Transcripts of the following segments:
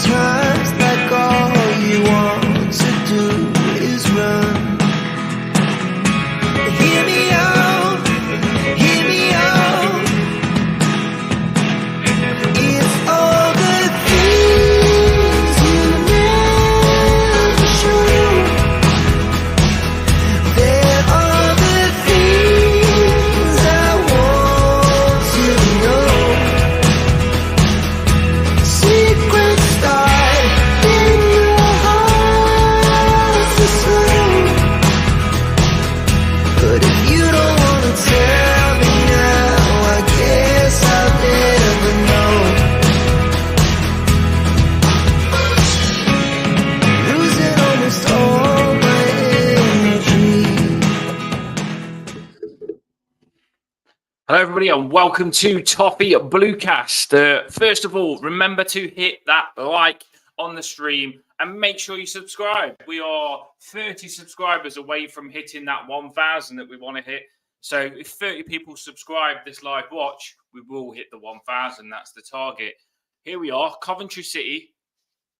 sometimes like all you want to do is run. Hear me out, hear me out. It's all the things you never show. There are the things I want to know. Secrets start in your heart to slow. But if you don't want to tell me now, I guess I'll never know. Losing almost all my energy. Hello, everybody, and welcome to TOFFEE BLUECAST. First of all, remember to hit that like on the stream and make sure you subscribe. We are 30 subscribers away from hitting that 1,000 that we want to hit. So if 30 people subscribe this live watch, we will hit the 1,000. That's the target. Here we are, Coventry City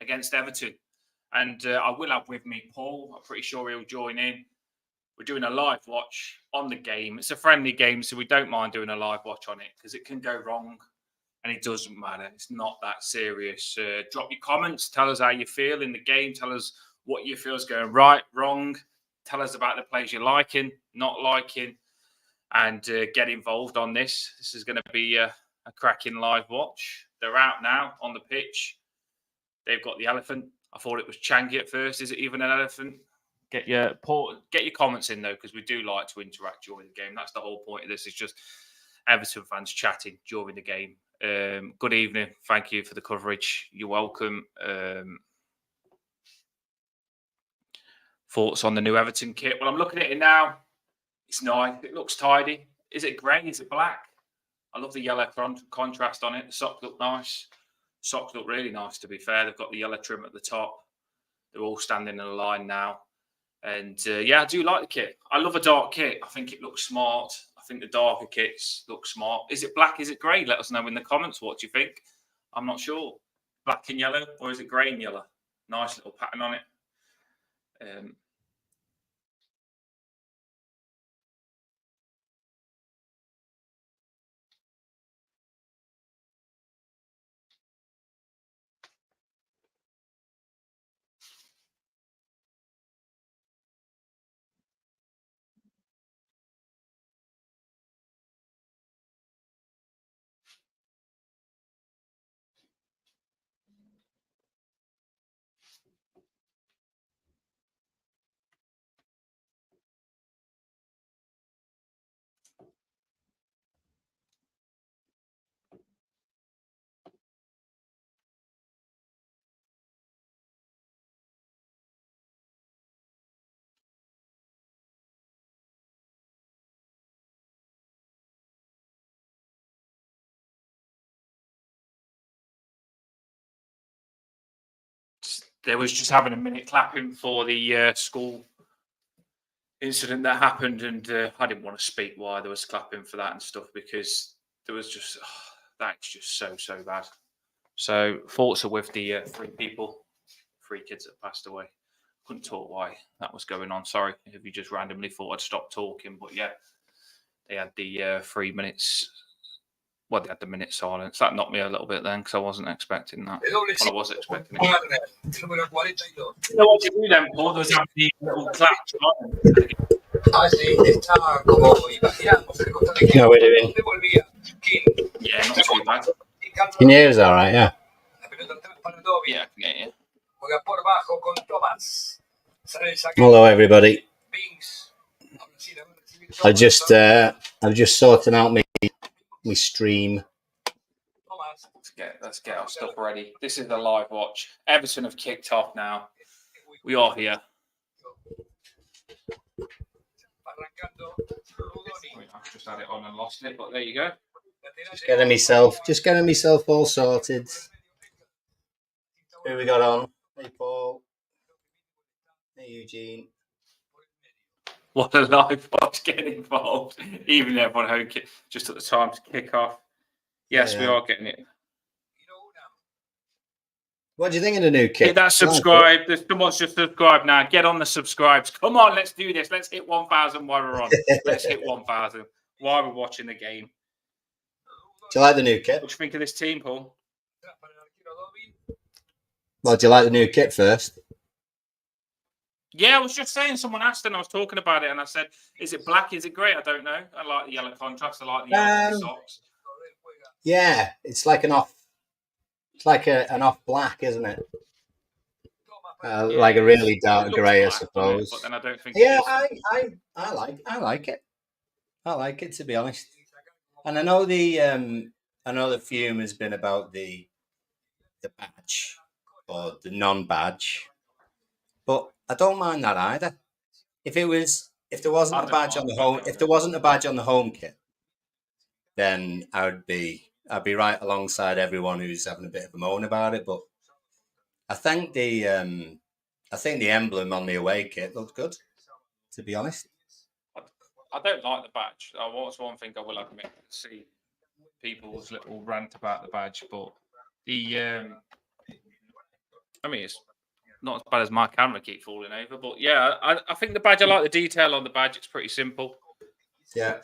against Everton. And I will have with me Paul. I'm pretty sure he'll join in. We're doing a live watch on the game. It's a friendly game, so we don't mind doing a live watch on it because it can go wrong and it doesn't matter. It's not that serious. Drop your comments. Tell us how you feel in the game. Tell us what you feel is going right, wrong. Tell us about the players you're liking, not liking, and get involved on this. This is going to be a cracking live watch. They're out now on the pitch. They've got the elephant. I thought it was Changi at first. Is it even an elephant? Get your comments in, though, because we do like to interact during the game. That's the whole point of this, is just Everton fans chatting during the game. Good evening. Thank you for the coverage. You're welcome. Thoughts on the new Everton kit? Well, I'm looking at it now. It's nice. It looks tidy. Is it grey? Is it black? I love the yellow contrast on it. The socks look nice. Socks look really nice, to be fair. They've got the yellow trim at the top. They're all standing in a line now. And yeah, I do like the kit. I love a dark kit. I think it looks smart. I think the darker kits look smart. Is it black? Is it grey? Let us know in the comments. What do you think? I'm not sure. Black and yellow, or is it grey and yellow? Nice little pattern on it. There was just having a minute clapping for the school incident that happened, and I didn't want to speak why there was clapping for that and stuff, because there was just that's just so bad. So thoughts are with the three kids that passed away. Couldn't talk why that was going on. Sorry if you just randomly thought I'd stop talking, but yeah, they had the 3 minutes. Well, they had the minute silence. That knocked me a little bit then, because I wasn't expecting that. Well, I was expecting it. You know what you do then, Paul? There was the little clap. You know what we're doing? Yeah, not too bad. Can you hear us all right? Yeah. Yeah, I can get you. Hello, everybody. I'm just sorting out my stream. Let's get our stuff ready. This is the live watch. Everton have kicked off now. We are here. I've just had it on and lost it, but there you go. Just getting myself all sorted. Who we got on? Hey, Paul. Hey, Eugene. What a live watch, get involved. Even everyone home just at the time to kick off. Yes, we are getting it. What do you think of the new kit? Hit that subscribe. Someone's just subscribed now. Get on the subscribes. Come on, let's do this. Let's hit 1,000 while we're on. Let's hit 1,000 while we're watching the game. Do you like the new kit? What do you think of this team, Paul? Well, do you like the new kit first? Yeah, I was just saying, someone asked and I was talking about it and I said, is it black? Is it grey? I don't know. I like the yellow contrast. I like the yellow socks. Yeah, it's like an off black, isn't it? Like a really dark grey, I suppose. But then I don't think. Yeah, I like it. I like it, to be honest. And I know the fume has been about the badge or the non-badge, but I don't mind that either. If there wasn't a badge on the home kit, then I'd be right alongside everyone who's having a bit of a moan about it. But I think the emblem on the away kit looked good, to be honest. I don't like the badge. That's one thing I will admit. See people's little rant about the badge, but I mean, it's not as bad as my camera keep falling over. But yeah, I think the badge. I like the detail on the badge. It's pretty simple. Yeah.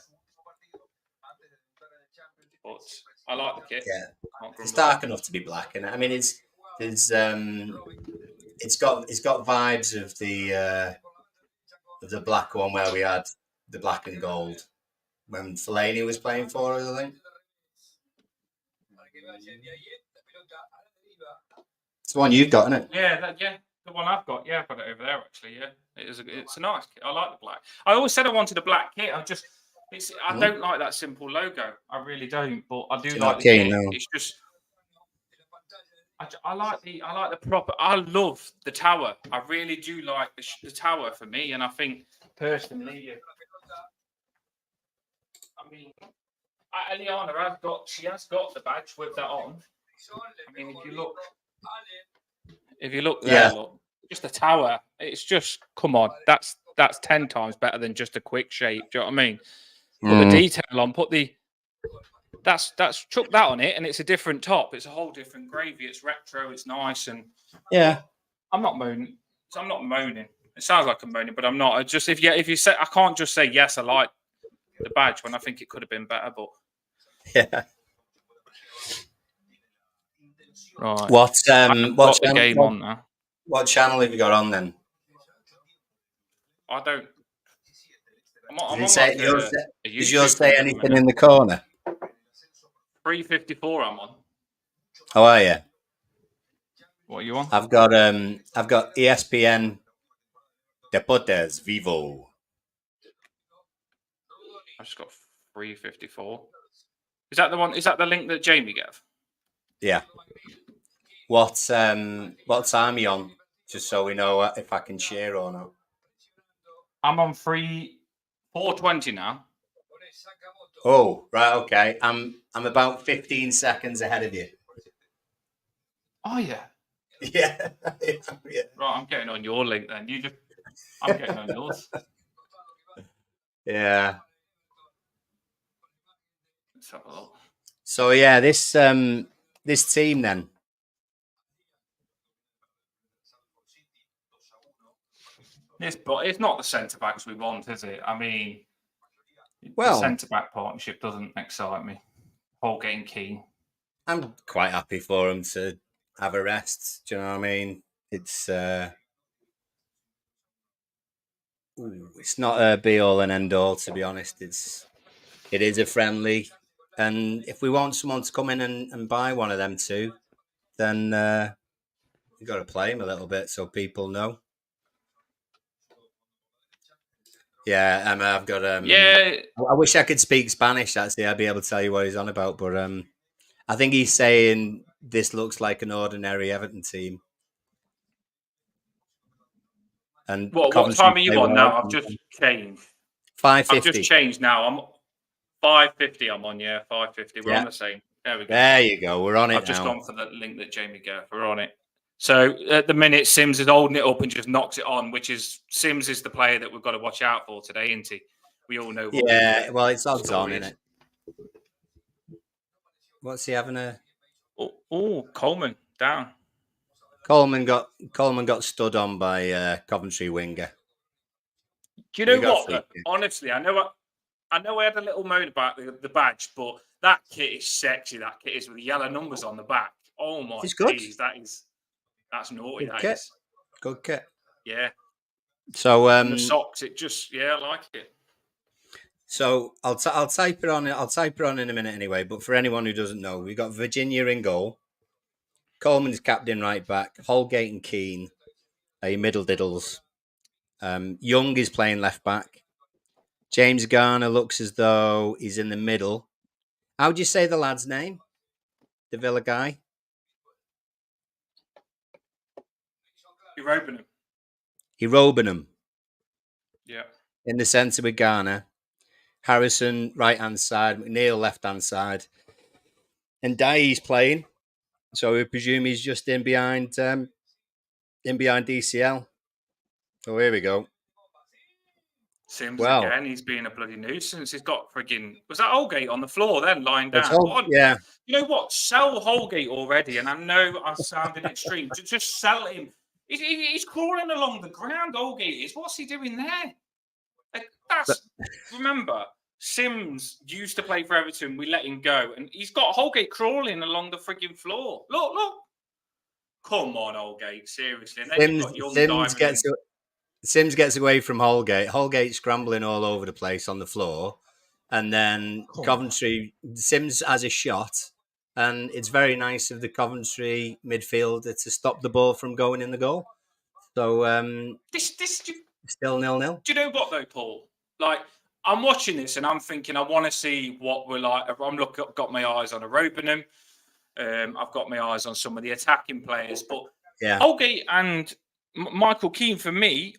But I like the kit. Yeah, it's dark enough to be black, and I mean it's got vibes of the black one where we had the black and gold when Fellaini was playing for us, I think. It's the one you've got, isn't it? Yeah, the one I've got. Yeah, I've got it over there actually. Yeah, it's a nice kit. I like the black. I always said I wanted a black kit. I don't like that simple logo. I really don't. But I do like the kit. No. It's just I like the proper. I love the tower. I really do like the tower for me, and I think personally, I mean, Eliana has got the badge with that on. I mean, if you look there, look, just the tower. It's just come on. That's 10 times better than just a quick shape. Do you know what I mean? Put the detail on. That's chuck that on it, and it's a different top. It's a whole different gravy. It's retro. It's nice, and yeah. I'm not moaning. It sounds like I'm moaning, but I'm not. Just if you say, I can't just say yes, I like the badge when I think it could have been better. But yeah. Right. What's the game on now? What channel have you got on then? I don't. Does yours say anything in the corner? 354 I'm on. How are you? What are you on? I've got ESPN Deportes Vivo. I've just got 354. Is that the one? Is that the link that Jamie gave? Yeah. What time are you on? Just so we know if I can share or not. I'm on 420 now. Oh, right, okay. I'm about 15 seconds ahead of you. Oh yeah. Yeah. Right, I'm getting on your link then. I'm getting on yours. Yeah. Let's have a look. So yeah, this team then. But it's not the centre backs we want, is it? I mean, well, the centre back partnership doesn't excite me. Paul getting keen. I'm quite happy for him to have a rest. Do you know what I mean? It's not a be all and end all, to be honest. It is a friendly, and if we want someone to come in and buy one of them too, then you've got to play him a little bit so people know. Yeah, I've got I wish I could speak Spanish. Actually, I'd be able to tell you what he's on about. But I think he's saying this looks like an ordinary Everton team. And what time are you on now? I've just changed. 5:50. I've just changed now. I'm 5:50. I'm on 5:50. We're on the same. There we go. There you go. We're on it. I've just gone for the link that Jamie gave. We're on it. So at the minute, Sims is holding it up and just knocks it on, which is Sims is the player that we've got to watch out for today, isn't he? We all know. Well, it's odds on, isn't it? What's he having a? Oh, Coleman down. Coleman got stood on by Coventry winger. Do you know We got a what? free kick. Honestly, I know I had a little moan about the badge, but that kit is sexy. That kit is with the yellow numbers on the back. Oh my It's good. days, that's naughty. Good That kit. is. Good kit. Yeah. So And the socks, I like it. So I'll type it on. I'll type it on in a minute anyway. But for anyone who doesn't know, we got Virginia in goal. Coleman's captain right back. Holgate and Keane, middle diddles. Young is playing left back. James Garner looks as though he's in the middle. How do you say the lad's name? The Villa guy. Irobenham. Yeah. In the centre with Garner. Harrison right hand side. McNeil left hand side. And Dye's playing. So we presume he's just in behind DCL. So here we go. Sims again, he's being a bloody nuisance. He's got frigging... Was that Holgate on the floor then, lying down? Yeah. You know what? Sell Holgate already, and I know I sounded extreme. Just sell him. He's crawling along the ground, Holgate is. What's he doing there? Remember, Sims used to play for Everton. We let him go, and he's got Holgate crawling along the frigging floor. Look. Come on, Holgate, seriously. And then you've got young Sims gets away from Holgate. Holgate scrambling all over the place on the floor. And then Coventry, Sims has a shot. And it's very nice of the Coventry midfielder to stop the ball from going in the goal. So still 0-0. Do you know what though, Paul? Like, I'm watching this and I'm thinking I want to see what we're like. I've got my eyes on Irobenham. I've got my eyes on some of the attacking players. But Holgate and Michael Keane, for me,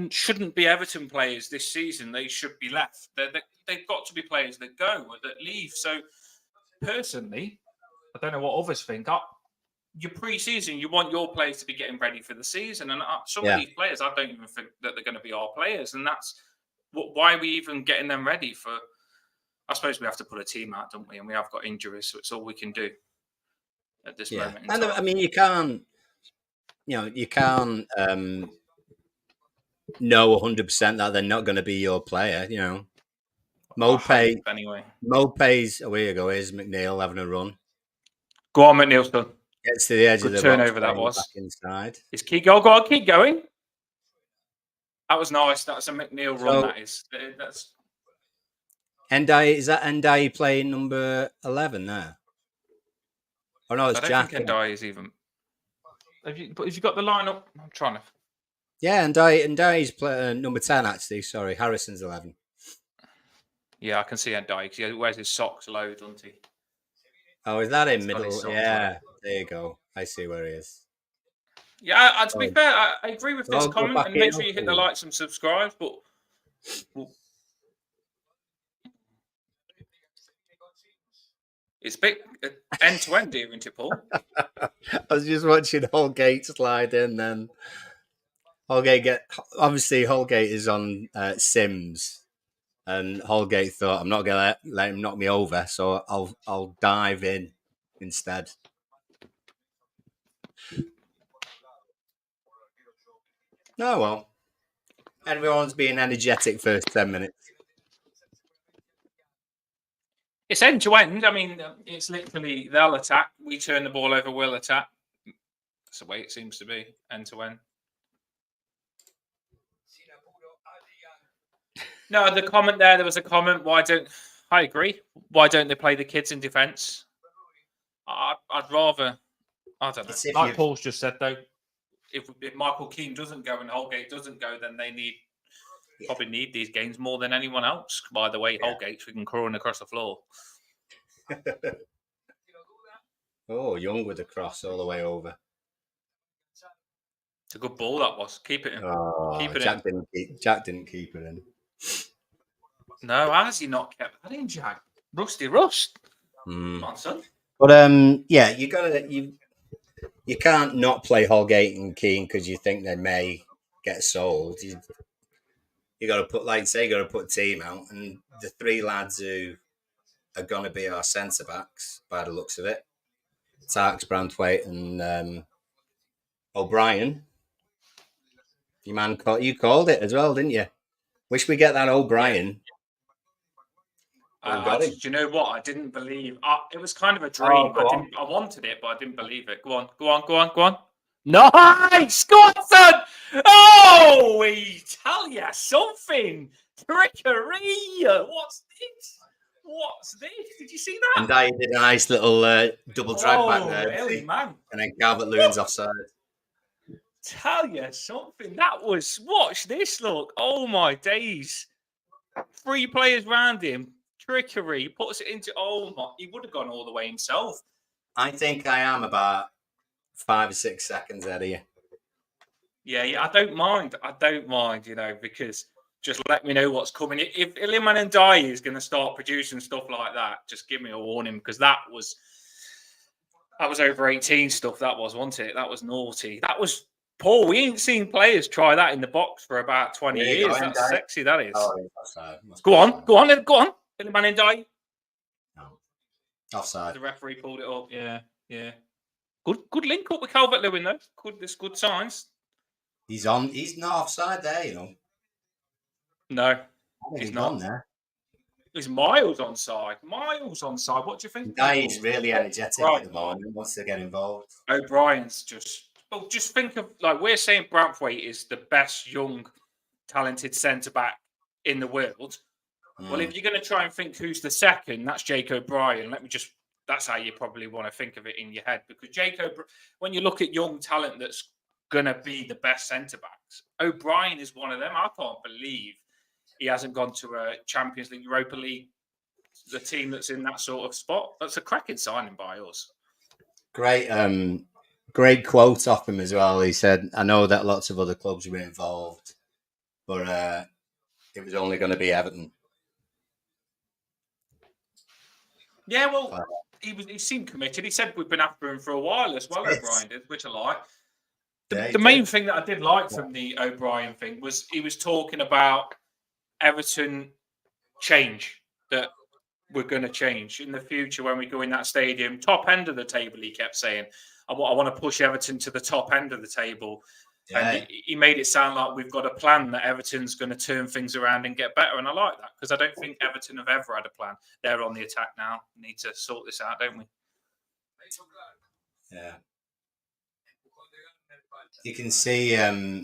shouldn't be Everton players this season. They should be left. They've got to be players that go, that leave. So, personally, I don't know what others think. Your pre-season, you want your players to be getting ready for the season. And some of these players, I don't even think that they're going to be our players. And that's why are we even getting them ready for... I suppose we have to put a team out, don't we? And we have got injuries, so it's all we can do at this moment in time. I mean, you can't know 100% that they're not going to be your player, Mopey's, oh, here you go, here's McNeil having a run. Go on, McNeil, son. Gets to the edge of the turnover box, that was. Back inside. Is keep going? Go on, keep going. That was nice. That's a McNeil run, that is. That's... Is that Ndai playing number 11 there? Oh, no, it's Jack. I don't think Ndai is even... Have you got the lineup? I'm trying to... Yeah, Ndai's number 10, actually. Sorry, Harrison's 11. Yeah, I can see Ndai because he wears his socks low, doesn't he? Oh, is that in middle? Yeah, there you go. I see where he is. Yeah, to be fair, I agree with this comment, and make sure you hit the likes and subscribe. But it's a bit end to end here, isn't it, Paul? I was just watching Holgate slide in, then Holgate is on Sims, and Holgate thought, I'm not gonna let him knock me over, so I'll dive in instead. Oh well, everyone's being energetic first 10 minutes. It's end to end. I mean, it's literally they'll attack, we turn the ball over, we'll attack. That's the way it seems to be, end to end. No, the comment there was a comment. I agree. Why don't they play the kids in defence? I'd rather, I don't know. Like Paul's just said, though, if Michael Keane doesn't go and Holgate doesn't go, then they probably need these games more than anyone else. By the way, Holgate's freaking crawling across the floor. Oh, Young with the cross all the way over. It's a good ball that was. Keep it in. Oh, Jack didn't keep it in. No, has he not kept that in, Jack? Rusty Rust. Come on, son. But you can't not play Holgate and Keane because you think they may get sold. You got to put, like say, you got to put a team out, and the three lads who are going to be our centre backs by the looks of it, Tarks, Branthwaite, and O'Brien. You called it as well, didn't you? Wish we get that O'Brien. Do you know what? I didn't believe. It was kind of a dream. Oh, I wanted it, but I didn't believe it. Go on. Nice! Go on, son! Oh, we tell you something. Trickery! What's this? Did you see that? And I did a nice little double drag back there. Really, man. And then Calvert-Lewin's offside. Tell you something. That was. Watch this, look. Oh, my days. 3 players round him. Trickery. Puts it into. Oh, my. He would have gone all the way himself. I think I am about 5 or 6 seconds ahead of you. Yeah, I don't mind, because just let me know what's coming. If Iliman Ndiaye is going to start producing stuff like that, just give me a warning, because that was over 18 stuff. That wasn't it? That was naughty. That was Paul. We ain't seen players try that in the box for about 20 years. That's sexy. That is. Oh, go on. Iliman Ndiaye. No, offside. The referee pulled it up. Yeah. Good link up with Calvert-Lewin though. There's good signs. He's on. He's not offside there, No, he's not. There. He's miles onside. What do you think? He's really energetic at the moment. Wants to get involved. O'Brien's just think of, like, we're saying Braithwaite is the best young, talented centre back in the world. Well, if you're going to try and think who's the second, that's Jake O'Brien. That's how you probably want to think of it in your head, because when you look at young talent that's going to be the best centre backs, O'Brien is one of them. I can't believe he hasn't gone to a Champions League, Europa League, the team that's in that sort of spot. That's a cracking signing by us. Great quote off him as well. He said, "I know that lots of other clubs were involved, but it was only going to be Everton." Yeah, well, he seemed committed. He said we've been after him for a while as well, O'Brien did, which I like. The main thing that I did like from the O'Brien thing was he was talking about Everton change, that we're going to change in the future when we go in that stadium. Top end of the table, he kept saying. I want to push Everton to the top end of the table. Yeah. And he made it sound like we've got a plan that Everton's going to turn things around and get better. And I like that, because I don't think Everton have ever had a plan. They're on the attack now. We need to sort this out, don't we? Yeah. You can see I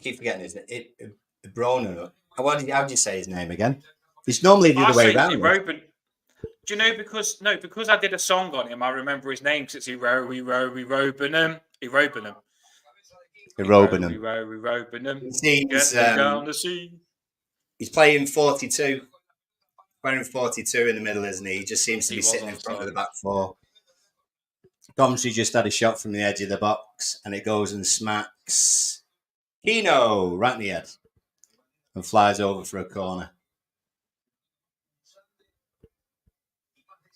keep forgetting his name. Broner. How do you say his name again? It's normally the other way around. Do you know, because I did a song on him, I remember his name, because it's Irobenham. He's playing 42. Wearing 42 in the middle, isn't he? He just seems to be sitting in front of the back four. Coventry just had a shot from the edge of the box, and it goes and smacks Keno right in the head and flies over for a corner.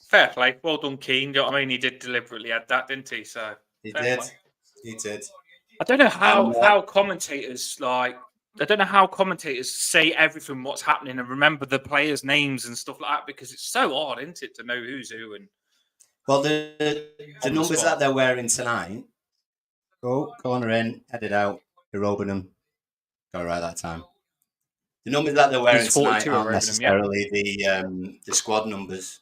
Fair play. Well done, Keane. You know what I mean? He did deliberately add that, didn't he? So He did. I don't know how commentators say everything what's happening and remember the players' names and stuff like that, because it's so hard, isn't it, to know who's who. And well, the numbers that they're wearing tonight. Corner in, headed out, Irobenham. Got it right that time. The numbers that they're wearing tonight aren't necessarily the squad numbers.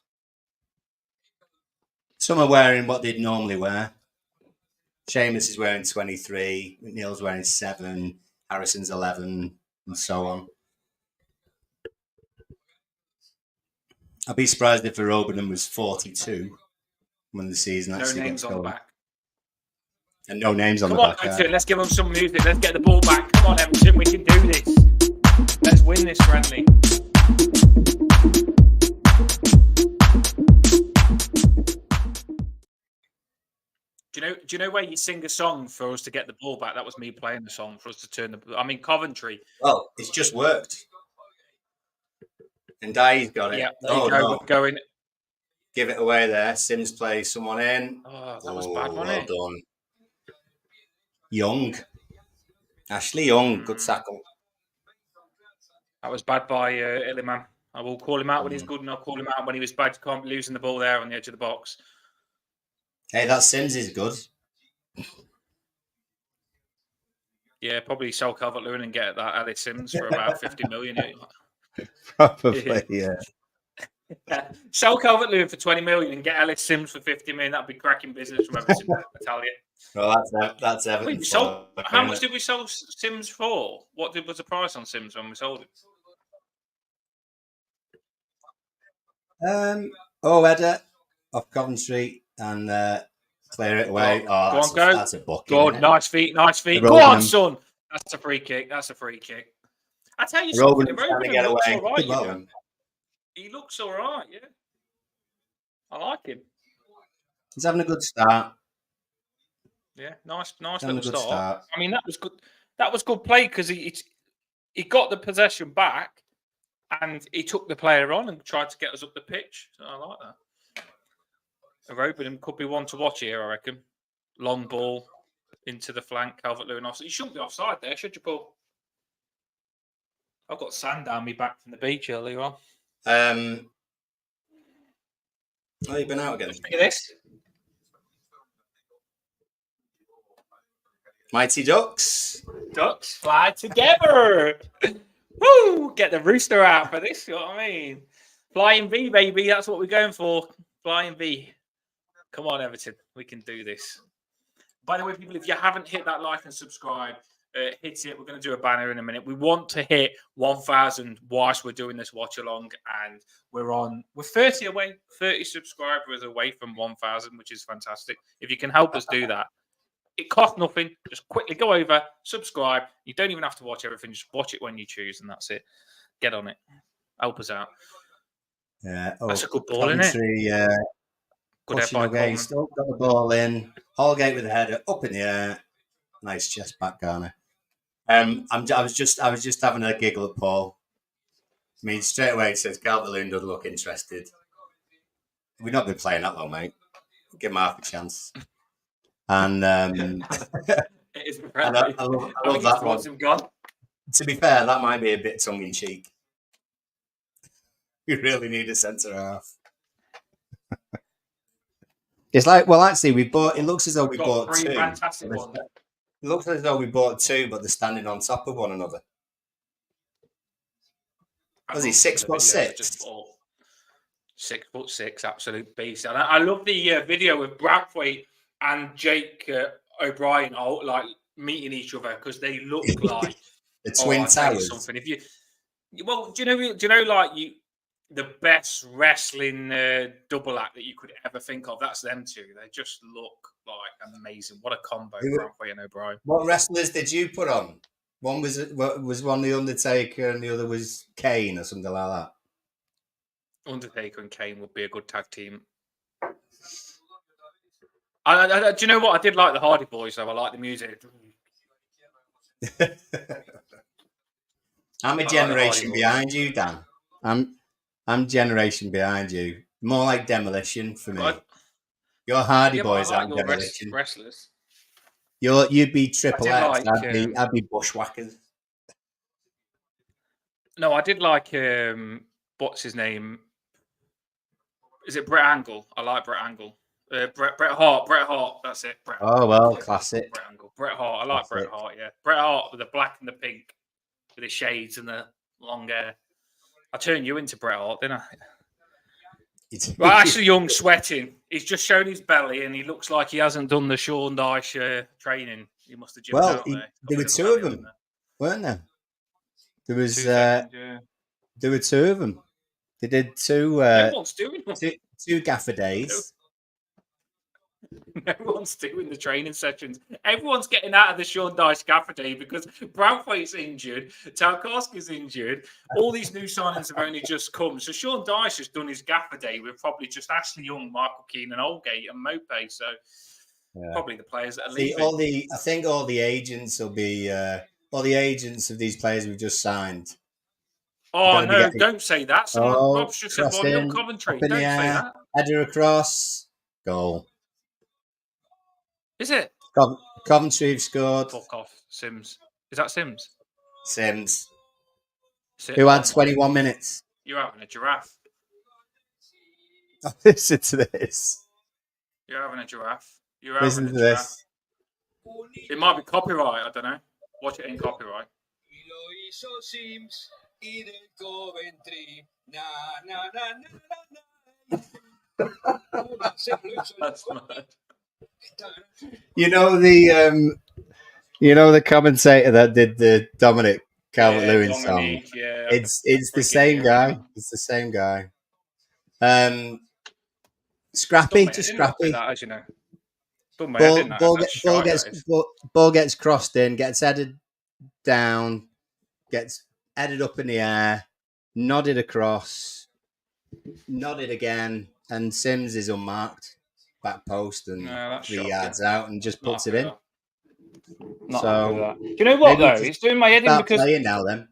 Some are wearing what they'd normally wear. Seamus is wearing 23, McNeil's wearing 7, Harrison's 11, and so on. I'd be surprised if Irobenham was 42 when the season actually gets going. No names on the back. And no names on the back. Come on, let's give them some music. Let's get the ball back. Come on, Everton, we can do this. Let's win this friendly. Do you know where you sing a song for us to get the ball back? That was me playing the song for us to turn the. I mean, Coventry. Well, it's just worked. And Ndie's got it. Yeah, no. Going. Give it away there. Sims plays someone in. Oh, that was bad, wasn't it? Well done. Young. Ashley Young. Good tackle. That was bad by Iliman. I will call him out when he's good, and I'll call him out when he was bad. Can't be losing the ball there on the edge of the box. Hey, that Sims is good. Yeah, probably sell Calvert-Lewin and get that Ellis Sims for about 50 million. Probably, yeah. Sell Calvert-Lewin for 20 million and get Ellis Sims for 50 million. That'd be cracking business from Everton, I tell you. Well, that's Everton. How much did we sell Sims for? What was the price on Sims when we sold it? Eder off Coventry and clear it away. That's a bucket. Good, nice feet. Go on, son. That's a free kick. I tell you something. Trying to get away. Right, he looks all right, yeah. I like him. He's having a good start. Yeah, nice little start. I mean, that was good. That was good play because he got the possession back and he took the player on and tried to get us up the pitch. So I like that. Robin could be one to watch here, I reckon. Long ball into the flank, Calvert-Lewin offside. You shouldn't be offside there, should you, Paul? I've got sand down me back from the beach earlier on. Oh, you've been out again. Look at this. Mighty Ducks. Ducks fly together. Woo! Get the rooster out for this, you know what I mean? Flying V, baby. That's what we're going for. Flying V. Come on, Everton. We can do this. By the way, people, if you haven't hit that like and subscribe, hit it. We're going to do a banner in a minute. We want to hit 1,000 whilst we're doing this watch along, and we're 30 away, 30 subscribers away from 1,000, which is fantastic. If you can help us do that, it costs nothing. Just quickly go over, subscribe. You don't even have to watch everything. Just watch it when you choose, and that's it. Get on it. Help us out. Yeah, that's a good ball, isn't it? Good head by still got the ball in. Holgate with the header up in the air. Nice chest back, Garner. I was just having a giggle at Paul. I mean, straight away it says Calvert-Lewin doesn't look interested. We've not been playing that long, mate. Give him half a chance. And it is I love that one. Him gone. To be fair, that might be a bit tongue in cheek. We really need a centre half. It's like, well, actually, we bought. It looks as though we bought two. Fantastic ones. It looks as though we bought two, but they're standing on top of one another. Was he 6'6"? 6'6", absolute beast. And I love the video with Bradthwaite and Jake O'Brien like meeting each other because they look like the twin towers. Something. If you, well, do you know, like the best wrestling double act that you could ever think of? That's them two. They just look like amazing. What a combo, Bradthwaite and O'Brien. What wrestlers did you put on? One was one the Undertaker, and the other was Kane or something like that. Undertaker and Kane would be a good tag team. Do you know what? I did like the Hardy Boys, though. I like the music. I'm a generation behind you, Dan. I'm generation behind you. More like Demolition for me. Your Hardy Boys aren't Demolition. Wrestlers. You'd be Triple X. I'd be Bushwhackers. No, I did like what's his name? Is it Brett Angle? I like Brett Angle. Bret Hart. That's it. Bret Hart. Oh well, classic. Bret Angle. Bret Hart. I like Bret Hart. Yeah, Bret Hart with the black and the pink, with the shades and the long hair. I turned you into Bret Hart, didn't I? Well, Ashley Young sweating. He's just shown his belly, and he looks like he hasn't done the Sean Dyche training. He must have jumped out there. There were two of them, weren't there? There was. There were two of them. They did two. Everyone's doing them. Two gaffer days. No one's doing the training sessions. Everyone's getting out of the Sean Dyche gaffer day because Bradthwaite's injured, Tarkowski's injured. All these new signings have only just come. So Sean Dyche has done his gaffer day with probably just Ashley Young, Michael Keane, and Holgate and Mope. So probably the players that are leaving. I think all the agents will be all the agents of these players we've just signed. Oh no! Don't say that. Rob's just said one Coventry. Don't say that. Header across, goal. Is it? Coventry have scored. Fuck off, Sims. Is that Sims? Sims. Who had 21 minutes. You're having a giraffe. Listen to this. You're having a giraffe. You're Listen having to a giraffe. this. It might be copyright. I don't know. Watch it in copyright. That's mad. You know the commentator that did the Dominic Calvert-Lewin song. Dominique, yeah. It's the Freaking same hero. guy. It's the same guy. Scrappy, Done just me, I didn't look scrappy. at that, as you know. Done me, I didn't know. That's shite, that is. Ball gets crossed in, gets headed down, gets headed up in the air, nodded across, nodded again, and Sims is unmarked back post and No, that's 3 shocking. yards out and just Not puts happy it in. with that. Not So, happy with that. Do you know what, maybe though? just It's doing my head in Start because playing now, then.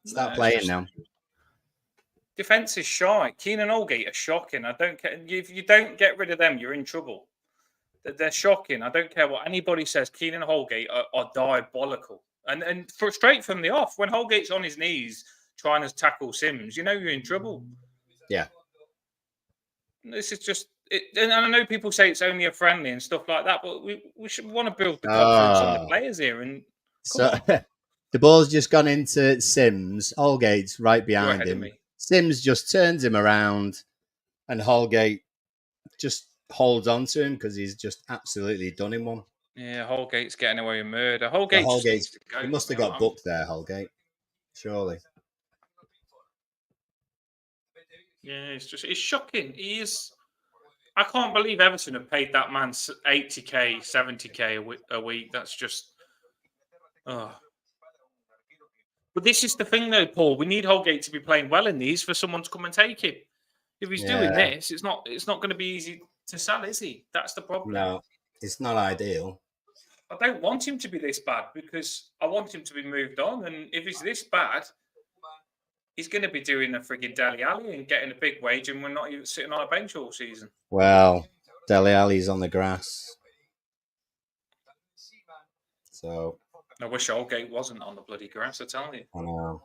Start it's playing just- now. defense is shy. Keenan Holgate are shocking. I don't care. If you don't get rid of them, you're in trouble. They're shocking. I don't care what anybody says. Keenan Holgate are diabolical. And for straight from the off, when Holgate's on his knees trying to tackle Sims, you know you're in trouble. Yeah. This is just. And I know people say it's only a friendly and stuff like that, but we should want to build the confidence on the players here. And So the ball's just gone into Sims. Holgate's right you're behind ahead of him. me. Sims just turns him around, and Holgate just holds on to him because he's just absolutely done him one. Yeah, Holgate's getting away with murder. But Holgate just Holgate, needs to go. he must have got booked there, Holgate. Surely. Yeah, it's shocking. He is. I can't believe Everton have paid that man 80k, 70k a week. That's just. Oh. But this is the thing, though, Paul. We need Holgate to be playing well in these for someone to come and take him. If he's doing this, it's not going to be easy to sell, is he? That's the problem. No, it's not ideal. I don't want him to be this bad because I want him to be moved on. And if he's this bad, he's going to be doing a frigging Dele Alli and getting a big wage, and we're not even sitting on a bench all season. Well, Dele Alli's on the grass. So. I wish Holgate wasn't on the bloody grass, I tell you. I know.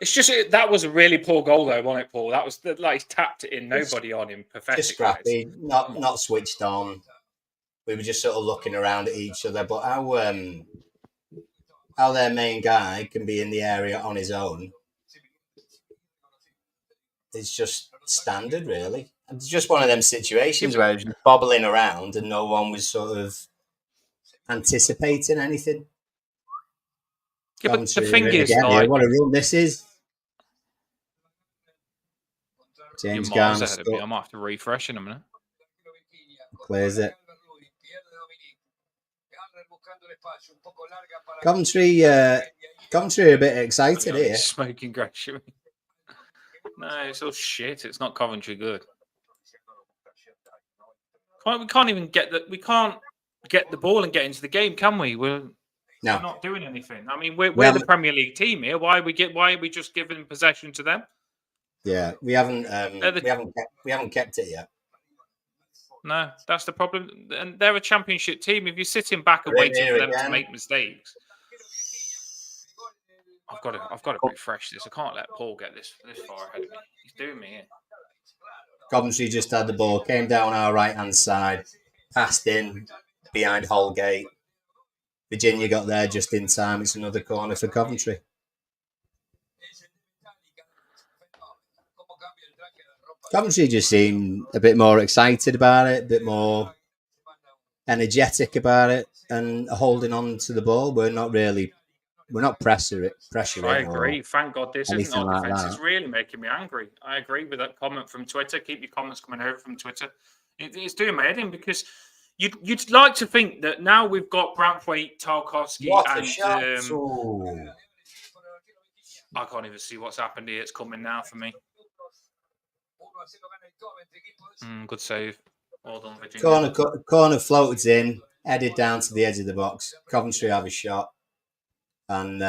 It's just that was a really poor goal, though, wasn't it, Paul? That was like he tapped it in, nobody on him. Pathetic. Just scrappy, not switched on. We were just sort of looking around at each other. But how their main guy can be in the area on his own, it's just standard, really. It's just one of them situations where he was bobbling around and no one was sort of anticipating anything. Yeah, but the thing is, like, what a run this is. James Garner ahead of me. I might have to refresh in a minute. Clears it. Coventry are a bit excited here. Smoking Gresham. No, it's all shit. It's not Coventry good. We can't even get the ball and get into the game, can we? We're not doing anything. I mean, we're the Premier League team here. Why are we just giving possession to them? Yeah, we haven't kept it yet. No, that's the problem. And they're a championship team. If you're sitting back and waiting for them to make mistakes, I've got to refresh this. I can't let Paul get this far ahead of me. He's doing me in. Coventry just had the ball, came down our right-hand side, passed in behind Holgate. Virginia got there just in time. It's another corner for Coventry. Coventry just seemed a bit more excited about it, a bit more energetic about it, and holding on to the ball. We're not pressuring. I agree. Thank God this isn't our like defence. that. It's really making me angry. I agree with that comment from Twitter. Keep your comments coming over from Twitter. It's doing my head in because you'd like to think that now we've got Branthwaite, Tarkowski, and I can't even see what's happened here. It's coming now for me. Good save. Well done, Virginia. Corner floated in, headed down to the edge of the box. Coventry have a shot, and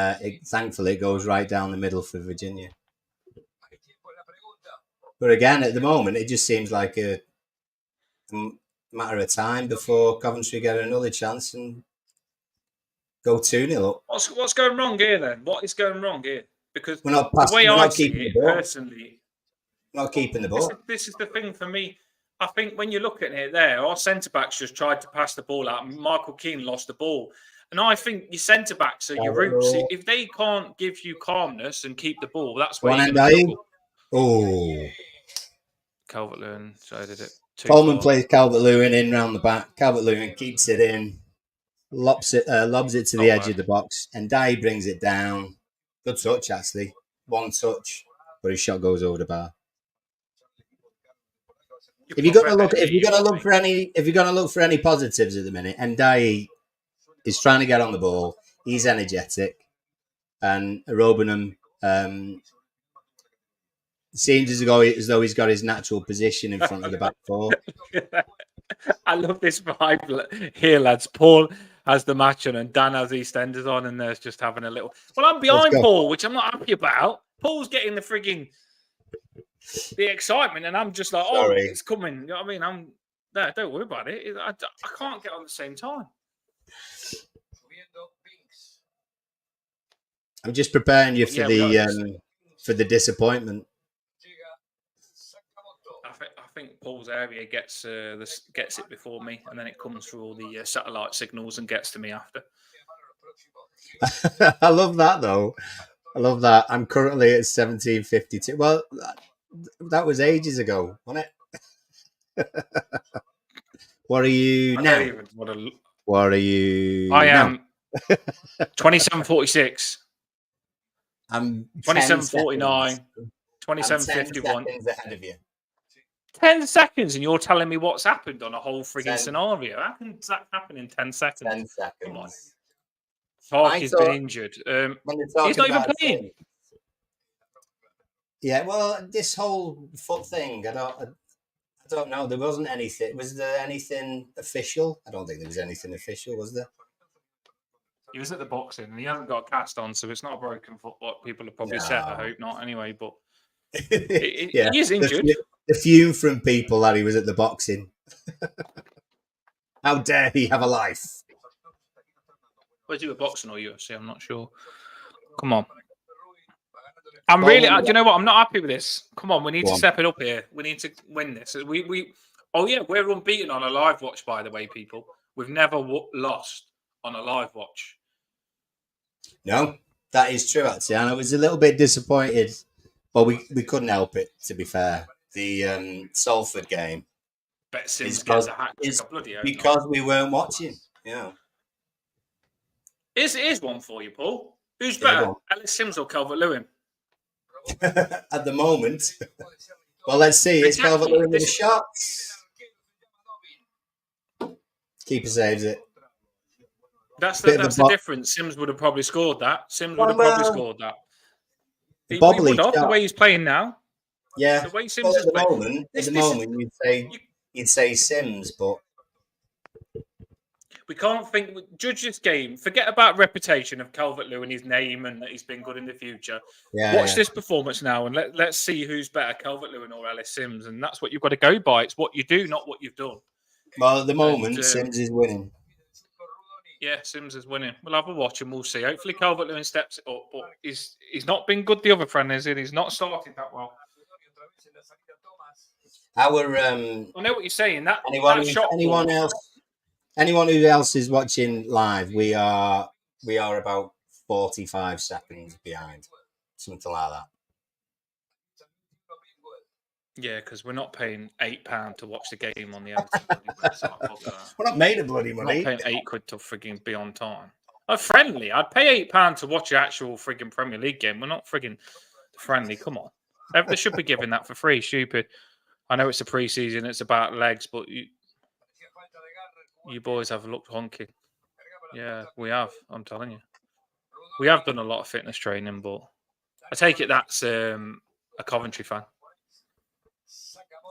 thankfully it goes right down the middle for Virginia. But again, at the moment, it just seems like a matter of time before Coventry get another chance, and Go 2-0 up. What's going wrong here then? What is going wrong here? Because We're not the way I see keeping it the ball. personally, Not keeping the ball. this is the thing for me. I think when you look at it there, our centre backs just tried to pass the ball out. Michael Keane lost the ball. And I think your centre backs are your roots. If they can't give you calmness and keep the ball, that's where you're going to struggle. Oh. Calvert-Lewin, so I did it. Coleman plays Calvert-Lewin in round the back. Calvert-Lewin keeps it in, lobs it to the edge of the box, and Dye brings it down. Good touch, actually. One touch, but his shot goes over the bar. If you're gonna look for any positives at the minute, and Dye is trying to get on the ball. He's energetic, and Robinham seems as though he's got his natural position in front of the back four. I love this vibe here, lads. Paul has the match on, and Dan has EastEnders on, and there's just having a little. Well, I'm behind Paul, which I'm not happy about. Paul's getting the excitement, and I'm just like, it's coming. You know what I mean? Don't worry about it. I can't get on the same time. I'm just preparing you for the disappointment. I think Paul's area gets it before me, and then it comes through all the satellite signals and gets to me after. I love that, though. I love that. I'm currently at 1752. Well, that was ages ago, wasn't it? What are you now? What are you? I am 27:46. I'm 27:49. 27:51. Ahead of you. 10 seconds, and you're telling me what's happened on a whole frigging scenario. How can that happen in 10 seconds? 10 seconds. Come on. Farke's been injured. He's not even playing. Yeah, well, this whole foot thing, I don't know. There wasn't anything. Was there anything official? I don't think there was anything official, was there? He was at the boxing, and he hasn't got a cast on, so it's not a broken foot. What people have probably said. I hope not. Anyway, but he is injured. The fume from people that he was at the boxing. How dare he have a life? Was he a boxing or UFC? I'm not sure. Come on. I'm really. Do you know what? I'm not happy with this. Come on, we need to step it up here. We need to win this. We're unbeaten on a live watch. By the way, people, we've never lost on a live watch. No, that is true. Actually, and I was a little bit disappointed. Well, we couldn't help it. To be fair, the Salford game. Bet Sims gets a hat trick. Because we weren't watching. Yeah. Here's one for you, Paul. Who's better, Ellis Sims or Calvert-Lewin? At the moment. Well, let's see. It's Calvert-Lewin with a shot. Keeper saves it. That's the difference. Sims would have probably scored that. He would have, the way he's playing now. Yeah. The way Sims is playing. At the moment, you'd say Sims, but we can't judge this game. Forget about reputation of Calvert-Lewin, his name, and that he's been good in the future. Watch this performance now, and let's see who's better, Calvert-Lewin or Ellis Sims, and that's what you've got to go by. It's what you do, not what you've done. Well, at the moment, Sims is winning. Yeah, Sims is winning. We'll have a watch and we'll see. Hopefully, Calvert-Lewin steps it up, but he's not been good the other friend, is it? He's not started that well. I know what you're saying. Anyone who else is watching live, we are about 45 seconds behind, something like that. Yeah, because we're not paying £8 to watch the game on the Everton website. We're not made of bloody money. We're not paying £8 to frigging be on time. Friendly. I'd pay £8 to watch the actual frigging Premier League game. We're not frigging friendly. Come on. They should be giving that for free. Stupid. I know it's a pre-season. It's about legs, but you boys have looked honky. Yeah, we have. I'm telling you. We have done a lot of fitness training, but I take it that's a Coventry fan.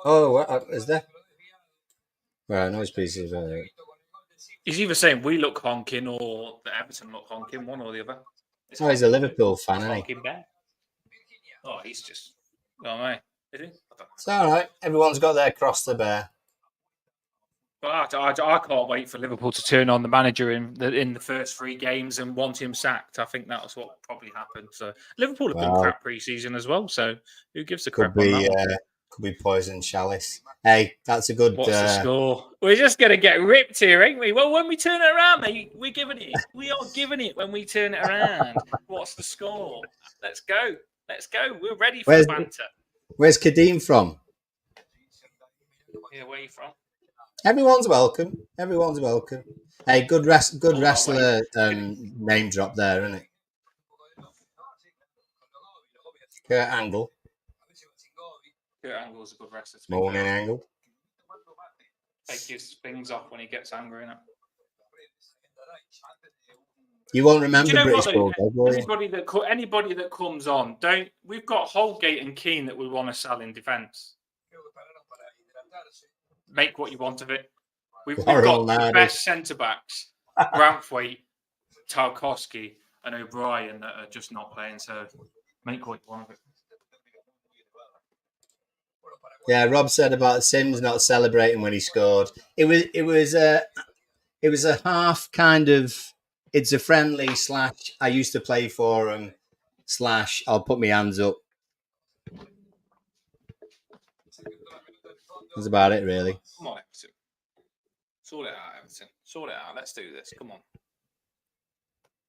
Oh, what is that? Well, no, it's pre-season. He's either saying we look honking or the Everton look honking, one or the other. Oh, he's a Liverpool fan, isn't he? Oh, he's just... Oh, mate. Is he? It's all right. Everyone's got their cross to bear. But I can't wait for Liverpool to turn on the manager in the first 3 games and want him sacked. I think that was what probably happened. So Liverpool have been crap pre-season as well. So who gives a crap on that one? Could be poison chalice. Hey, that's a good. What's the score? We're just going to get ripped here, ain't we? Well, when we turn it around, mate, we're giving it. We are giving it when we turn it around. What's the score? Let's go. Let's go. We're ready for banter. Where's Kadeem from? Yeah, where are you from? Everyone's welcome. Everyone's welcome. Hey, good wrestler name drop there, isn't it? Kurt Angle. Kurt Angle's a good wrestler. Morning Angle. Take his things off when he gets angry, innit? You won't remember British Bulldog, will you? Anybody that comes on, we've got Holgate and Keane that we want to sell in defence. Make what you want of it. We've got the best centre backs: Branthwaite, Tarkowski, and O'Brien that are just not playing. So make what you want of it. Yeah, Rob said about Sims not celebrating when he scored. It was a half kind of. It's a friendly / I used to play for him / I'll put my hands up. That's about it, really. Come on, Everton. Sort it out, Everton. Sort it out. Let's do this. Come on.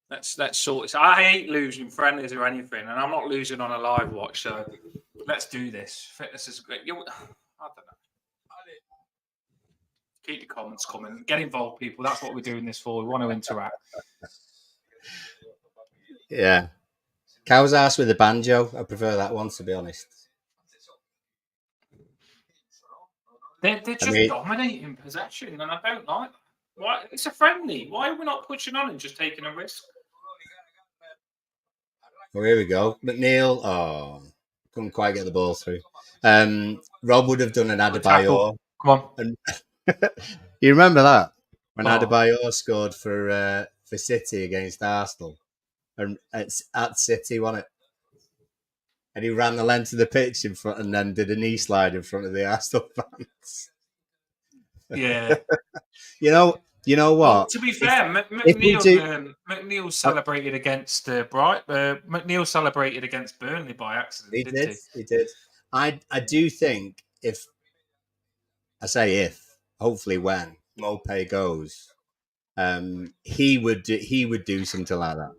Let's sort this. I hate losing friendlies or anything, and I'm not losing on a live watch. So let's do this. Fitness is great. I don't know. Keep the comments coming. Get involved, people. That's what we're doing this for. We want to interact. Yeah. Cow's ass with a banjo. I prefer that one, to be honest. They're just dominating possession, and I don't like that. Why? It's a friendly. Why are we not pushing on and just taking a risk? Well, here we go. McNeil. Oh, couldn't quite get the ball through. Rob would have done an Adebayor. Come on. And you remember that? When Adebayor scored for City against Arsenal. And it's at City, wasn't it? And he ran the length of the pitch in front and then did a knee slide in front of the Arsenal fans. Yeah. You know what? Well, to be fair, McNeil celebrated against McNeil celebrated against Burnley by accident. He did. I do think hopefully when Mopé goes, he would do something like that.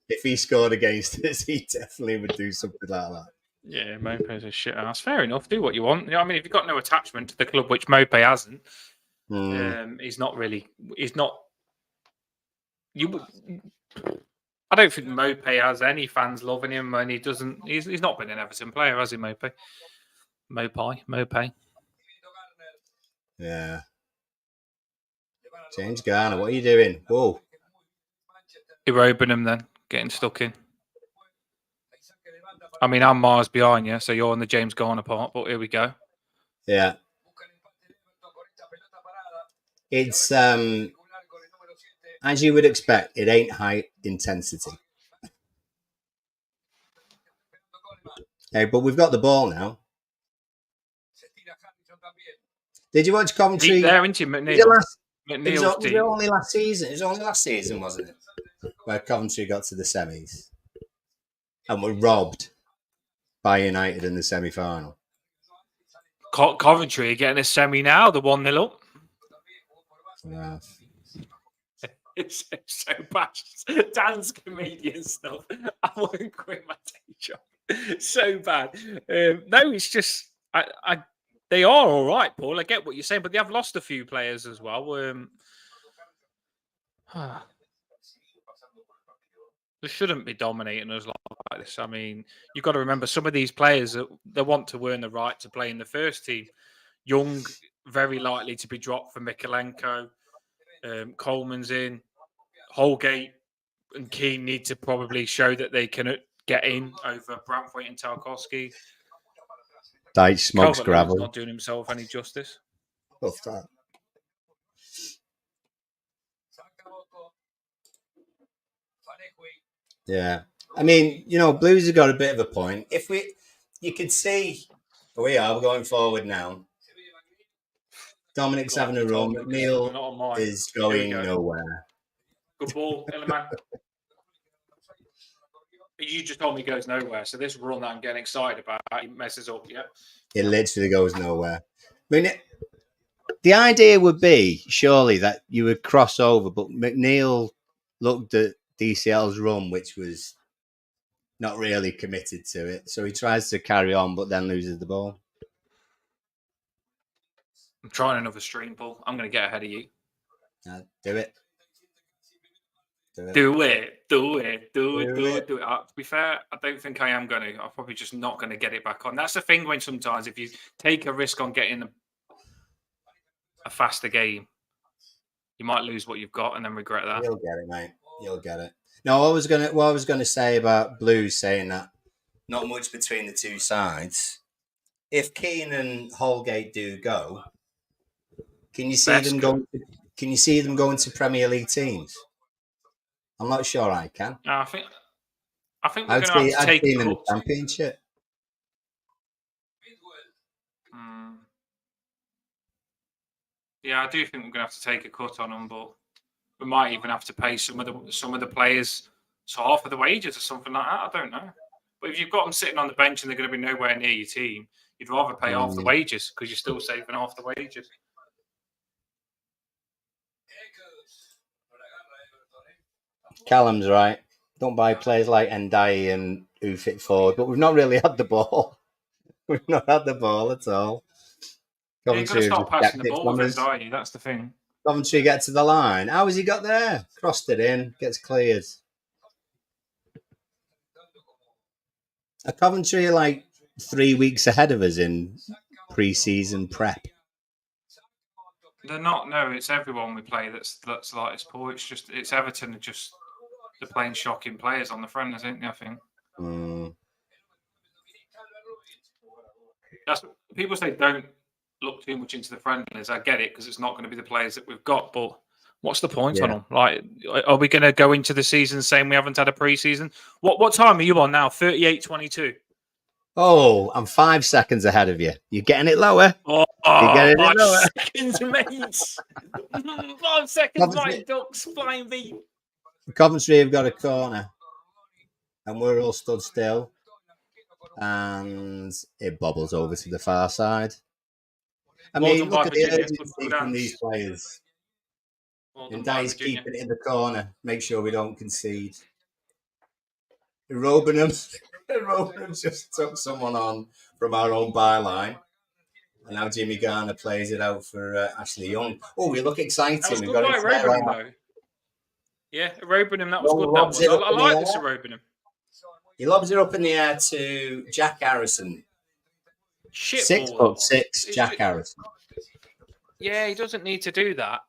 If he scored against us, he definitely would do something like that. Yeah, Mopé's a shit ass. Fair enough. Do what you want. You know, I mean, if you've got no attachment to the club, which Mopé hasn't, he's not really. He's not. I don't think Mopé has any fans loving him, and he doesn't. He's not been an Everton player, has he, Mopé? Mopé. Yeah. James Garner, what are you doing? Whoa. Erobing him then. Getting stuck in. I mean, I'm miles behind you, so you're on the James Garner part, but here we go. Yeah. It's, as you would expect, it ain't high intensity. Okay, but we've got the ball now. Did you watch Coventry? There, isn't you, McNeil? It was only last season. It was only last season, wasn't it? Where Coventry got to the semis and were robbed by United in the semi-final. Coventry are getting a semi now. The 1-0 up. Yeah. It's so bad. Dan's comedian stuff. I won't quit my day job. So bad. No, it's just they are all right, Paul. I get what you're saying, but they have lost a few players as well. They shouldn't be dominating us like this. I mean, you've got to remember some of these players, they want to earn the right to play in the first team. Young, very likely to be dropped for Mikalenko. Coleman's in. Holgate and Keane need to probably show that they can get in over Branthwaite and Tarkowski. Dyche smokes gravel. Not doing himself any justice. What's that? Yeah. I mean, Blues have got a bit of a point. You could see we're going forward now. Dominic's Go on, having a you run. told me, 'cause they're McNeil not on mine. is Here we going go. nowhere. Good ball, Illiman. You just told me he goes nowhere, so this run that I'm getting excited about, he messes up, yeah? It literally goes nowhere. I mean, the idea would be surely that you would cross over, but McNeil looked at DCL's run, which was not really committed to it. So he tries to carry on, but then loses the ball. I'm trying another stream, Paul. I'm going to get ahead of you. Do it. Do it. To be fair, I don't think I am going to. I'm probably just not going to get it back on. That's the thing when sometimes if you take a risk on getting a faster game, you might lose what you've got and then regret that. You'll get it, mate. You'll get it. No, what I was gonna say about Blues saying that not much between the two sides. If Keane and Holgate do go, can you see them going? Can you see them going to Premier League teams? I'm not sure I can. I think we're going to have to take I'd see them in the Championship. Yeah, I do think we're going to have to take a cut on them, but we might even have to pay some of the players half of the wages or something like that. I don't know. But if you've got them sitting on the bench and they're going to be nowhere near your team, you'd rather pay half the wages because you're still saving half the wages. Callum's right. Don't buy players like Ndiaye and who fit forward, but we've not really had the ball. We've not had the ball at all. You've got to start passing the ball with Ndiaye. That's the thing. Coventry get to the line. How has he got there? Crossed it in. Gets cleared. A Coventry are like 3 weeks ahead of us in pre-season prep. They're not. No, it's everyone we play that's like this, Paul. It's Everton are just they're playing shocking players on the friendlies, isn't they? I think. That's people say don't look too much into the friendlies. I get it because it's not going to be the players that we've got. But what's the point on them? Like, are we going to go into the season saying we haven't had a pre-season? What time are you on now? 38-22. Oh, I'm 5 seconds ahead of you. You're getting it lower. You're getting it lower. 5 seconds, mate. 5 seconds, my ducks flying beat. Coventry have got a corner, and we're all stood still, and it bobbles over to the far side. I mean, look at the urgency from these players. And Dy's keeping it in the corner. Make sure we don't concede. Robinham just took someone on from our own byline. And now Jimmy Garner plays it out for Ashley Young. Oh, we look exciting. That was We've good got by Robinham, though. Yeah, Robinham, that was good. I like this Robinham. He lobs it up in the air to Jack Harrison. 6'6", Jack Harrison. Yeah, he doesn't need to do that.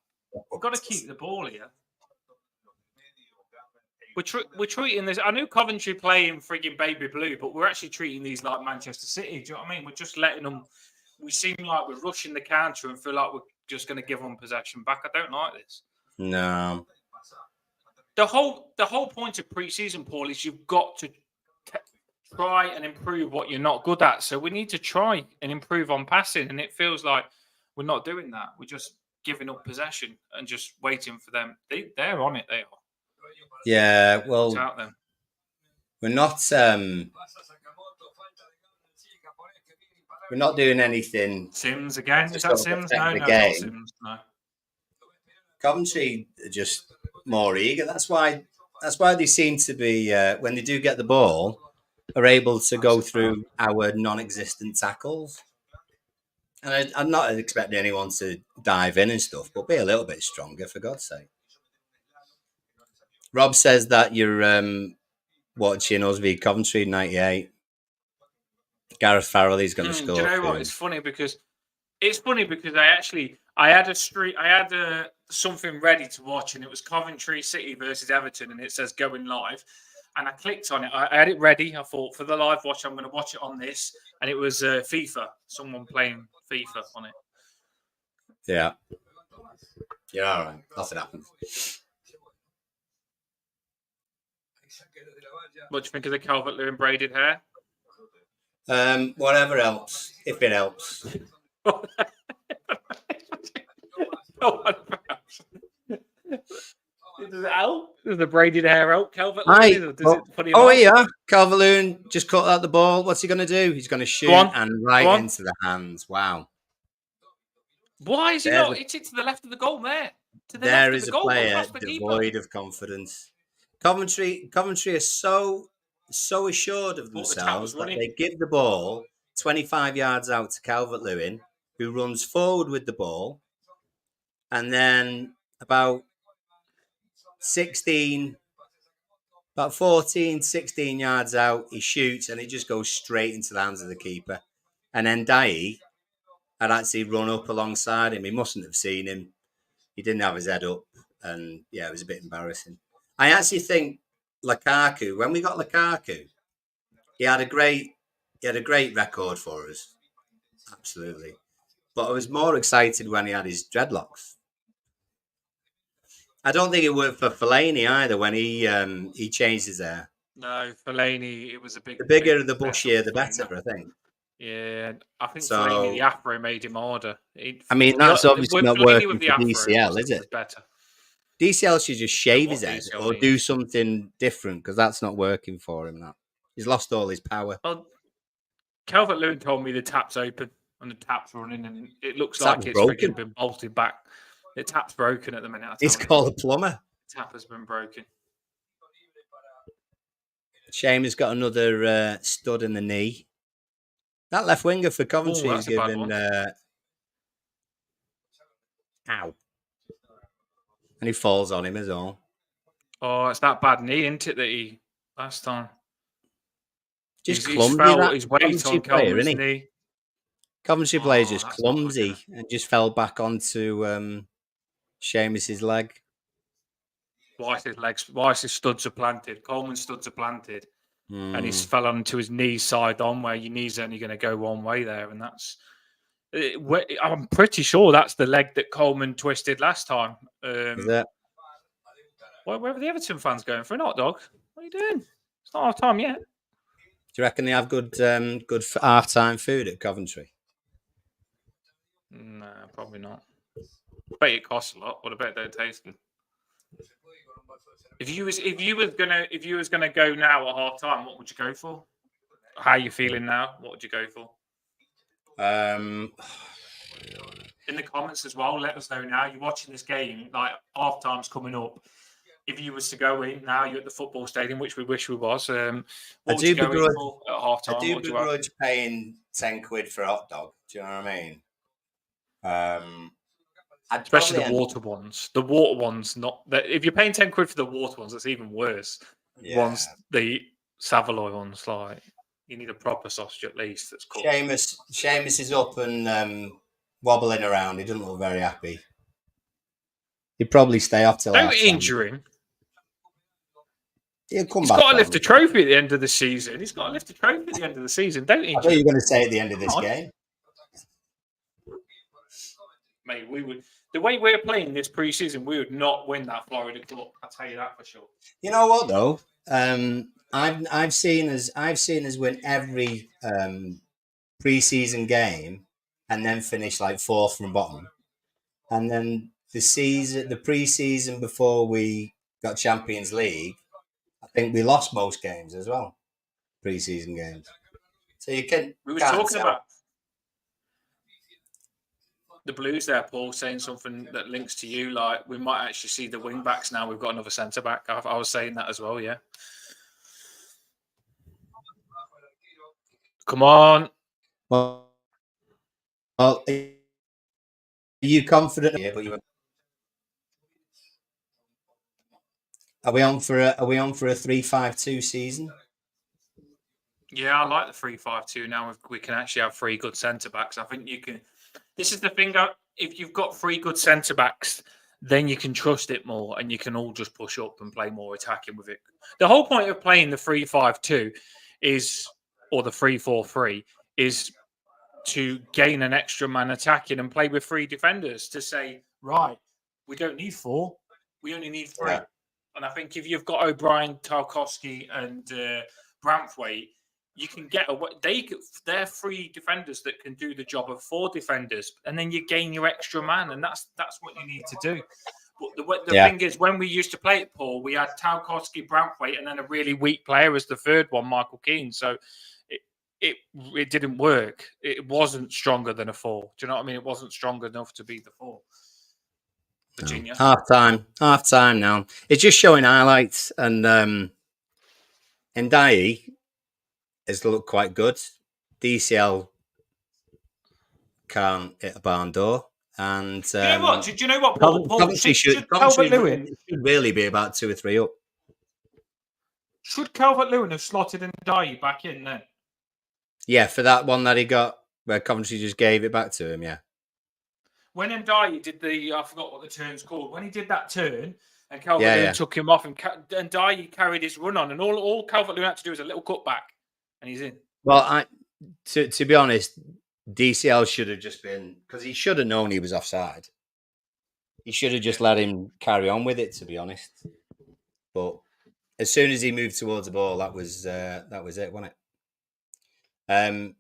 We've got to keep the ball here. We're treating this. I knew Coventry playing frigging baby blue, but we're actually treating these like Manchester City. Do you know what I mean? We're just letting them. We seem like we're rushing the counter and feel like we're just going to give them possession back. I don't like this. No. The whole point of pre-season, Paul, is you've got to try and improve what you're not good at. So we need to try and improve on passing, and it feels like we're not doing that. We're just giving up possession and just waiting for them. They're on it. They are. Yeah, well, we're not. We're not doing anything. Sims again? Is that Sims? No, not Sims. No. Coventry are just more eager. That's why they seem to be when they do get the ball, are able to go through our non-existent tackles. And I'm not expecting anyone to dive in and stuff, but be a little bit stronger, for God's sake. Rob says that you're watching us v Coventry 98. Gareth Farrell is going to score. Do you know what? It's funny because I had something ready to watch, and it was Coventry City versus Everton, and it says going live. And I clicked on it. I had it ready. I thought for the live watch, I'm going to watch it on this, and it was FIFA. Someone playing FIFA on it. Yeah. Yeah, all right. Nothing happens. What do you think of the Calvert-Lewin braided hair? Whatever helps, if it helps. Does it help? Does the braided hair help, Right. Calvert-Lewin? Does it put him Oh, off? yeah. Calvert-Lewin just caught out the ball. What's he going to do? He's going to shoot on. and Go right on. into the hands. Wow. Why is he There's not? It's to the left of the goal there. To the There left of is the a goal, player across the keeper. devoid of confidence. Coventry are so assured of Thought the tap was themselves that running. they give the ball 25 yards out to Calvert-Lewin, who runs forward with the ball, and then about 14, 16 yards out, he shoots, and it just goes straight into the hands of the keeper. And then Dai had actually run up alongside him. He mustn't have seen him. He didn't have his head up, and yeah, it was a bit embarrassing. I actually think Lukaku, when we got Lukaku, he had a great record for us, absolutely. But I was more excited when he had his dreadlocks. I don't think it worked for Fellaini either when he changed his hair. No, Fellaini, it was a big. The bigger big the bushier, the Fellaini. better, I think. Yeah, I think So- Fellaini, the afro made him harder. I mean, that's obviously not Fellaini working with for the afro DCL, is it? was better. DCL should just shave his What head DCL or needs. do something different because that's not working for him. That he's lost all his power. Well, Calvert-Lewin told me the tap's open and the tap's running, and it looks Tap's like it's broken. freaking been bolted back. The tap's broken at the minute. He's called a plumber. The tap has been broken. Shame he's got another stud in the knee. That left winger for Coventry is that's a bad given. one. Ow. And he falls on him as well. Oh, it's that bad knee, isn't it, that he last time? Just He's clumsy. felt that his weight Coventry on player, Coleman's isn't he? knee. Coventry player is just that's not clumsy looking and just fell back onto Seamus's leg. Weiss's studs are planted. Coleman's studs are planted. And he's fell onto his knees side on, where your knee's only going to go one way there. And that's... I'm pretty sure that's the leg that Coleman twisted last time. Is that? Where are the Everton fans going for an hot dog? What are you doing? It's not half time yet. Do you reckon they have good half-time food at Coventry? No, probably not. I bet it costs a lot, but I bet they taste good. If you was gonna go now at half time, what would you go for? How are you feeling now? What would you go for? In the comments as well, let us know now. You're watching this game, like half time's coming up. If you was to go in now, you're at the football stadium, which we wish we was. What would you go in for at half time? I do begrudge paying 10 quid for a hot dog. Do you know what I mean? Especially the water ones. The water ones, not that. If you're paying 10 quid for the water ones, that's even worse. Yeah. Ones, the Savoy ones, like you need a proper sausage at least. That's cool. Seamus is up and wobbling around. He doesn't look very happy. He'd probably stay off till Don't half-time. injure him. He'll come He's back. got to lift the trophy at the end of the season. Don't I injure thought you him. were going to say at the end of this game. Mate, we would. The way we're playing this pre-season, we would not win that Florida Cup. I'll tell you that for sure. You know what though? I've seen us win every pre-season game and then finish like fourth from bottom. And then the pre-season before we got Champions League, I think we lost most games as well. Pre-season games. So you can. We were talking about the Blues there, Paul, saying something that links to you. Like we might actually see the wing backs now. We've got another centre back. I was saying that as well. Yeah. Come on. Well, are you confident? Yeah, but are we on for a 3-5-2 season? Yeah, I like the 3-5-2 now. We can actually have three good centre backs. I think you can. This is the thing. If you've got three good centre backs, then you can trust it more, and you can all just push up and play more attacking with it. The whole point of playing the 3-5-2 or the 3-4-3 is to gain an extra man attacking and play with three defenders to say, right, we don't need four, we only need three. Yeah. And I think if you've got O'Brien, Tarkowski, and Branthwaite, you can get away. They're 3 defenders that can do the job of 4 defenders, and then you gain your extra man, and that's what you need to do. But the thing is, when we used to play it, Paul, we had Tarkowski, Branthwaite, and then a really weak player as the third one, Michael Keane. So it didn't work. It wasn't stronger than a 4. Do you know what I mean? It wasn't strong enough to be the 4. Virginia. No. Half time now. It's just showing highlights, and Ndiaye has looked quite good. DCL can't hit a barn door, and Do you know what? Paul? Coventry should really be about 2 or 3 up. Should Calvert-Lewin have slotted Ndiaye back in then? Yeah, for that one that he got, where Coventry just gave it back to him. Yeah. When Ndiaye did I forgot what the turn's called. When he did that turn, and Calvert-Lewin took him off, and Ndiaye carried his run on, and all Calvert-Lewin had to do was a little cutback, and he's in. Well, to be honest, DCL should have just been, because he should have known he was offside. He should have just let him carry on with it, to be honest. But as soon as he moved towards the ball, that was it, wasn't it?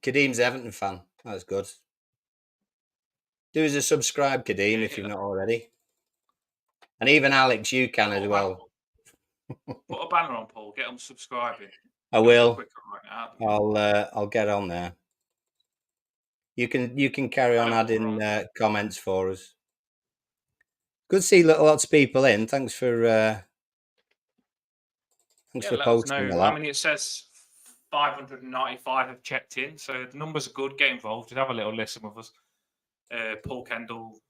Kadim's Everton fan. That was good. Do us a subscribe, Kadim, if you've not already. And even Alex, you can as well. Put a banner on, Paul. Get them subscribing. I will. I'll get on there. You can carry on adding comments for us. Good to see lots of people in. Thanks for posting a lot. I mean, it says 595 have checked in, so the numbers are good. Get involved and have a little listen with us. Paul Kendall.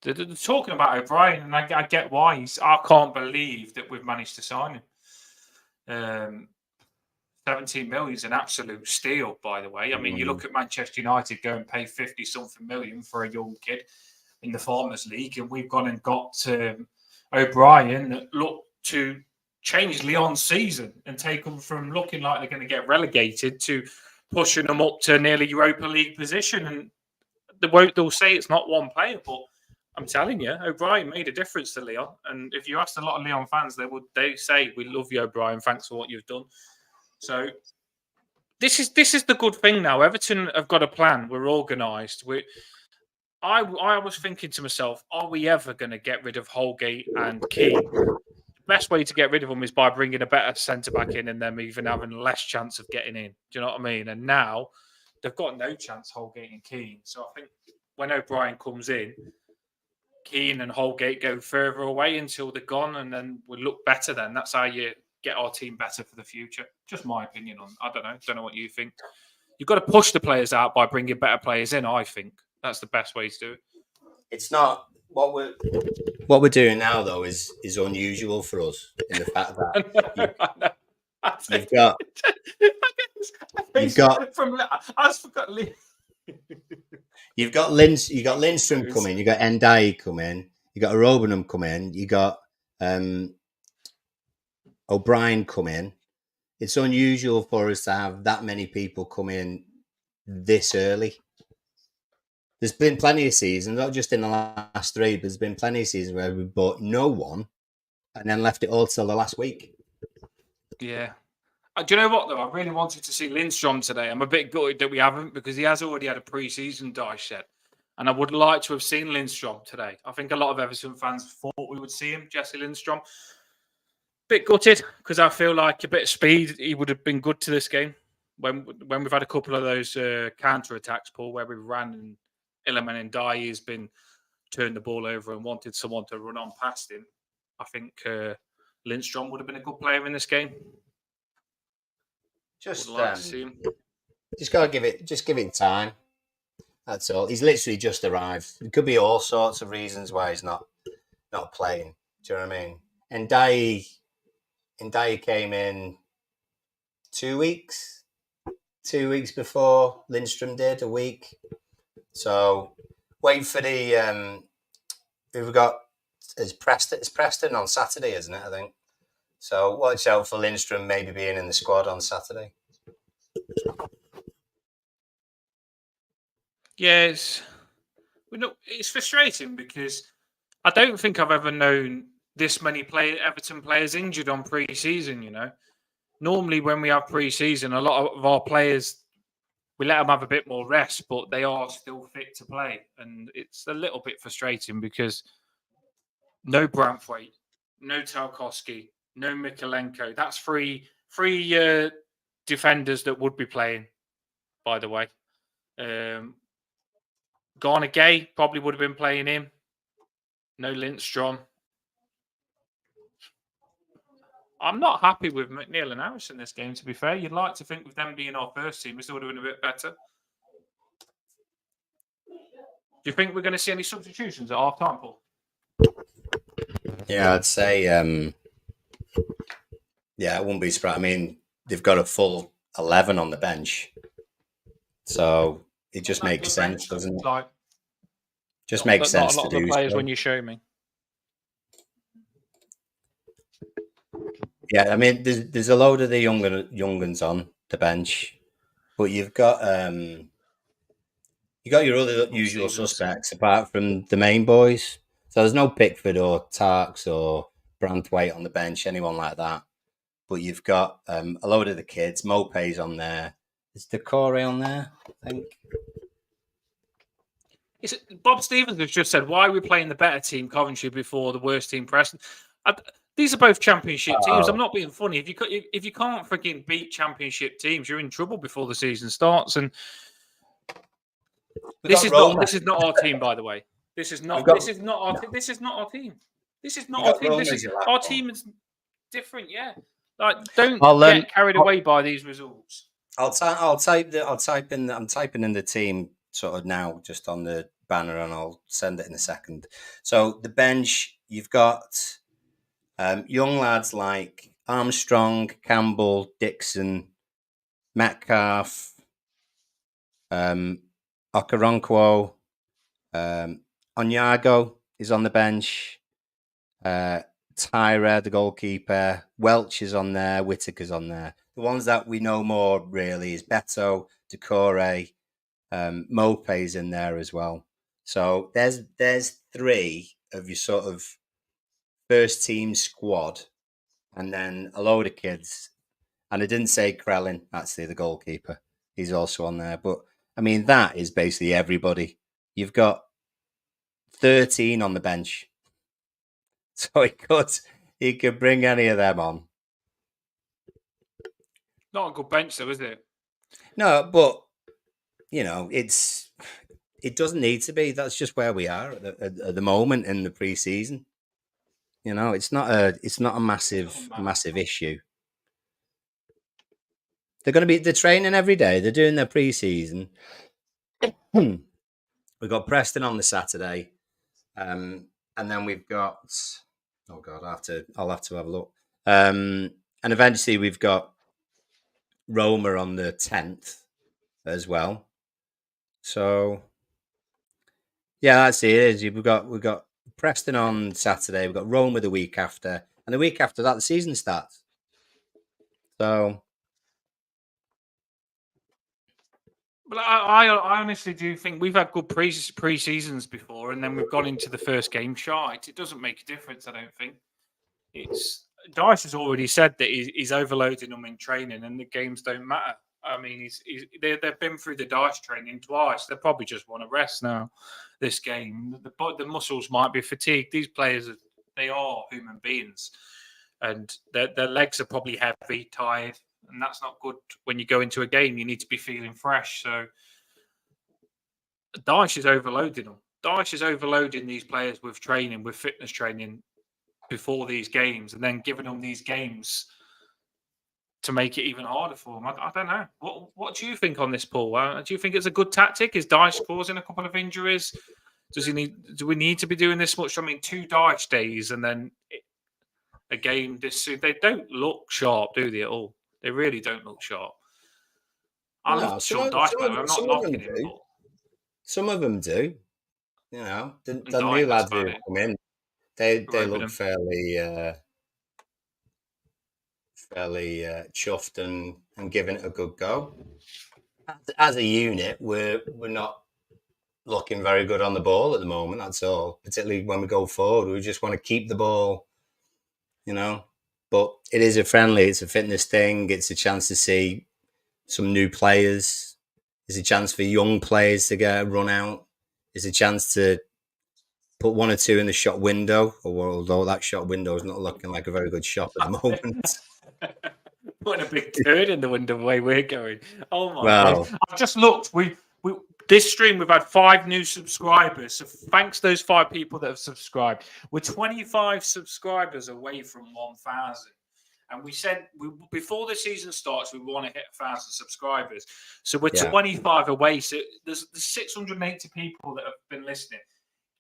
They're talking about O'Brien, and I get why. I can't believe that we've managed to sign him. 17 million is an absolute steal, by the way. I mean, you look at Manchester United go and pay 50-something million for a young kid in the Farmers League, and we've gone and got O'Brien that looked to change Lyon's season and take them from looking like they're going to get relegated to pushing them up to nearly Europa League position. And they'll say it's not one player, but I'm telling you, O'Brien made a difference to Lyon. And if you asked a lot of Lyon fans, they say, "We love you, O'Brien. Thanks for what you've done." So this is the good thing now. Everton have got a plan. We're organised. I was thinking to myself, are we ever going to get rid of Holgate and Keane? The best way to get rid of them is by bringing a better centre-back in and them even having less chance of getting in. Do you know what I mean? And now they've got no chance, Holgate and Keane. So I think when O'Brien comes in, Keane and Holgate go further away until they're gone, and then we'll look better then. That's how you get our team better for the future. Just my opinion on. I don't know what you think. You've got to push the players out by bringing better players in. I think that's the best way to do it. It's not what we're doing now, though, is unusual for us in the fact that you've got Lindstrom coming, you got Ndiaye coming, you got Robinham coming, you got O'Brien come in. It's unusual for us to have that many people come in this early. There's been plenty of seasons, not just in the last 3, but there's been plenty of seasons where we bought no one and then left it all till the last week. Yeah. Do you know what, though? I really wanted to see Lindstrom today. I'm a bit gutted that we haven't, because he has already had a pre-season dice set. And I would like to have seen Lindstrom today. I think a lot of Everton fans thought we would see him, Jesse Lindstrom. Bit gutted, because I feel like a bit of speed, he would have been good to this game. When we've had a couple of those counter-attacks, Paul, where we ran and Iliman Ndiaye has been turned the ball over and wanted someone to run on past him. I think Lindstrom would have been a good player in this game. Just gotta give it time. That's all. He's literally just arrived. There could be all sorts of reasons why he's not playing. Do you know what I mean? And Ndiaye came in 2 weeks. 2 weeks before Lindstrom did, a week. So wait for the who we've got is Preston. It's Preston on Saturday, isn't it? I think. So watch out for Lindstrom maybe being in the squad on Saturday. Yes. It's frustrating because I don't think I've ever known this many Everton players injured on pre-season. Normally when we have pre-season, a lot of our players, we let them have a bit more rest, but they are still fit to play, and it's a little bit frustrating because no Branthwaite, no Tarkowski, no Mikolenko. That's three defenders that would be playing, by the way. Garner Gay probably would have been playing him. No Lindstrom. I'm not happy with McNeil and Harris in this game, to be fair. You'd like to think with them being our first team, we still would have been a bit better. Do you think we're going to see any substitutions at half time, Paul? Yeah, I'd say, yeah, it wouldn't be surprised. I mean, they've got a full 11 on the bench. So it just makes sense, doesn't it? Like, just makes sense not a lot to of do the players so. when you show me. Yeah, I mean, there's a load of the younguns on the bench, but you've got your other usual suspects apart from the main boys. So there's no Pickford or Tarks or Branthwaite on the bench, anyone like that. But you've got a load of the kids. Mopé's on there. Is Decore on there? I think. Bob Stevens has just said, why are we playing the better team, Coventry, before the worst team, Preston? These are both championship teams. I'm not being funny. If you can't freaking beat championship teams, you're in trouble before the season starts. And this is not our team, by the way. This is not our team. This is not our team. Our team is different. Yeah, like don't get carried away by these results. I'm typing in the team sort of now, just on the banner, and I'll send it in a second. So the bench, you've got young lads like Armstrong, Campbell, Dixon, Metcalf, Okoronkwo, Onyago is on the bench. Tyra, the goalkeeper, Welch is on there, Whittaker's on there. The ones that we know more really is Beto, Decore, Mopé's in there as well. So there's three of your sort of first team squad, and then a load of kids. And I didn't say Krellin, actually, the goalkeeper. He's also on there. But I mean, that is basically everybody. You've got 13 on the bench. So he could bring any of them on. Not a good bench, though, is it? No, but it doesn't need to be. That's just where we are at the moment in the pre-season. It's not a massive issue. They're training every day. They're doing their pre-season. We've got Preston on the Saturday, and then we've got. Oh God, I'll have to have a look. And eventually we've got Roma on the 10th as well. So yeah, that's it. We've got Preston on Saturday. We've got Roma the week after, and the week after that the season starts. So. But I honestly do think we've had good pre-seasons before, and then we've gone into the first game shite. It doesn't make a difference, I don't think. Dyche has already said that he's overloading them in training, and the games don't matter. I mean, they've been through the Dyche training twice. They probably just want to rest now. This game, the muscles might be fatigued. These players, they are human beings, and their legs are probably heavy, tired. And that's not good when you go into a game. You need to be feeling fresh. So Dyche is overloading them. Dyche is overloading these players with training, with fitness training before these games, and then giving them these games to make it even harder for them. I don't know. What do you think on this, Paul? Do you think it's a good tactic? Is Dyche causing a couple of injuries? Do we need to be doing this much? I mean, 2 Dyche days and then a game this soon. They don't look sharp, do they, at all? They really don't look sharp. I love Sean Dyche, I'm not knocking him. But... Some of them do. The new lads who come in, they look fairly chuffed and giving it a good go. As a unit, we're not looking very good on the ball at the moment. That's all. Particularly when we go forward, we just want to keep the ball you know. But it is a friendly. It's a fitness thing. It's a chance to see some new players. It's a chance for young players to get a run out. It's a chance to put one or two in the shop window, although that shop window is not looking like a very good shop at the moment. Putting a big turd in the window the way we're going. Oh my Well, God. I've just looked. We this stream we've had 5 new subscribers. So thanks to those 5 people that have subscribed. We're 25 subscribers away from 1,000. And we said before the season starts, we want to hit 1,000 subscribers. So we're 25 away. So there's 680 people that have been listening.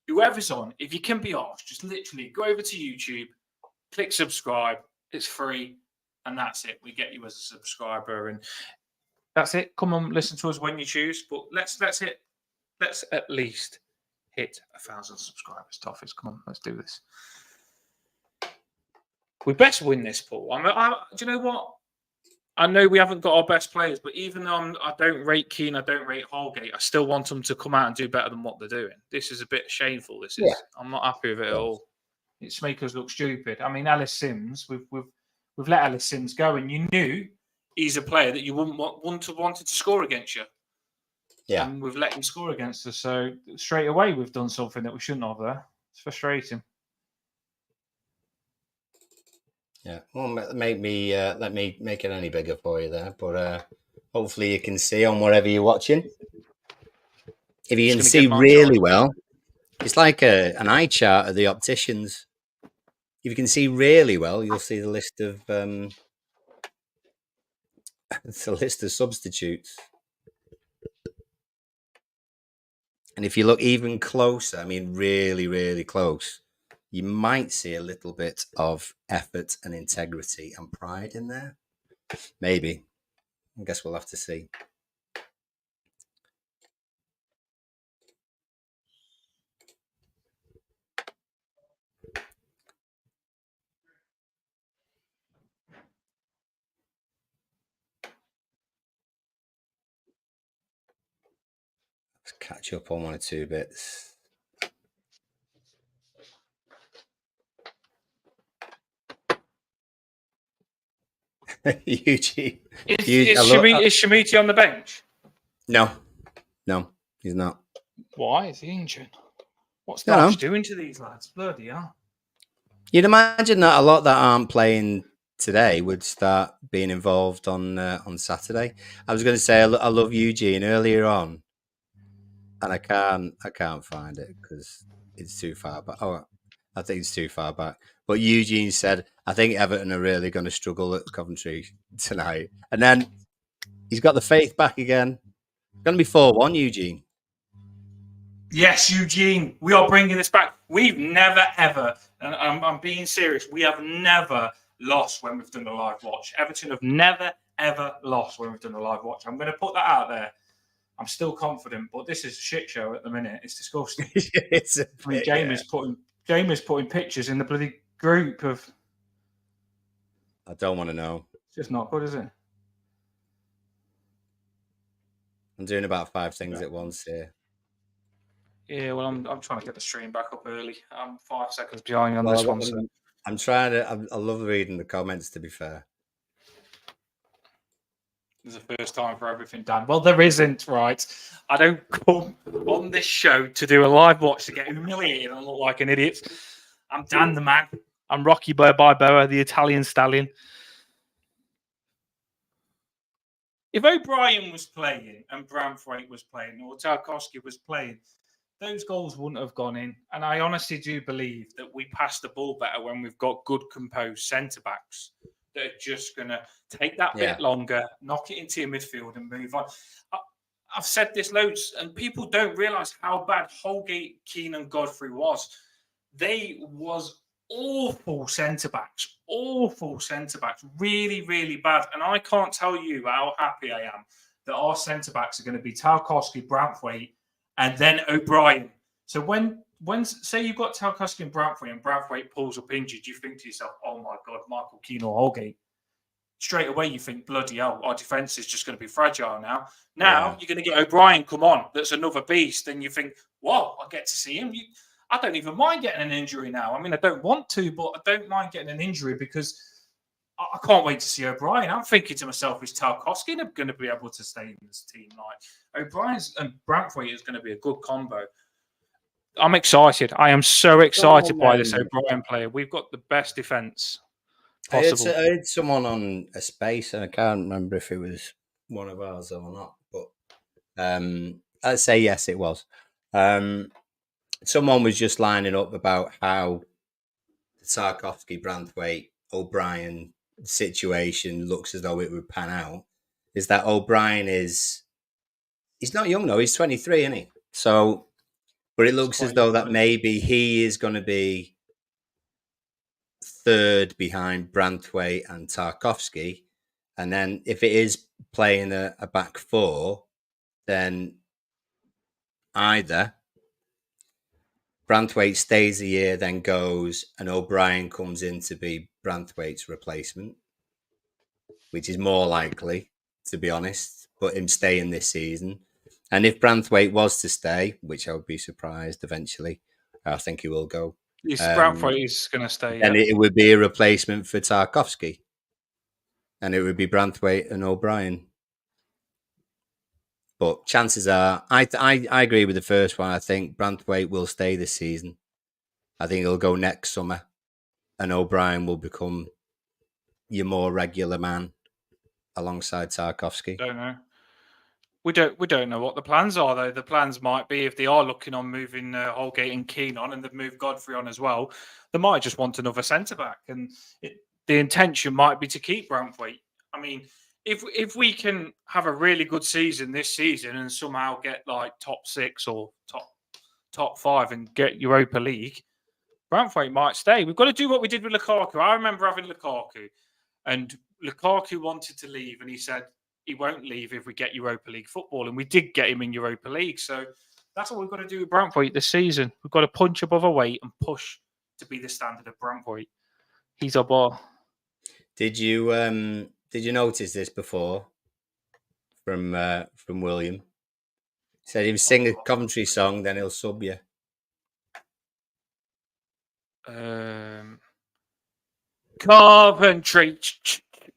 Whoever's on, if you can be asked, just literally go over to YouTube, click subscribe. It's free. And that's it. We get you as a subscriber, and that's it. Come on, listen to us when you choose. But let's at least hit 1,000 subscribers. Toffees, come on, let's do this. We best win this, Paul. Do you know what? I know we haven't got our best players, but even though I don't rate Keane, I don't rate Holgate, I still want them to come out and do better than what they're doing. This is a bit shameful. This is. Yeah. I'm not happy with it at all. It's making us look stupid. I mean, Ellis Sims, we've let Ellis Sims go, and you knew he's a player that you wouldn't wanted to score against you. Yeah. And we've let him score against us. So straight away, we've done something that we shouldn't have there. It's frustrating. Yeah. Well, let me make it any bigger for you there. But hopefully you can see on whatever you're watching. If you can see really well, it's like an eye chart of the opticians. If you can see really well, you'll see the list of substitutes. And if you look even closer, I mean really, really close, you might see a little bit of effort and integrity and pride in there. Maybe. I guess we'll have to see. Let's catch up on 1 or 2 bits. Eugene. Is Shamiti on the bench? No, he's not. Why is he injured? What's March doing to these lads? Bloody hell. You'd imagine that a lot that aren't playing today would start being involved on Saturday. I was going to say I love Eugene earlier on, and I can't find it because it's too far back. Oh, I think it's too far back. But Eugene said, I think Everton are really going to struggle at Coventry tonight. And then he's got the faith back again. It's going to be 4-1, Eugene. Yes, Eugene. We are bringing this back. We've never, ever, and I'm being serious, we have never lost when we've done a live watch. Everton have never, ever lost when we've done a live watch. I'm going to put that out there. I'm still confident, but this is a shit show at the minute. It's disgusting. Jamie's putting pictures in the bloody group of. I don't want to know. It's just not good, is it? I'm doing about 5 things at once here. Yeah, well, I'm trying to get the stream back up early. I'm 5 seconds behind on this one. So. I'm trying to. I love reading the comments. To be fair. There's a first time for everything, Dan. Well, there isn't, right? I don't come on this show to do a live watch to get humiliated and look like an idiot. I'm Dan the man. I'm Rocky Balboa, the Italian stallion. If O'Brien was playing and Branthwaite was playing or Tarkowski was playing, those goals wouldn't have gone in. And I honestly do believe that we pass the ball better when we've got good composed centre-backs that are just going to take that bit longer, knock it into your midfield and move on. I've said this loads, and people don't realise how bad Holgate, Keane and Godfrey was. They was awful centre-backs, really, really bad. And I can't tell you how happy I am that our centre-backs are going to be Tarkowski, Branthwaite, and then O'Brien. So when say you've got Tarkowski and Branthwaite pulls up injured, you think to yourself, oh my God, Michael Keane or Holgate. Straight away, you think, bloody hell, our defence is just going to be fragile now. Now, you're going to get O'Brien come on. That's another beast. And you think, whoa, I get to see him. I don't even mind getting an injury now. I mean, I don't want to, but I don't mind getting an injury because I can't wait to see O'Brien. I'm thinking to myself, is Tarkowski going to be able to stay in this team? Like O'Brien's and Branthwaite is going to be a good combo. I'm excited. I am so excited by this O'Brien player. We've got the best defence possible. I heard someone on a space, and I can't remember if it was one of ours or not, but I'd say yes, it was. Someone was just lining up about how the Tarkowski, Branthwaite, O'Brien situation looks as though it would pan out. Is that O'Brien he's not young though, he's 23, isn't he? So, but it looks as though that maybe he is going to be third behind Branthwaite and Tarkowski. And then if it is playing a back four, then either Branthwaite stays a year, then goes, and O'Brien comes in to be Branthwaite's replacement, which is more likely, to be honest, but him staying this season. And if Branthwaite was to stay, which I would be surprised eventually, I think he will go. Branthwaite is going to stay. And it would be a replacement for Tarkowski. And it would be Branthwaite and O'Brien. But chances are, I agree with the first one. I think Branthwaite will stay this season. I think he'll go next summer. And O'Brien will become your more regular man alongside Tarkowski. Don't know. We don't know what the plans are, though. The plans might be, if they are looking on moving Holgate and Keane on, and they've moved Godfrey on as well, they might just want another centre-back. And the intention might be to keep Branthwaite. I mean, if we can have a really good season this season and somehow get like top 6 or top 5 and get Europa League, Branthwaite might stay. We've got to do what we did with Lukaku. I remember having Lukaku, and Lukaku wanted to leave, and he said he won't leave if we get Europa League football, and we did get him in Europa League. So that's what we've got to do with Branthwaite this season. We've got to punch above our weight and push to be the standard of Branthwaite. He's our bar. Did you notice this before from William? He said he would sing a Coventry song, then he'll sub you. Coventry,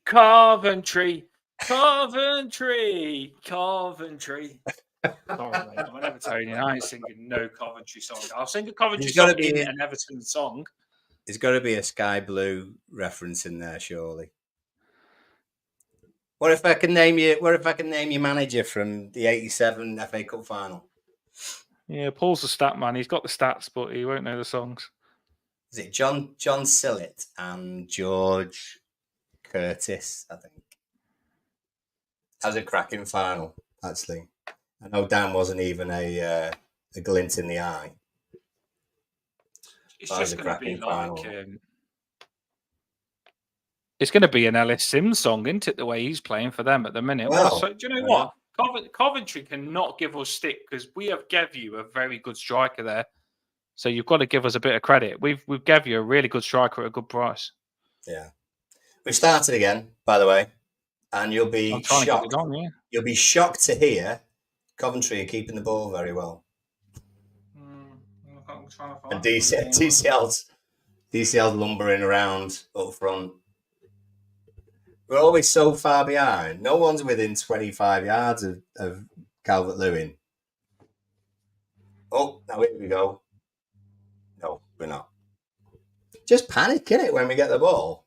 Coventry, Coventry, Coventry. Sorry, mate, I'm an Evertonian. I ain't singing no Coventry song. I'll sing a Coventry song in an Everton song. There's got to be a Sky Blue reference in there, surely. What if I can name you manager from the '87 FA Cup final? Yeah, Paul's the stat man. He's got the stats, but he won't know the songs. Is it John Sillett and George Curtis? I think that was a cracking final. Actually, I know Dan wasn't even a glint in the eye. It's just going to be like it's going to be an Ellis Sims song, isn't it? The way he's playing for them at the minute. Well, so, do you know what? Coventry cannot give us stick because we have gave you a very good striker there. So you've got to give us a bit of credit. We've gave you a really good striker at a good price. Yeah, we started again, by the way, and you'll be shocked. You'll be shocked to hear Coventry are keeping the ball very well. And DCL's lumbering around up front. We're always so far behind. No one's within 25 yards of Calvert-Lewin. Oh, now here we go. No, we're not. Just panic, innit, when we get the ball.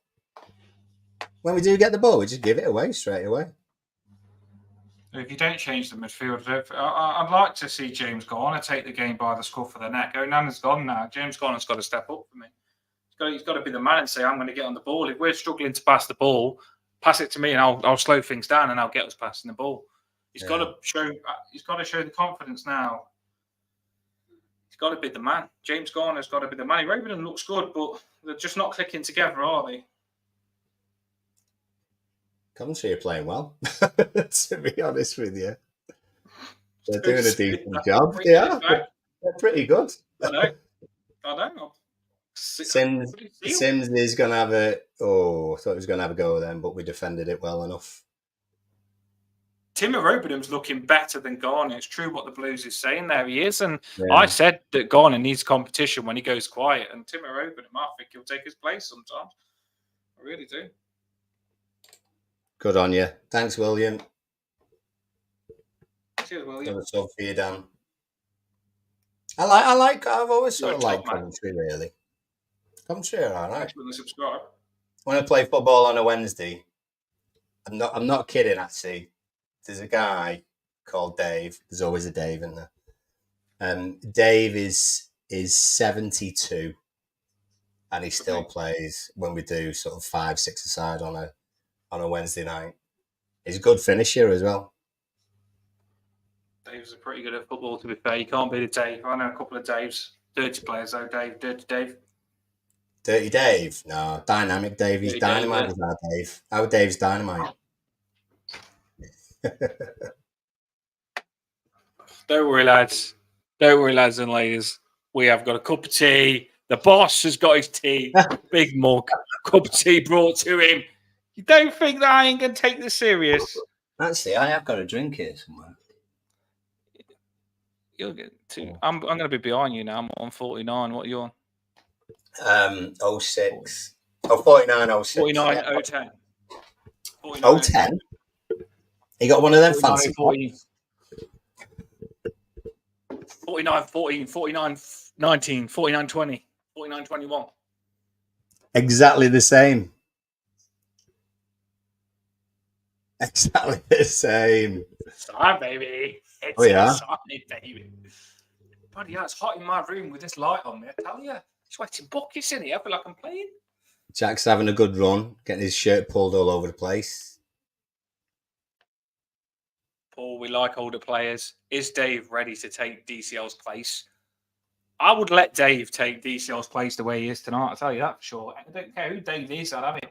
When we do get the ball, we just give it away straight away. If you don't change the midfield, I'd like to see James go on and take the game by the scruff of the neck. Onana's gone now. James Garner's got to step up for me. He's got to be the man and say, I'm going to get on the ball. If we're struggling to pass the ball, pass it to me and I'll slow things down and I'll get us passing the ball. He's got to show the confidence now. He's got to be the man. James Garner's got to be the man. Raven looks good, but they're just not clicking together, are they? Coventry are playing well, to be honest with you. They're doing a decent job. They're pretty good. I know. Sims is going to have I thought he was going to have a go then, but we defended it well enough. Timur Robenham's looking better than Garner. It's true what the Blues is saying there. He is. And Yeah. I said that Garner needs competition when he goes quiet. And Timur Robenham, I think he'll take his place sometimes. I really do. Good on you. Thanks, William. Cheers, William. Got a sub for you, Dan. I've always sort of liked Coventry, really. Coventry are all right. Thanks for subscribe. When I play football on a Wednesday, I'm not kidding, actually. There's a guy called Dave. There's always a Dave in there. Dave is 72, and he still plays when we do sort of 5-6 aside on a Wednesday night. He's a good finisher as well. Dave's pretty good at football, to be fair. You can't beat a Dave. I know a couple of Daves. Dirty players, though, Dave. Dirty Dave. Dirty Dave? No, Dynamic Dave. He's dynamite as our Dave. Our Dave's dynamite. Don't worry, lads. Don't worry, lads and ladies. We have got a cup of tea. The boss has got his tea. Big mug. Cup of tea brought to him. You don't think that I ain't going to take this serious? Actually, I have got a drink here somewhere. You'll get two. I'm going to be behind you now. I'm on 49. What are you on? 06. Oh, 49, 06. 49, yeah. 010. 010? You got one of them fancy 49, 14, 49, 19, 49, 20, 49, 21. Exactly the same. Exactly the same. Sorry, baby. It's yeah? sorry, baby. Bloody hell, it's hot in my room with this light on me, I tell you. Sweating buckets in here. I feel like I'm playing. Jack's having a good run, getting his shirt pulled all over the place. Paul, we like older players. Is Dave ready to take DCL's place? I would let Dave take DCL's place the way he is tonight. I'll tell you that for sure. I don't care who Dave is, I'd have it.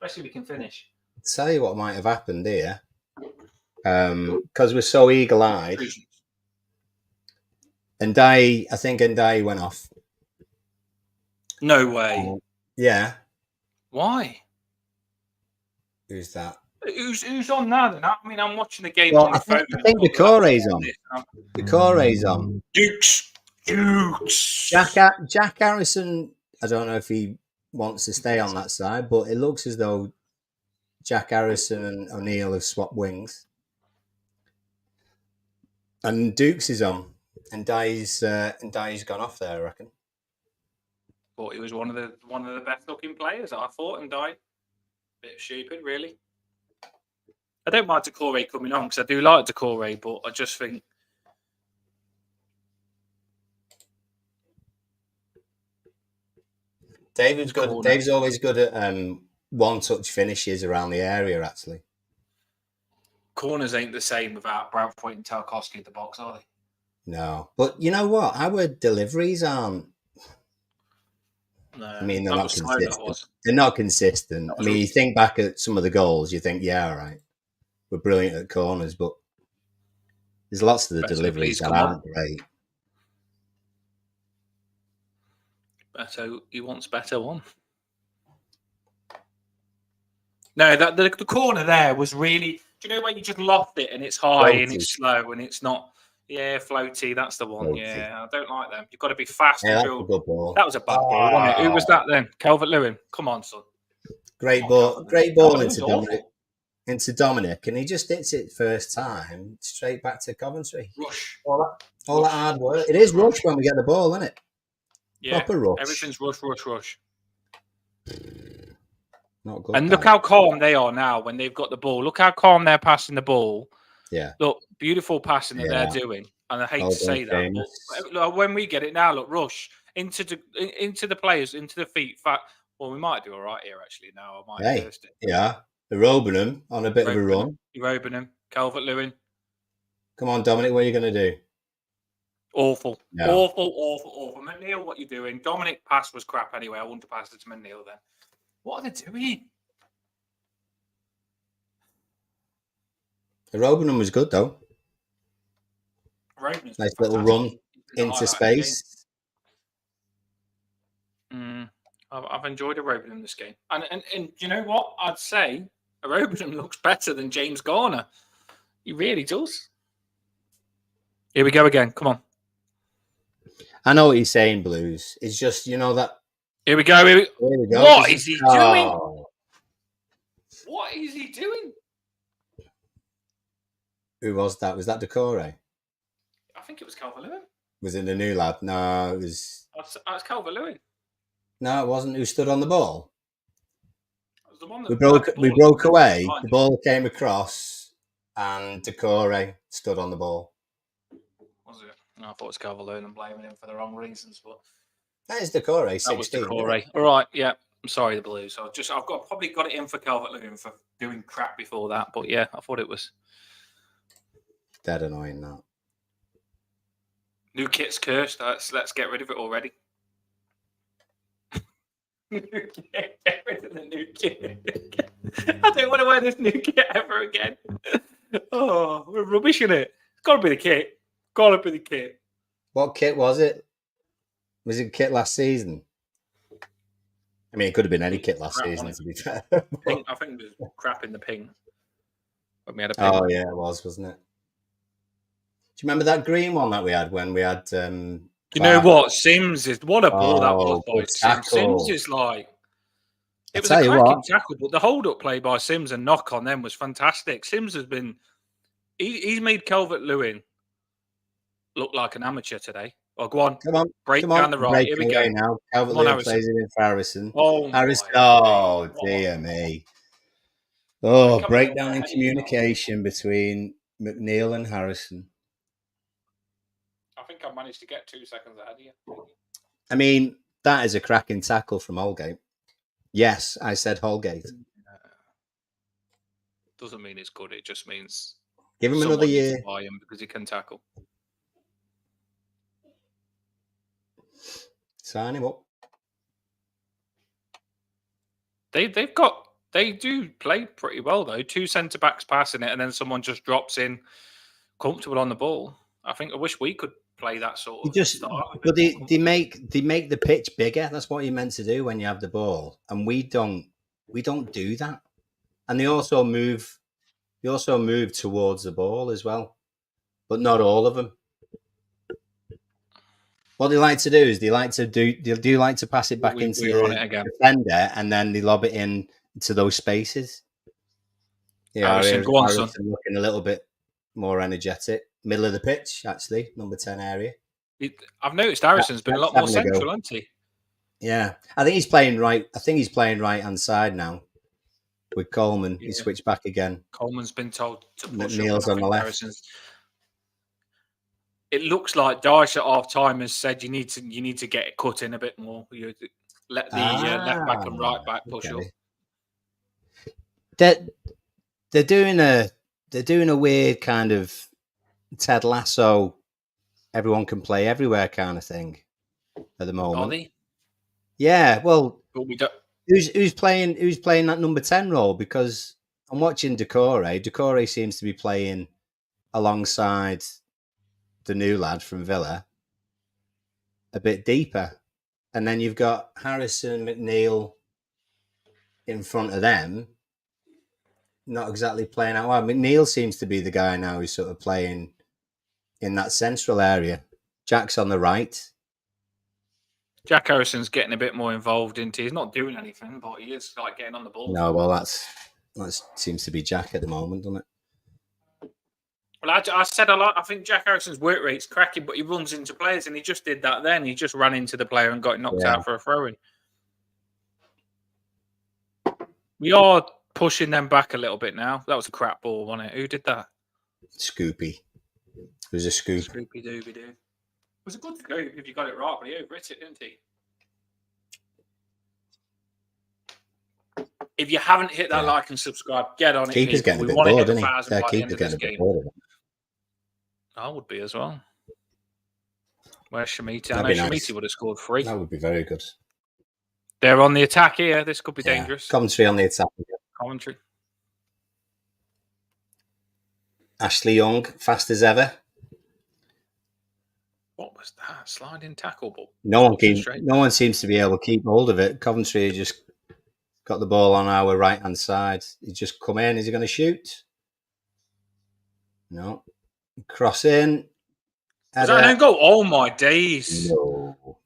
Especially if he can finish. I'll tell you what might have happened here. Because we're so eagle-eyed. I think Ndai went off. No way. Yeah. Why? Who's that? Who's on now then? I mean, I'm watching the game Well, on the phone. I think the Corey's on. The Corey's on. Dukes. Jack Harrison, I don't know if he wants to stay on that side, but it looks as though Jack Harrison and O'Neill have swapped wings. And Dukes is on. And Dye's gone off there, I reckon. Thought he was one of the best looking players, I thought, and Dye. Bit stupid, really. I don't mind Decore coming on because I do like Decore, but I just think Dave's good. Dave's always good at one-touch finishes around the area, actually. Corners ain't the same without Bradford and Tarkowski in the box, are they? No. But you know what? Our deliveries aren't... No, I mean, they're not consistent. They're not consistent. I mean, you think back at some of the goals, you think, yeah, all right, we're brilliant at corners, but there's lots of the deliveries that aren't great. So he wants better one. No, the corner there was really... Do you know when you just loft it and it's high and it's slow and it's not... Yeah, floaty, that's the one. Floaty. Yeah, I don't like them. You've got to be fast. Yeah, that's a good ball. That was a bad ball, wasn't it? Who was that then? Calvert-Lewin. Come on, son. Great ball. Great ball into Dominic. Into Dominic. And he just hits it first time, straight back to Coventry. Rush. All that hard work. It is rush when we get the ball, isn't it? Yeah, proper rush. Everything's rush. Not good. And look how calm they are now when they've got the ball. Look how calm they're passing the ball. Yeah. Look, beautiful passing that they're doing. And I hate to say that. But look, when we get it now, look, rush into the players, into the feet. Well, we might do all right here, actually, now. I might burst it. Yeah. Robenham on a bit of a run. Robenham, Calvert-Lewin. Come on, Dominic, what are you going to do? Awful. Awful. McNeil, what you doing? Dominic pass was crap anyway. I wouldn't have passed it to McNeil then. What are they doing? The Robenham was good, though. Robenham's nice little run into space. I've enjoyed a Robenham this game. And you know what? I'd say a Robenham looks better than James Garner. He really does. Here we go again. Come on. I know what he's saying, Blues. It's just, you know, that. Here we go. Here we go. What is he doing? Oh. What is he doing? Who was that? Was that Decore? I think it was Calvert-Lewin. Was it the new lad? No, it was. It's Calvert-Lewin. No, it wasn't. Who stood on the ball? It was the one that We broke away. The ball came across, and Decore stood on the ball. Was it? No, I thought it was Calvert-Lewin and blaming him for the wrong reasons, but That is Decore. that was Decore. All right, yeah. I'm sorry, the Blues. I've probably got it in for Calvert-Lewin for doing crap before that, but yeah, I thought it was. Dead annoying that. New kit's cursed. Let's get rid of it already. Get rid of the new kit. I don't want to wear this new kit ever again. Oh, we're rubbish in it. It's got to be the kit. Got to be the kit. What kit was it? Was it kit last season? I mean, it could have been any kit last season, to be fair. Pink, I think it was crap in the pink. When we had a pink. Oh, yeah, it was, wasn't it? Do you remember that green one that we had when we had... you know what? Sims is... What a ball that was by Sims. Tackle. Sims is like... It was tell a you cracking what. tackle, but the hold-up play by Sims and knock on them was fantastic. Sims has been... He's made Calvert-Lewin look like an amateur today. Oh, go on. Come on. Break Come down on. the right. Here we go. Now. Come on, Calvert-Lewin Harrison. plays it in for Harrison. Oh, Harrison. my Oh, God. dear me. Oh, Come breakdown on, in head, communication between McNeil and Harrison. I think I managed to get 2 seconds ahead of you. I mean, that is a cracking tackle from Holgate. Yes, I said Holgate. Doesn't mean it's good. It just means Give him someone another needs year. to buy him because he can tackle. Sign him up. They do play pretty well though. 2 centre backs passing it, and then someone just drops in, comfortable on the ball. I wish we could play that sort of. But they make the pitch bigger. That's what you're meant to do when you have the ball, and we don't do that. And they also move towards the ball as well, but not all of them. What they like to do is they like to pass it back into the defender, and then they lob it in to those spaces. Yeah, Harrison looking a little bit more energetic. Middle of the pitch, actually, number 10 area. I've noticed Harrison's been a lot more central, hasn't he? Yeah, I think he's playing right. I think he's playing right hand side now with Coleman. Yeah. He switched back again. Coleman's been told to push Neil's on the left. Harrison's... It looks like Dyche at half time has said you need to get it cut in a bit more. You let the left back and right back push up. They're doing a weird kind of Ted Lasso, everyone can play everywhere kind of thing at the moment. Are they? Yeah, well, but we don't... who's playing that number 10 role? Because I'm watching Decore. Decore seems to be playing alongside the new lad from Villa a bit deeper, and then you've got Harrison, McNeil in front of them, not exactly playing out well. McNeil seems to be the guy now who's sort of playing in that central area. Jack's on the right. Jack Harrison's getting a bit more involved into. He's not doing anything, but he is like getting on the ball. No, well, that seems to be Jack at the moment, doesn't it? Well, I said a lot. I think Jack Harrison's work rate's cracking, but he runs into players, and he just did that then. He just ran into the player and got knocked out for a throw-in. We are pushing them back a little bit now. That was a crap ball, wasn't it? Who did that? Scoopy. It was a scoop. Scoopy dooby doo. It was a good scoop if you got it right, but he overhit it, didn't he? If you haven't hit that like and subscribe, get on it. Keeper's getting a bit bored, isn't he? Yeah, keeper's getting a bit bored. I would be as well. Where's Shamiti? I know Shamiti would have scored 3. That would be very good. They're on the attack here. This could be dangerous. Coventry on the attack. Coventry. Ashley Young, fast as ever. What was that? Sliding tackle ball? No one seems to be able to keep hold of it. Coventry just got the ball on our right-hand side. He's just come in. Is he going to shoot? No. Cross in. Was that an own goal? Oh my days! No.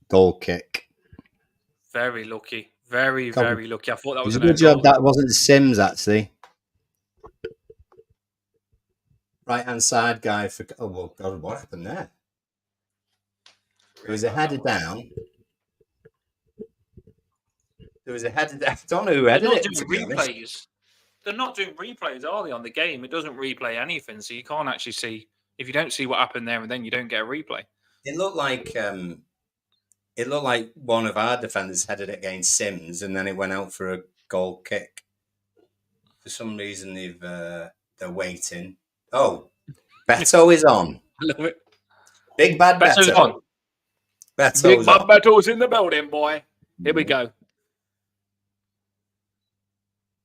Goal kick. Very lucky. Very, Couple. very lucky. I thought that It was was a an own good job goal. that wasn't Sims, actually. Right-hand side guy for... Oh, well, God, what happened there? There was a header down. There was a header down. I don't know who They're headed not it, doing to be honest. replays. They're not doing replays, are they, on the game? It doesn't replay anything, so you can't actually see. If you don't see what happened there and then you don't get a replay. It looked like one of our defenders headed it against Sims, and then it went out for a goal kick. For some reason, they're waiting. Oh, Beto is on. I love it. Big bad Beto's Beto. on. Beto's Big on. Bad Beto's in the building, boy. Here we go.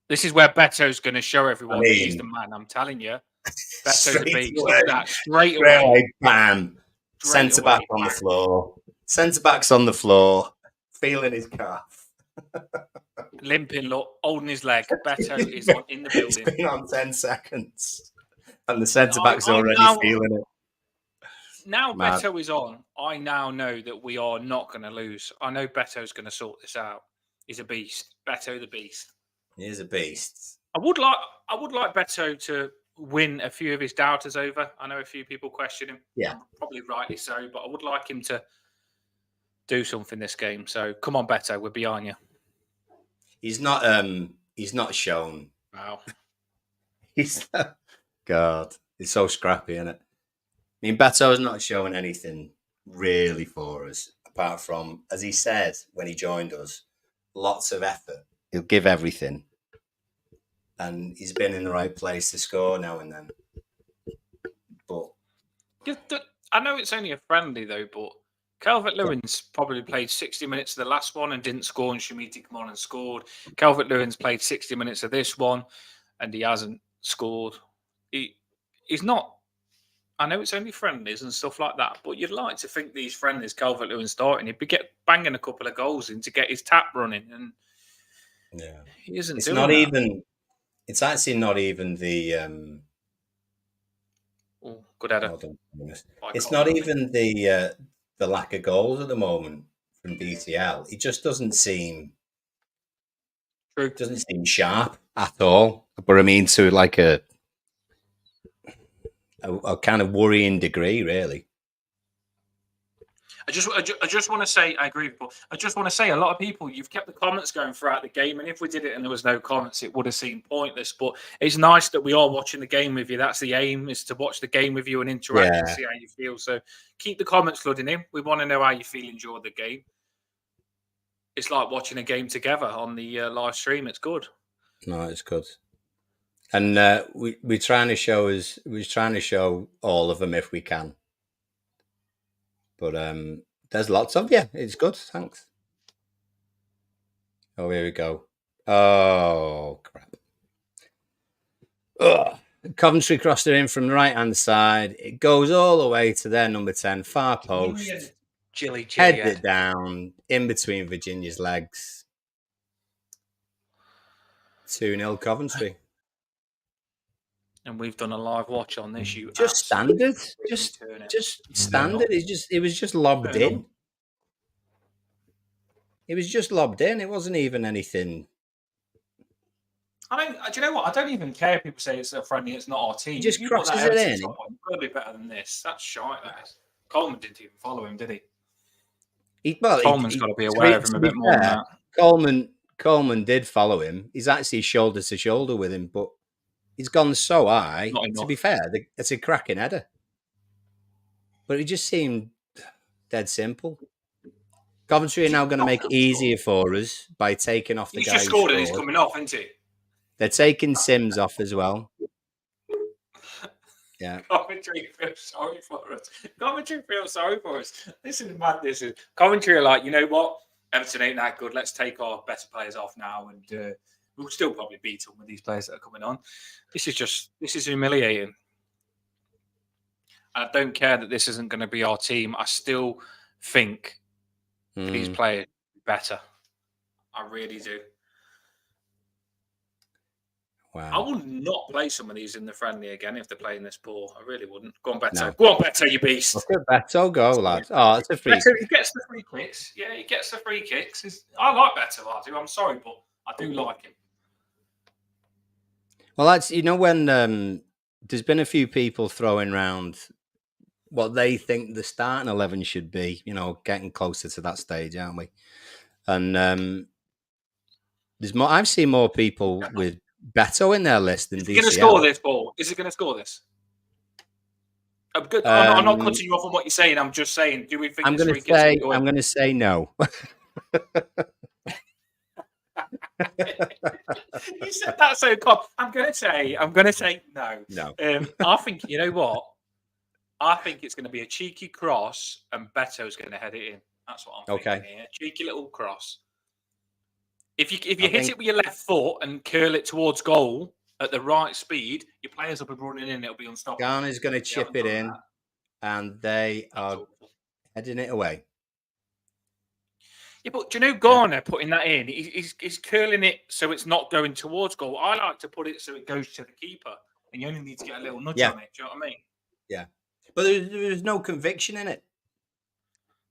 This is where Beto's going to show everyone that he's the man. I'm telling you. Beto's a beast. Look at that. Straight away. Bam. Centre back on the floor. Centre back's on the floor. Feeling his calf. Limping, look, holding his leg. Beto is in the building. It's been on 10 seconds. And the centre back's already feeling it. Now Mad. Beto is on, I now know that we are not going to lose. I know Beto's going to sort this out. He's a beast. Beto the beast. He is a beast. I would like Beto to win a few of his doubters over. I know a few people question him. Yeah. Probably rightly so, but I would like him to do something this game. So come on, Beto, we're behind you. He's not shown. Wow. God, he's so scrappy, isn't it? I mean, Beto's not showing anything really for us, apart from, as he said when he joined us, lots of effort. He'll give everything. And he's been in the right place to score now and then. But I know it's only a friendly, though, but Calvert-Lewin's probably played 60 minutes of the last one and didn't score, and Shamiti come on and scored. Calvert-Lewin's played 60 minutes of this one, and he hasn't scored. He's not... I know it's only friendlies and stuff like that, but you'd like to think these friendlies, Calvert-Lewin starting, he'd be banging a couple of goals in to get his tap running, and he isn't it's doing not that. even. It's actually not even the. Good header. It's not even the lack of goals at the moment from BTL. It just doesn't seem. True. It doesn't seem sharp at all. But I mean, to like a kind of worrying degree, really. I just want to say, I agree with Paul. I just want to say, a lot of people, you've kept the comments going throughout the game, and if we did it and there was no comments, it would have seemed pointless. But it's nice that we are watching the game with you. That's the aim, is to watch the game with you and interact and see how you feel. So keep the comments flooding in. We want to know how you feel during the game. It's like watching a game together on the live stream. It's good. No, it's good. And we're trying to show all of them if we can. But there's lots of you. It's good. Thanks. Oh, here we go. Oh, crap. Ugh. Coventry crossed it in from the right-hand side. It goes all the way to their number 10, far post. Jilly, Head it down, in between Virginia's legs. 2-0 Coventry. And we've done a live watch on this. You just standard, just standard. It was just lobbed in. It was just lobbed in. It wasn't even anything. Do you know what? I don't even care if people say it's a friendly. It's not our team. He just crosses it in. It's got to be better than this. That's shite. That is. Coleman didn't even follow him, did he? Coleman's got to be aware of him a bit more than that. Coleman did follow him. He's actually shoulder to shoulder with him, but he's gone so high. To be fair, it's a cracking header. But it just seemed dead simple. Coventry are now going to make it easier for us by taking off the guy. He's just scored and he's coming off, isn't he? They're taking Sims off as well. Yeah. Coventry feels sorry for us. This is mad. Coventry are like, you know what? Everton ain't that good. Let's take our better players off now, and we'll still probably beat them with these players that are coming on. This is humiliating. I don't care that this isn't going to be our team. I still think these players are better. I really do. I would not play some of these in the friendly again if they're playing this ball. I really wouldn't. Go on, Beto. No. Go on, Beto, you beast. Look at Beto go, lad. Oh, it's a free Beto, he kick. gets the free kicks. Yeah, he gets the free kicks. I like Beto, I do. I'm sorry, but I do like him. Well, that's, when there's been a few people throwing around what they think the starting 11 should be, getting closer to that stage, aren't we? And there's more. I've seen more people with Beto in their list than DCL. Is he going to score this ball? Is he going to score this? I'm not cutting you off on what you're saying. I'm just saying, do we think I'm going to say no. You said that so calm. I'm going to say no. No. I think, you know what? I think it's going to be a cheeky cross and Beto's going to head it in. That's what I'm thinking here. Cheeky little cross. If you hit it with your left foot and curl it towards goal at the right speed, your players will be running in. It'll be unstoppable. Garner's going to chip it in, and they are heading it away. Yeah, but do you know Garner putting that in? He's curling it so it's not going towards goal. I like to put it so it goes to the keeper, and you only need to get a little nudge on it. Do you know what I mean? Yeah, but there was no conviction in it.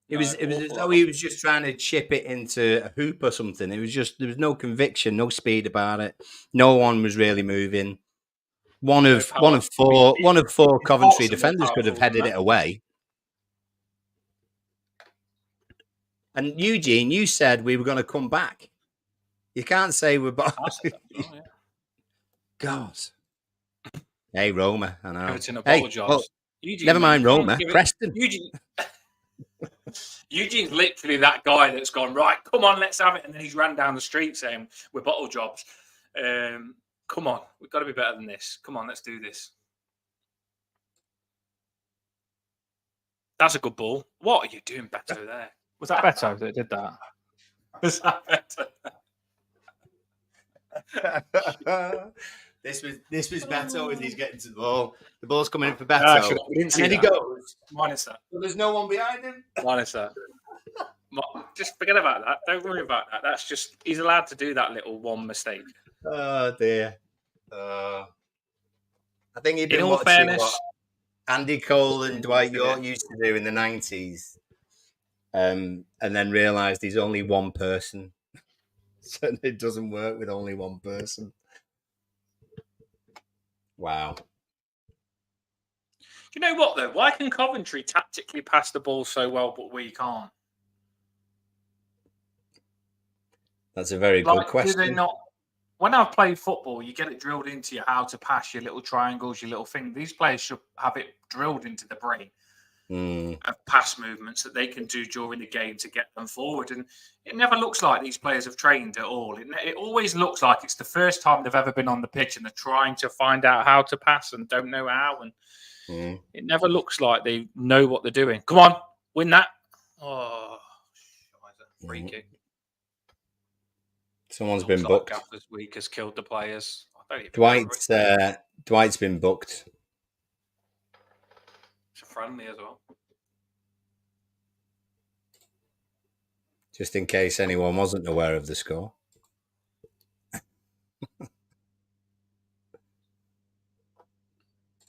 It was as though he was just trying to chip it into a hoop or something. There was no conviction, no speed about it. No one was really moving. One of four Coventry defenders could have headed it away. And Eugene, you said we were going to come back. You can't say we're back. God. Hey, Roma, I know. Everton apologise. Well, never mind Roma. Preston. Eugene's literally that guy that's gone, right, come on, let's have it. And then he's ran down the street saying, we're bottle jobs. Come on, we've got to be better than this. Come on, let's do this. That's a good ball. What are you doing, Beto, there? Was that Beto that did that? Was that Beto? This was Beto as he's getting to the ball. The ball's coming in for Beto. And then he goes. Minus that. Well, there's no one behind him. Minus that. Just forget about that. Don't worry about that. That's just, he's allowed to do that little one mistake. Oh, dear. I think he'd been in all watching fairness, what Andy Cole and Dwight York used to do in the 90s. And then realised he's only one person. So it doesn't work with only one person. Wow. Do you know what, though? Why can Coventry tactically pass the ball so well, but we can't? That's a very good question. Do they not? When I've played football, you get it drilled into you how to pass your little triangles, your little thing. These players should have it drilled into the brain of pass movements that they can do during the game to get them forward. And it never looks like these players have trained at all. It always looks like it's the first time they've ever been on the pitch and they're trying to find out how to pass and don't know how. And it never looks like they know what they're doing. Come on, win that. Oh, free kick. Someone's been booked. Gaffer's week has killed the players. Dwight's been booked. It's a friendly as well. Just in case anyone wasn't aware of the score.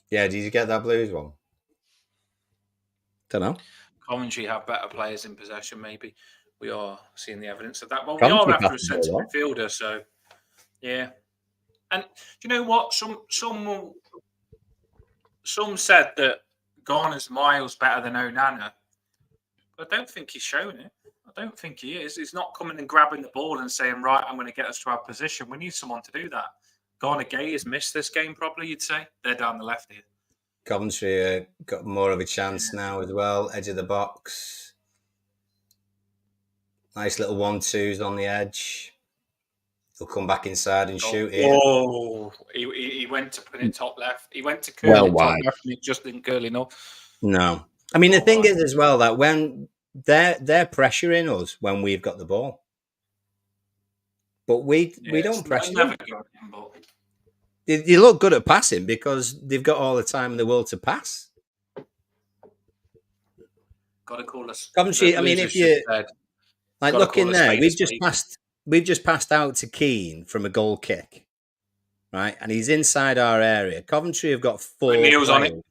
Yeah, did you get that Blues one? Don't know. Coventry have better players in possession, maybe. We are seeing the evidence of that. Well, Coventry we are after a centre midfielder, so yeah. And do you know what? Some said that Garner's miles better than Onana. But I don't think he's shown it. I don't think he is. He's not coming and grabbing the ball and saying, right, I'm going to get us to our position. We need someone to do that. Garner Gay has missed this game, probably, you'd say. They're down the left here. Coventry got more of a chance now as well. Edge of the box. Nice little 1-2s on the edge. He'll come back inside and shoot here. Oh, he went to put it top left. He went to curl it top left and it just didn't curl enough. No. I mean, the thing is as well that when they're pressuring us when we've got the ball. But we don't pressure them. They look good at passing because they've got all the time in the world to pass. Got to call us. Coventry, I mean, if you... Like, look in there. We've just passed out to Keane from a goal kick, right? And he's inside our area. Coventry have got 4 Neil's on players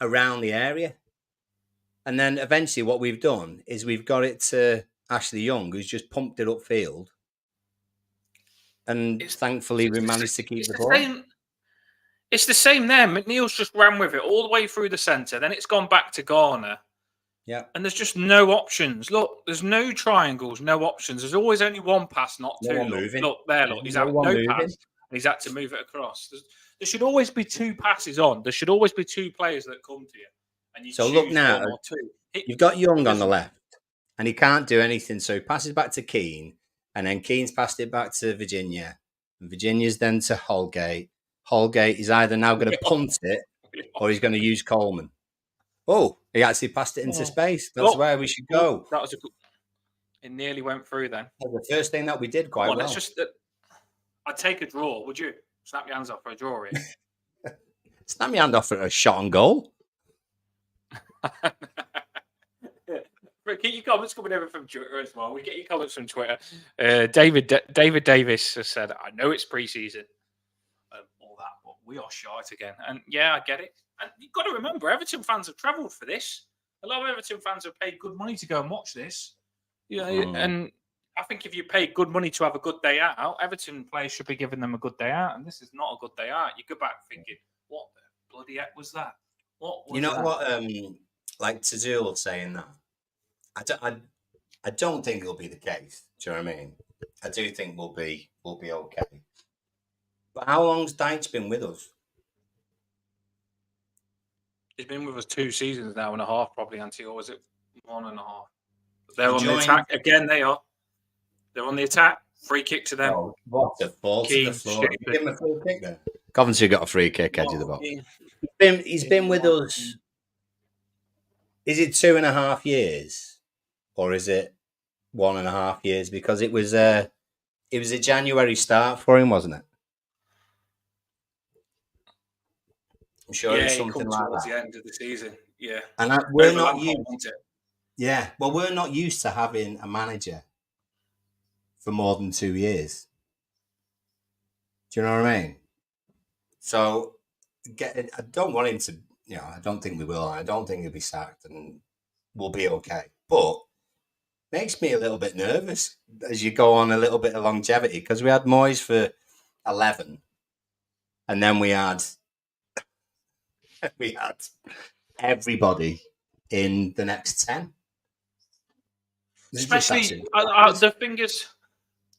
around the area. And then eventually what we've done is we've got it to Ashley Young, who's just pumped it upfield. And thankfully we managed to keep the ball. It's the same there. McNeil's just ran with it all the way through the centre. Then it's gone back to Garner. Yeah. And there's just no options. Look, there's no triangles, no options. There's always only one pass, not two. Look there, look. He's had no pass. And he's had to move it across. There should always be 2 passes on. There should always be 2 players that come to you. And you choose look now, 1 or 2. You've got Young on the left, and he can't do anything. So he passes back to Keane, and then Keane's passed it back to Virginia. And Virginia's then to Holgate. Holgate is either now going to punt it or he's going to use Coleman. Oh, he actually passed it into space. That's where we should go. That was it nearly went through then. That was the first thing that we did quite well. Let's just, I'd take a draw, would you? Snap your hands off for a draw here. Snap your hand off for a shot on goal. Keep your comments coming over from Twitter as well. We get your comments from Twitter. David Davis has said, I know it's pre-season. All that, but we are shite again. And yeah, I get it. And you've got to remember, Everton fans have travelled for this. A lot of Everton fans have paid good money to go and watch this. You know, and I think if you pay good money to have a good day out, Everton players should be giving them a good day out. And this is not a good day out. You go back thinking, what the bloody heck was that? What was that? What? Like Tazul saying that. I don't think it'll be the case. Do you know what I mean? I do think we'll be okay. But how long's Dyche been with us? He's been with us 2 seasons now and a half, probably, Auntie, or was it 1.5? They're on the attack again. They are. They're on the attack. Free kick to them. Oh, what a ball to the floor! Give him a free kick then. Coventry got a free kick edge of the box. He's been with us. Is it 2.5 years, or is it 1.5 years? Because it was a January start for him, wasn't it? I'm sure it's something like that. The end of the season, yeah. And we're not used. Yeah, well, we're not used to having a manager for more than 2 years. Do you know what I mean? So, I don't want him to. I don't think we will. I don't think he'll be sacked, and we'll be okay. But makes me a little bit nervous as you go on a little bit of longevity, because we had Moyes for 11, and then we had everybody in the next 10. Especially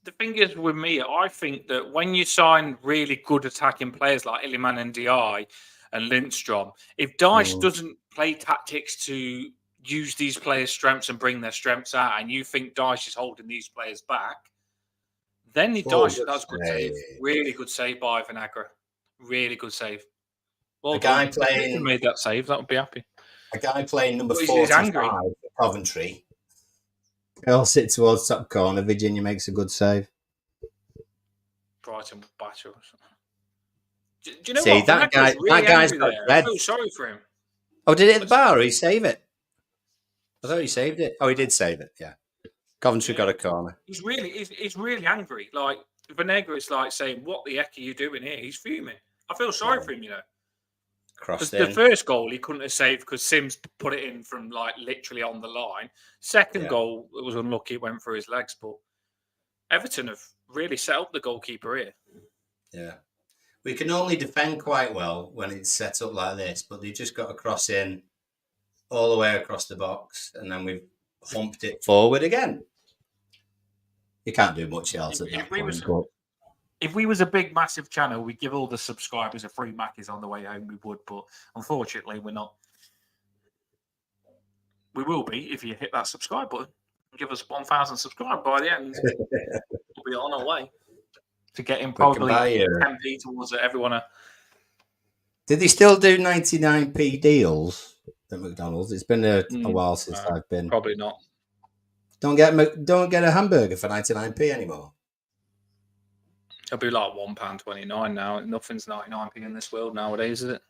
the thing is with me, I think that when you sign really good attacking players like Iliman and Ndiaye and Lindstrom, if Dyche doesn't play tactics to use these players' strengths and bring their strengths out, and you think Dyche is holding these players back, then Dyche does good save. Really good save by Vinagre. Really good save. Well, a guy playing made that save, that would be happy. A guy playing number 45 for Coventry. He'll sit towards top corner. Virginia makes a good save. Brighton batter or something. Do you know See, what? that guy's got red. I feel sorry for him. Oh, did it at the bar or he save it? I thought he saved it. Oh, he did save it, yeah. Coventry got a corner. He's really angry. Like, Vinagre is like saying, what the heck are you doing here? He's fuming. I feel sorry for him, The first goal he couldn't have saved because Sims put it in from like literally on the line. Second goal, it was unlucky, it went through his legs. But Everton have really set up the goalkeeper here. Yeah. We can only defend quite well when it's set up like this, but they've just got to cross in all the way across the box, and then we've humped it forward again. You can't do much else at that point. If we was a big, massive channel, we'd give all the subscribers a free Mackies on the way home, we would. But unfortunately, we're not. We will be if you hit that subscribe button. Give us 1,000 subscribers by the end. We'll be on our way to getting probably 10p towards everyone. Did they still do 99p deals at McDonald's? It's been a while since I've been. Probably not. Don't get a hamburger for 99p anymore. It'll be like £1.29 now. Nothing's 99p in this world nowadays, is it?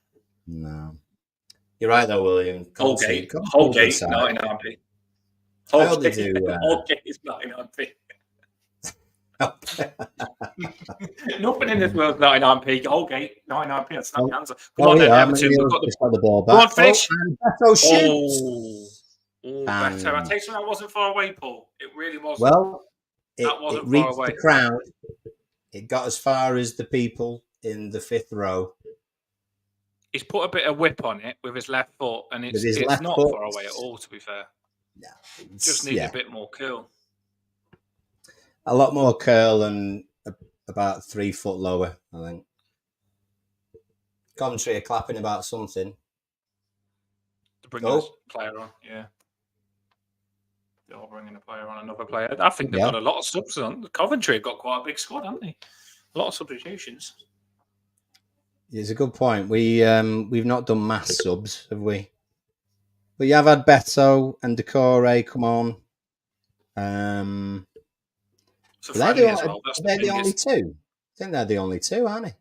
No. You're right, though, William. Holgate 99p. Holgate is 99p. Nothing in this world's 99p. Holgate, 99p. I'd snap your hands off. Come Oh, on then, yeah, Everton. We've got just got the ball Go back. on, finish. And Beto shoots. Beto. I tell you something, that wasn't far away, Paul. It really wasn't. Well, that wasn't it far reached away. the crowd. It got as far as the people in the 5th row. He's put a bit of whip on it with his left foot, and it's not far away at all, to be fair. No, just needs a bit more curl. A lot more curl and about 3 foot lower, I think. Coventry are clapping about something. To bring this player on, yeah. They're all bringing a player on, another player. I think they've got a lot of subs on. Coventry have got quite a big squad, haven't they? A lot of substitutions. It's a good point. We've not done mass subs, have we? But you have had Beto and Decore come on. They're the only two. I think they're the only two, aren't they?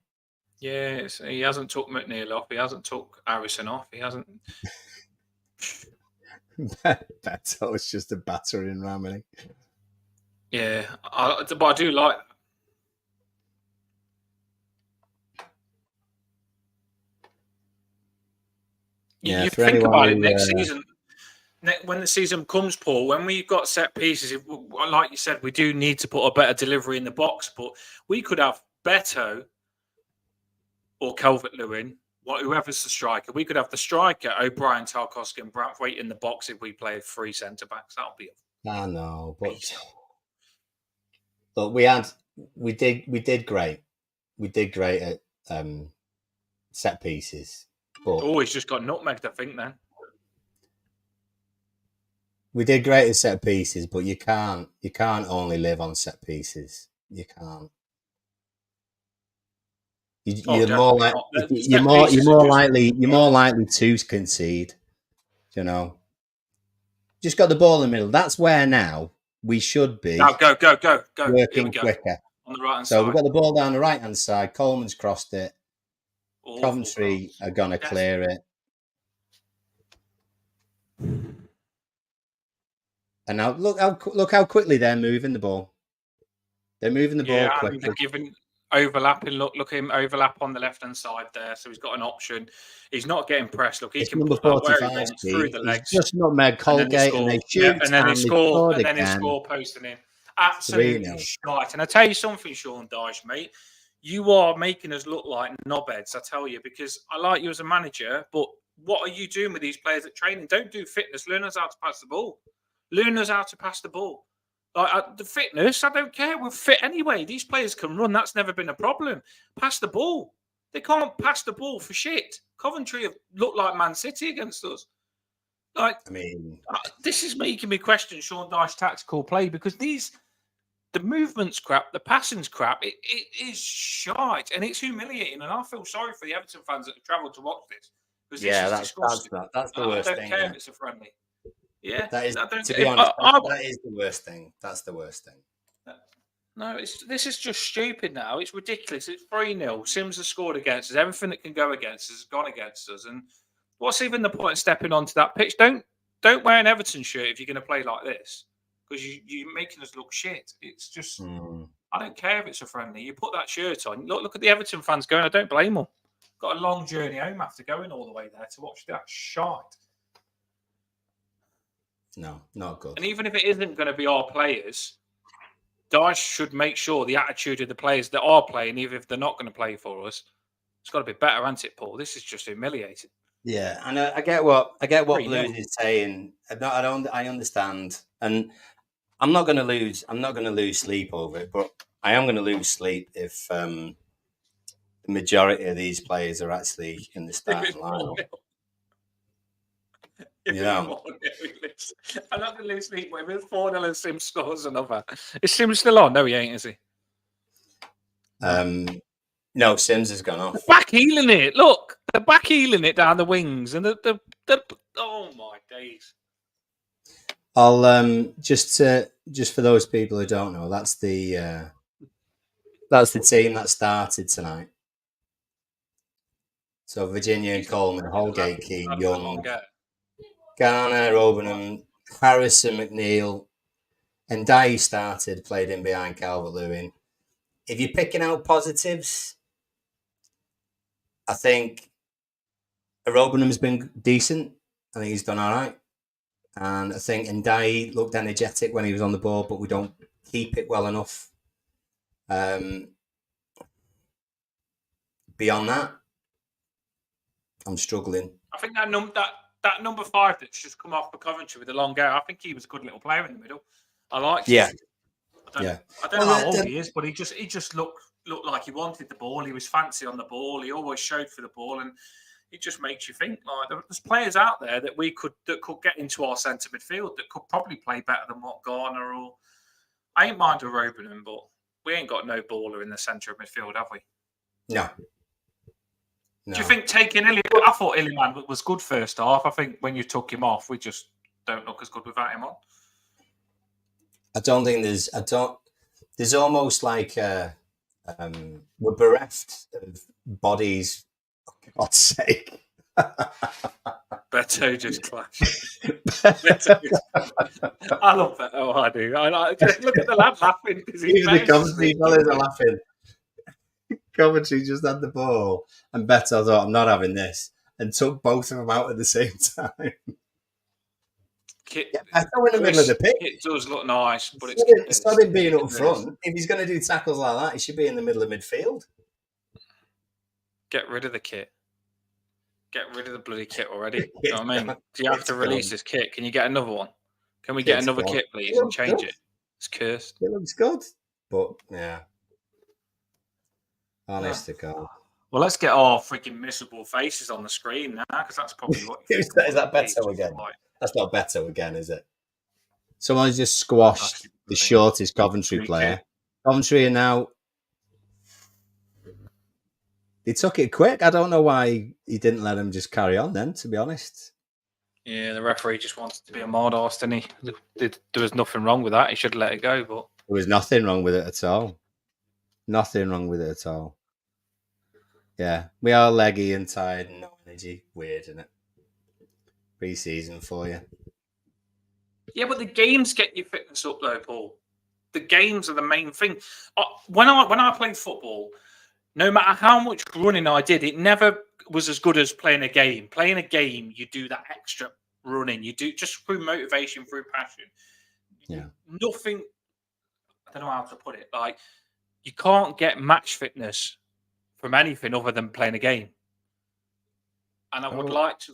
Yeah, he hasn't took McNeil off. He hasn't took Harrison off. He hasn't. Beto's just a battering ram, isn't he? Yeah, but I do like. Yeah, you think about it next season. When the season comes, Paul, when we've got set pieces, like you said, we do need to put a better delivery in the box. But we could have Beto or Calvert-Lewin, whoever's the striker. We could have the striker, O'Brien, Tarkowski, and Brathwaite in the box if we play 3 centre backs. That'll be. I know, but we did great. We did great at set pieces. But he's just got nutmegged, I think. Then we did great at set pieces, but you can't only live on set pieces. You can't. You're more likely to concede. You know, just got the ball in the middle. That's where now we should be. Now go working quicker on the right hand side. So we've got the ball down the right hand side. Coleman's crossed it. Coventry are gonna clear it. And now look how quickly they're moving the ball. They're moving the ball quickly. They're giving overlapping. Look at him overlap on the left hand side there. So he's got an option. He's not getting pressed. Look, he can put that where he wants through the legs. Just nutmeg Colgate and they shoot and then they score. And then they score posting in. Absolutely shite. And I tell you something, Sean Dyche, mate. You are making us look like knobheads, I tell you, because I like you as a manager, but what are you doing with these players at training? Don't do fitness. Learn us how to pass the ball. Learn us how to pass the ball. Like the fitness, I don't care. We're fit anyway. These players can run. That's never been a problem. Pass the ball. They can't pass the ball for shit. Coventry have looked like Man City against us. This is making me question Sean Dyche's tactical play because the movement's crap, the passing's crap. It is shite and it's humiliating. And I feel sorry for the Everton fans that have travelled to watch this. That's the worst thing. I don't care if it's a friendly. Yeah, that is. To be honest, that is the worst thing. That's the worst thing. No, this is just stupid. Now it's ridiculous. It's 3-0. Sims has scored against us. Everything that can go against us has gone against us. And what's even the point of stepping onto that pitch? Don't wear an Everton shirt if you're going to play like this. Because you're making us look shit. It's just, I don't care if it's a friendly. You put that shirt on. Look at the Everton fans going. I don't blame them. Got a long journey home after going all the way there to watch that shite. No, not good. And even if it isn't going to be our players, Dyche should make sure the attitude of the players that are playing, even if they're not going to play for us, it's got to be better, hasn't it, Paul? This is just humiliating. Yeah, and I get what Blues is saying. I understand, and I'm not going to lose. I'm not going to lose sleep over it, but I am going to lose sleep if the majority of these players are actually in the starting lineup. You know, I'm not going to lose sleep with 4-0 and Sims scores another. Is Sims still on? No, he ain't, is he? No, Sims has gone off. The back heeling it. Look, the back heeling it down the wings, and the oh my days. I'll just for those people who don't know, that's the team that started tonight. So Virginia and Coleman, Holgate, Keane, Young, Garner, Obenham, Harrison, McNeil, And Dye started, played in behind Calvert-Lewin. If you're picking out positives, I think Arobenham's been decent. I think he's done all right. And I think Ndiaye looked energetic when he was on the ball, but we don't keep it well enough. Beyond that, I'm struggling. I think that number 5 that's just come off for Coventry with the long hair, I think he was a good little player in the middle. I liked him. I don't know how old he is, but he just looked like he wanted the ball. He was fancy on the ball. He always showed for the ball, and it just makes you think like there's players out there that could get into our centre midfield that could probably play better than what Garner or I ain't mind a Robenham, but we ain't got no baller in the centre of midfield, have we? No. Do you think taking Illy? I thought Illyman was good first half. I think when you took him off, we just don't look as good without him on. I don't think there's almost like we're bereft of bodies. For God's sake. Beto just clashed. I love that. Oh, I do. Just look at the lad laughing because even the Coventry fellas are laughing. Coventry just had the ball, and Beto thought, "I'm not having this," and took both of them out at the same time. Beto in the middle of the pitch. It does look nice, but it's not him being up front. If he's going to do tackles like that, he should be in the middle of midfield. Get rid of the kit. Get rid of the bloody kit already. You know what I mean? Do you have to release this kit? Can you get another one? Can we get another kit, please, and change it? It's cursed. It looks good, but yeah. Honest to God. Well, let's get our freaking miserable faces on the screen now, because that's probably what. Is that Beto again? That's not Beto again, is it? Someone's just squashed the shortest Coventry player. Coventry are now. They took it quick. I don't know why he didn't let him just carry on then, to be honest. Yeah, the referee just wanted to be a mad arse, didn't he? There was nothing wrong with that. He should have let it go, but there was nothing wrong with it at all. Nothing wrong with it at all. Yeah, we are leggy and tired and no energy. Weird, isn't it? Pre-season for you. Yeah, but the games get your fitness up, though, Paul. The games are the main thing. When I played football, no matter how much running I did, it never was as good as playing a game. Playing a game, you do that extra running. You do just through motivation, through passion. Yeah. Nothing. I don't know how to put it. Like you can't get match fitness from anything other than playing a game. And I would like to.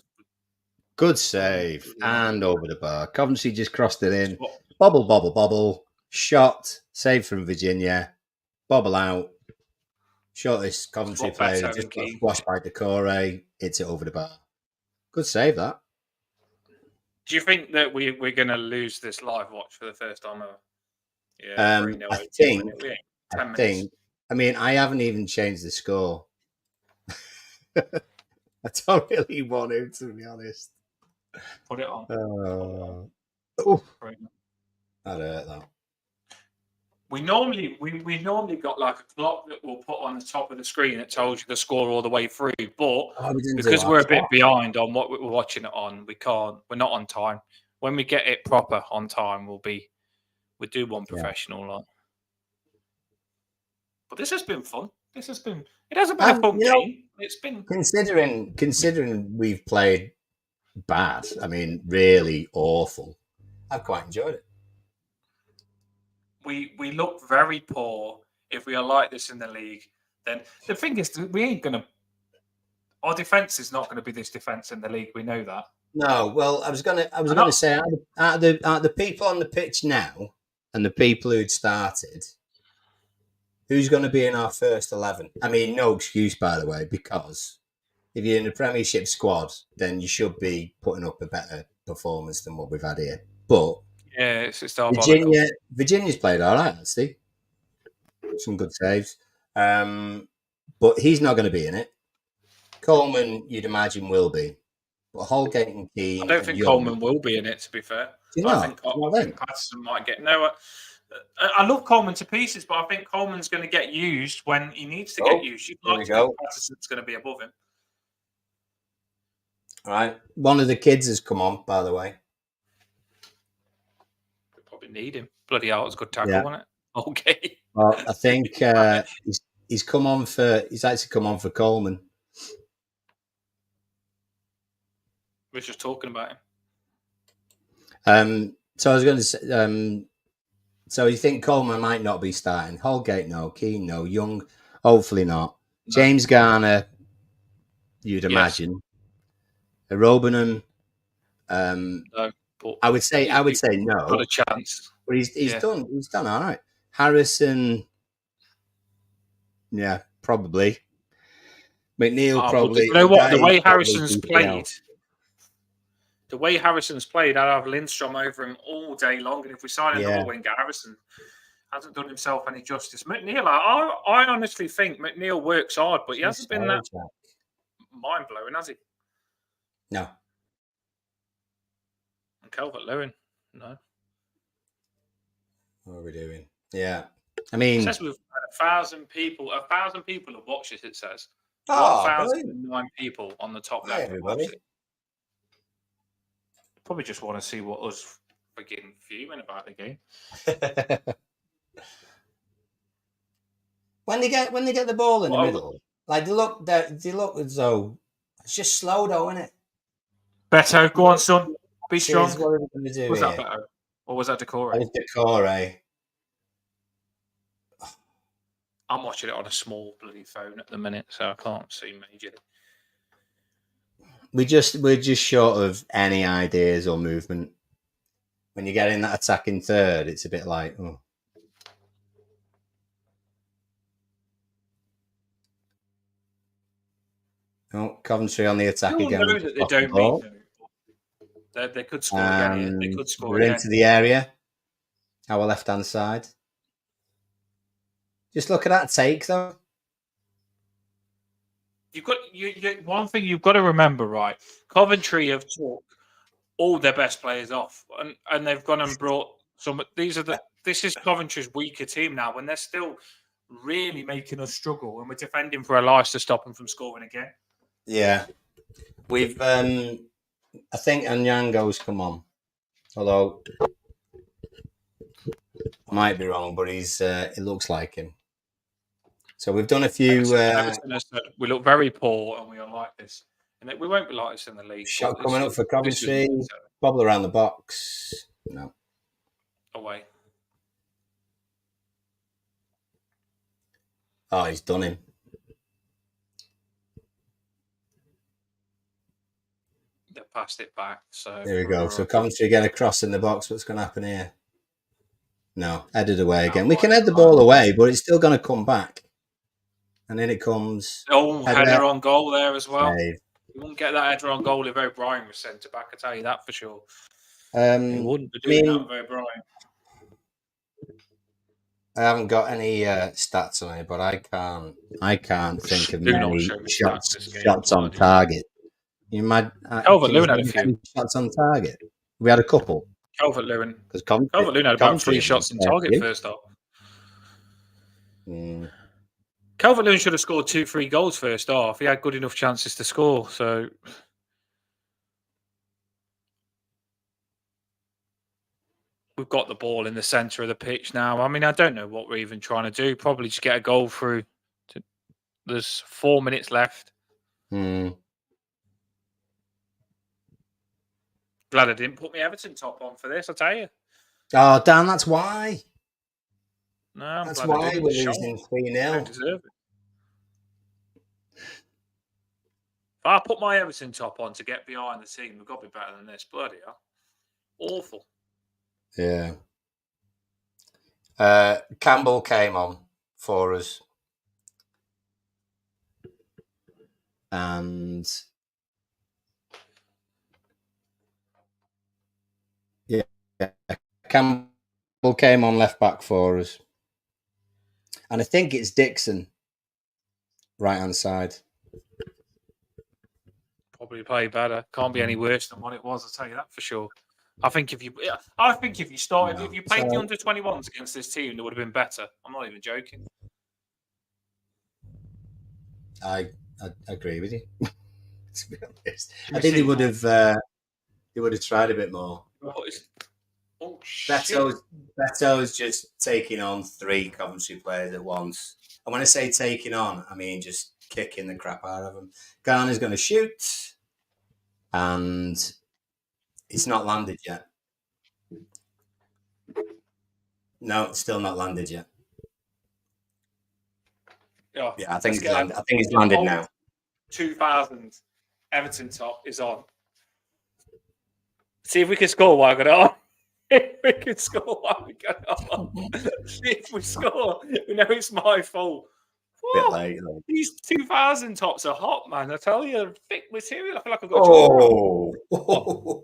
Good save. And over the bar. Coventry just crossed it in. Bobble, bobble, bobble. Shot. Save from Virginia. Bobble out. Shortest Coventry player. Just got squashed by Decore. Hits it over the bar. Good save, that. Do you think that we're going to lose this live watch for the first time ever? Yeah, I think. I mean, I haven't even changed the score. I don't really want to be honest. Put it on. That hurt, that. We normally got like a clock that we'll put on the top of the screen that tells you the score all the way through. But because we're a bit behind on what we're watching it on, we're not on time. When we get it proper on time, we'll do one professional lot. But this has been fun. It hasn't been a fun game. It's been considering we've played bad. I mean, really awful. I've quite enjoyed it. We look very poor. If we are like this in the league, then the thing is, we ain't gonna. Our defense is not going to be this defense in the league. We know that. No, well, I was gonna say out of the people on the pitch now and the people who'd started, who's going to be in our first 11? I mean, no excuse, by the way, because if you're in the Premiership squad, then you should be putting up a better performance than what we've had here. But yeah, it's Virginia's played all right, actually. Some good saves. But he's not going to be in it. Coleman, you'd imagine, will be. But Holgate and Keane... I don't think Coleman will be in it, to be fair. I think Patterson might get... No, I love Coleman to pieces, but I think Coleman's going to get used when he needs to get used. You'd like to think Patterson's going to be above him. All right. One of the kids has come on, by the way. Didn't need him. Bloody hell, it was a good tackle, Yeah. wasn't it? Okay. Well, I think he's come on for. He's actually come on for Coleman. We were just talking about So him. I was going to say. So you think Coleman might not be starting? Holgate, no. Keane, no. Young, hopefully not. No. James Garner, you'd Yes. imagine. Robinham. No, I would say no. Got a chance. But he's done all right. Harrison, yeah, probably. McNeil probably. You know what? The way probably Harrison's DPL. played, I'd have Lindstrom over him all day long. And if we sign another winger, Harrison hasn't done himself any justice. McNeil, I honestly think McNeil works hard, but he hasn't been that mind blowing, has he? No. And Calvert-Lewin, no. What are we doing? Yeah. I mean, it says we've had 1,000 people have watched it, it says. 1,009 people on the top left. Everybody. Probably just want to see what us freaking fuming about the game. when they get the ball in the middle, like they look as though it's just slow though, isn't it? Beto, go on, son. Be strong. What are we going to do Was here? that Beto? Or was that Decore? That was Decore. I'm watching it on a small bloody phone at the minute, so I can't see majorly. We're just short of any ideas or movement. When you get in that attacking third, it's a bit like, oh. Oh, Coventry on the attack again. Know that they don't mean they could score again. They could score we're again. into the area. Our left-hand side. Just look at that take, though. You've got one thing you've got to remember, right? Coventry have took all their best players off, and they've gone and brought some. This is Coventry's weaker team now, when they're still really making us struggle, and we're defending for our lives to stop them from scoring again. Yeah, we've. I think Anyango's come on, although I might be wrong, but he's. It looks like him. So we've done a few. Everton has said we look very poor, and we are like this, and we won't be like this in the league. Shot coming up for Coventry. Bobble around the box. No. Away. Oh, he's done him. They passed it back. So there we go. So Coventry get a cross in the box. What's going to happen here? No, headed away again. We can head the ball away, but it's still going to come back. And then it comes. Oh, header on goal there as well. Save. You wouldn't get that header on goal if O'Brien was centre back. I tell you that for sure. You wouldn't be doing that with O'Brien. I haven't got any stats on it, but I can't think of many shots on target. You might. Calvert-Lewin had a few shots on target. We had a couple. Calvert-Lewin had about 3 shots on target first half. Calvert-Lewin should have scored 2-3 goals first half. He had good enough chances to score. So we've got the ball in the centre of the pitch now. I mean, I don't know what we're even trying to do. Probably just get a goal through. There's 4 minutes left. Glad I didn't put my Everton top on for this, I tell you. Oh, Dan, that's why. No, that's why we're losing 3-0. Don't deserve it. If I put my Everton top on to get behind the team, we've got to be better than this. Bloody hell. Awful. Yeah. Campbell came on for us. And yeah, Campbell came on left back for us. And I think it's Dixon, right hand side. Probably play better. Can't be any worse than what it was, I'll tell you that for sure. I think if you started, if you played the under-21s against this team, it would have been better. I'm not even joking. I agree with you. To be honest, I think they would have tried a bit more. What Oh, shit. Beto's just taking on 3 Coventry players at once. And when I say taking on, I mean just kicking the crap out of them. Garner's going to shoot, and it's not landed yet. No, it's still not landed yet. Oh, Yeah, I think let's it's get landed. that. I think it's landed Old now. 2000 Everton top is on. See if we can score while I got it on. If we can score while we got it on. See if we score. We know it's my fault. Bit Whoa, late. these 2000 tops are hot, man. I tell you, thick material. I feel like I've got a job. Oh!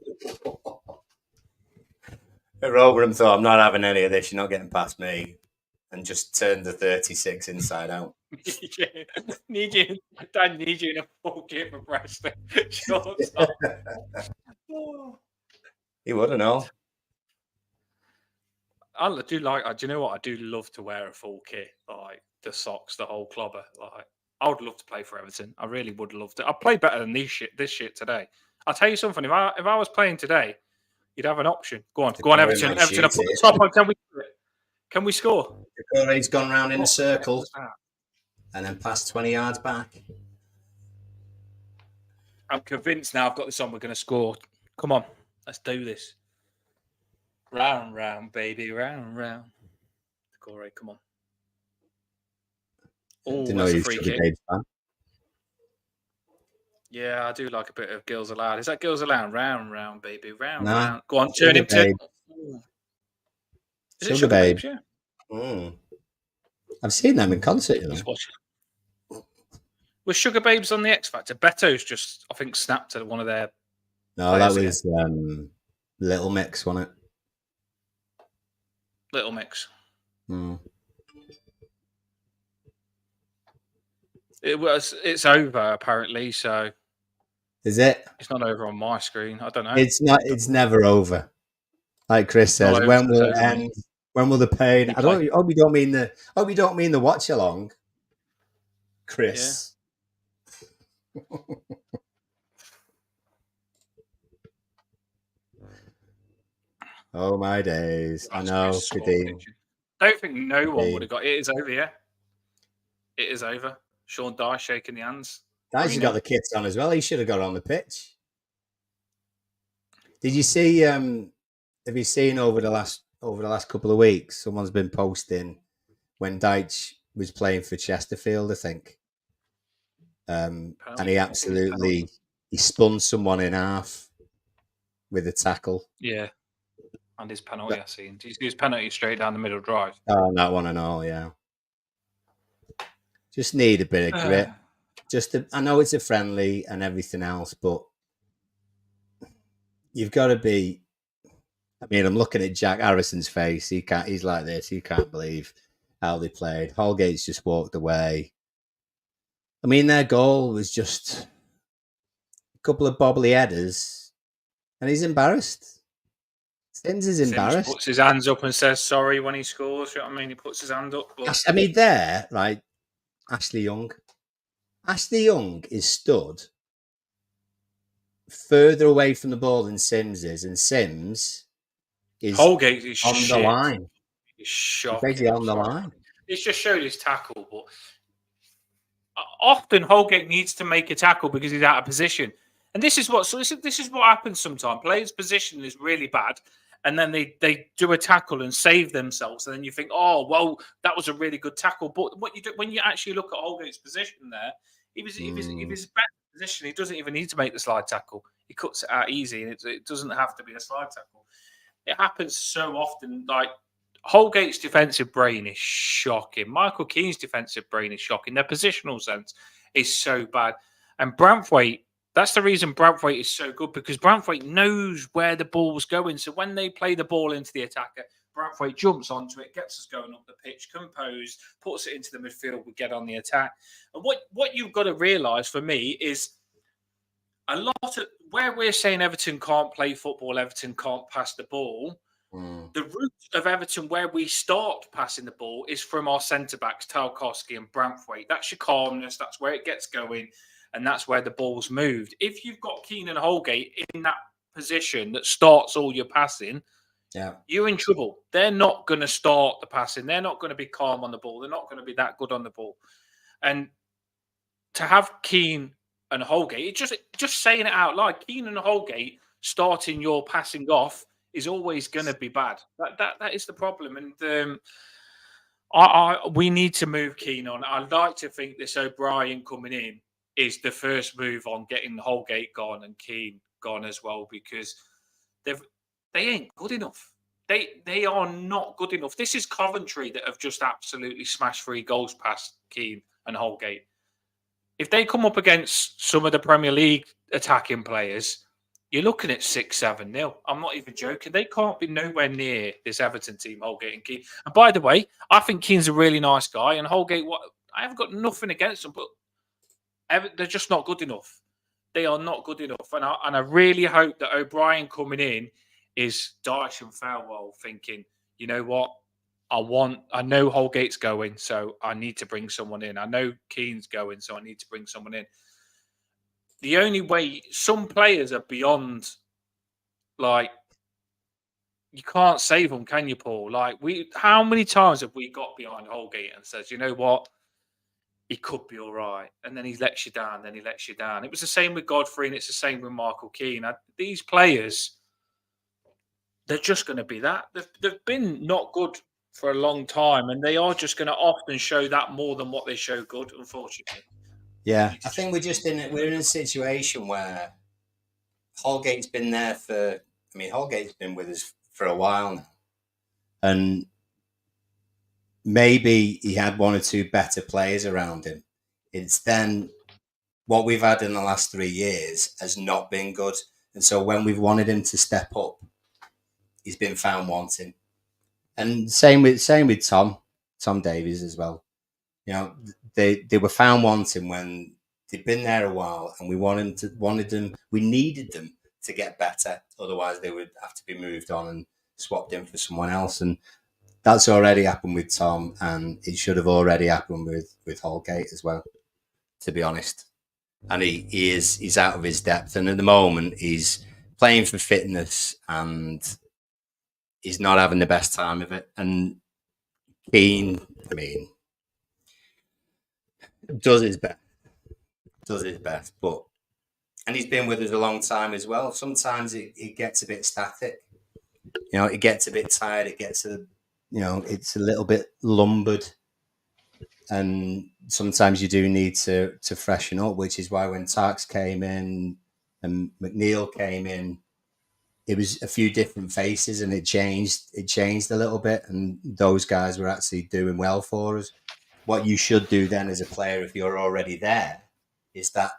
Rotherham thought, I'm not having any of this. You're not getting past me. And just turned the 36 inside out. Need you in a full kit for Preston. Shorts off. Oh. He wouldn't know. I do like. Do you know what? I do love to wear a full kit, like the socks, the whole clobber. Like I would love to play for Everton. I really would love to. I play better than this shit today. I'll tell you something. If I was playing today, you'd have an option. Go on, Everton. Everton, I put the top on. Can we score? Decore's gone round in a circle and then passed 20 yards back. I'm convinced now. I've got this on. We're going to score. Come on, let's do this. Round, round, baby, round, round. Decore, come on. Oh, that's a free kick. Yeah, I do like a bit of Girls Aloud. Is that Girls Aloud? Round, round, baby, round, round. Go on, turn him to. Is it Sugar Babes? Yeah. I've seen them in concert, you know. Was Sugar Babes on the X Factor? Beto's just, I think, snapped at one of their. No, that was Little Mix, wasn't it? Little Mix. It's over apparently. So is it? It's not over on my screen. I don't know. It's not. It's never over. Like Chris says, when will it end? When will the pain? I hope you don't mean the. Hope you don't mean the watch along, Chris. Yeah. Oh my days! I know. Don't think no one would have got it. Is over. Yeah, it is over. Sean Dye shaking the hands. Dyche's got the kits on as well. He should have got on the pitch. Did you see? Have you seen over the last couple of weeks? Someone's been posting when Dyche was playing for Chesterfield, I think, and he spun someone in half with a tackle. Yeah. And his penalty, I seen. Did you see his penalty straight down the middle drive? Oh, that one and all, yeah. Just need a bit of grit. I know it's a friendly and everything else, but you've got to be. I mean, I'm looking at Jack Harrison's face. He's like this. He can't believe how they played. Holgate's just walked away. I mean, their goal was just a couple of bobbly headers, and he's embarrassed. Sims is embarrassed. Puts his hands up and says sorry when he scores. You know what I mean? He puts his hand up. But... I mean, there, right? Ashley Young. Ashley Young is stood further away from the ball than Sims is, and Sims is Holgate is on the line. He's shocking. Basically on the line. It's just showed his tackle, but often Holgate needs to make a tackle because he's out of position. And this is what happens sometimes. Players' position is really bad, and then they do a tackle and save themselves, and then you think, oh well, that was a really good tackle. But what you do when you actually look at Holgate's position there, if his better position, he doesn't even need to make the slide tackle. He cuts it out easy, and it doesn't have to be a slide tackle. It happens so often. Like Holgate's defensive brain is shocking. Michael Keane's defensive brain is shocking. Their positional sense is so bad, and Branthwaite. That's the reason Branthwaite is so good, because Branthwaite knows where the ball's going. So when they play the ball into the attacker, Branthwaite jumps onto it, gets us going up the pitch, composed, puts it into the midfield, we get on the attack. And what you've got to realise for me is a lot of where we're saying Everton can't play football, Everton can't pass the ball. The route of Everton where we start passing the ball is from our centre-backs, Tarkowski and Branthwaite. That's your calmness. That's where it gets going. And that's where the ball's moved. If you've got Keane and Holgate in that position that starts all your passing, Yeah. you're in trouble. They're not going to start the passing. They're not going to be calm on the ball. They're not going to be that good on the ball. And to have Keane and Holgate, just saying it out loud, Keane and Holgate starting your passing off is always going to be bad. That is the problem. And we need to move Keane on. I'd like to think this O'Brien coming in is the first move on getting Holgate gone and Keane gone as well, because they ain't good enough. They are not good enough. This is Coventry that have just absolutely smashed 3 goals past Keane and Holgate. If they come up against some of the Premier League attacking players, you're looking at 6-7-0. I'm not even joking. They can't be nowhere near this Everton team, Holgate and Keane. And by the way, I think Keane's a really nice guy. And Holgate, I haven't got nothing against them, but they're just not good enough. They are not good enough. And I really hope that O'Brien coming in is Dyche and Farewell thinking, you know what? I know Holgate's going, so I need to bring someone in. I know Keane's going, so I need to bring someone in. The only way, some players are beyond, like, you can't save them, can you, Paul? Like, how many times have we got behind Holgate and says, you know what? He could be all right. And then he lets you down, then he lets you down. It was the same with Godfrey, and it's the same with Michael Keane. These players, they're just going to be that. They've been not good for a long time, and they are just going to often show that more than what they show good, unfortunately. Yeah, I think we're in a situation where Holgate's been there Holgate's been with us for a while now, and maybe he had 1 or 2 better players around him. It's then what we've had in the last 3 years has not been good, and so when we've wanted him to step up, he's been found wanting. And same with Tom Davies as well. You know, they were found wanting when they'd been there a while, and we needed them to get better. Otherwise, they would have to be moved on and swapped in for someone else. And that's already happened with Tom, and it should have already happened with Holgate as well, to be honest. And he's out of his depth, and at the moment he's playing for fitness, and he's not having the best time of it. And Keane, does his best, and he's been with us a long time as well. Sometimes it gets a bit static, you know, it gets a bit tired, it's a little bit lumbered, and sometimes you do need to freshen up, which is why when Tarks came in and McNeil came in, it was a few different faces, and it changed a little bit, and those guys were actually doing well for us. What you should do then as a player, if you're already there, is that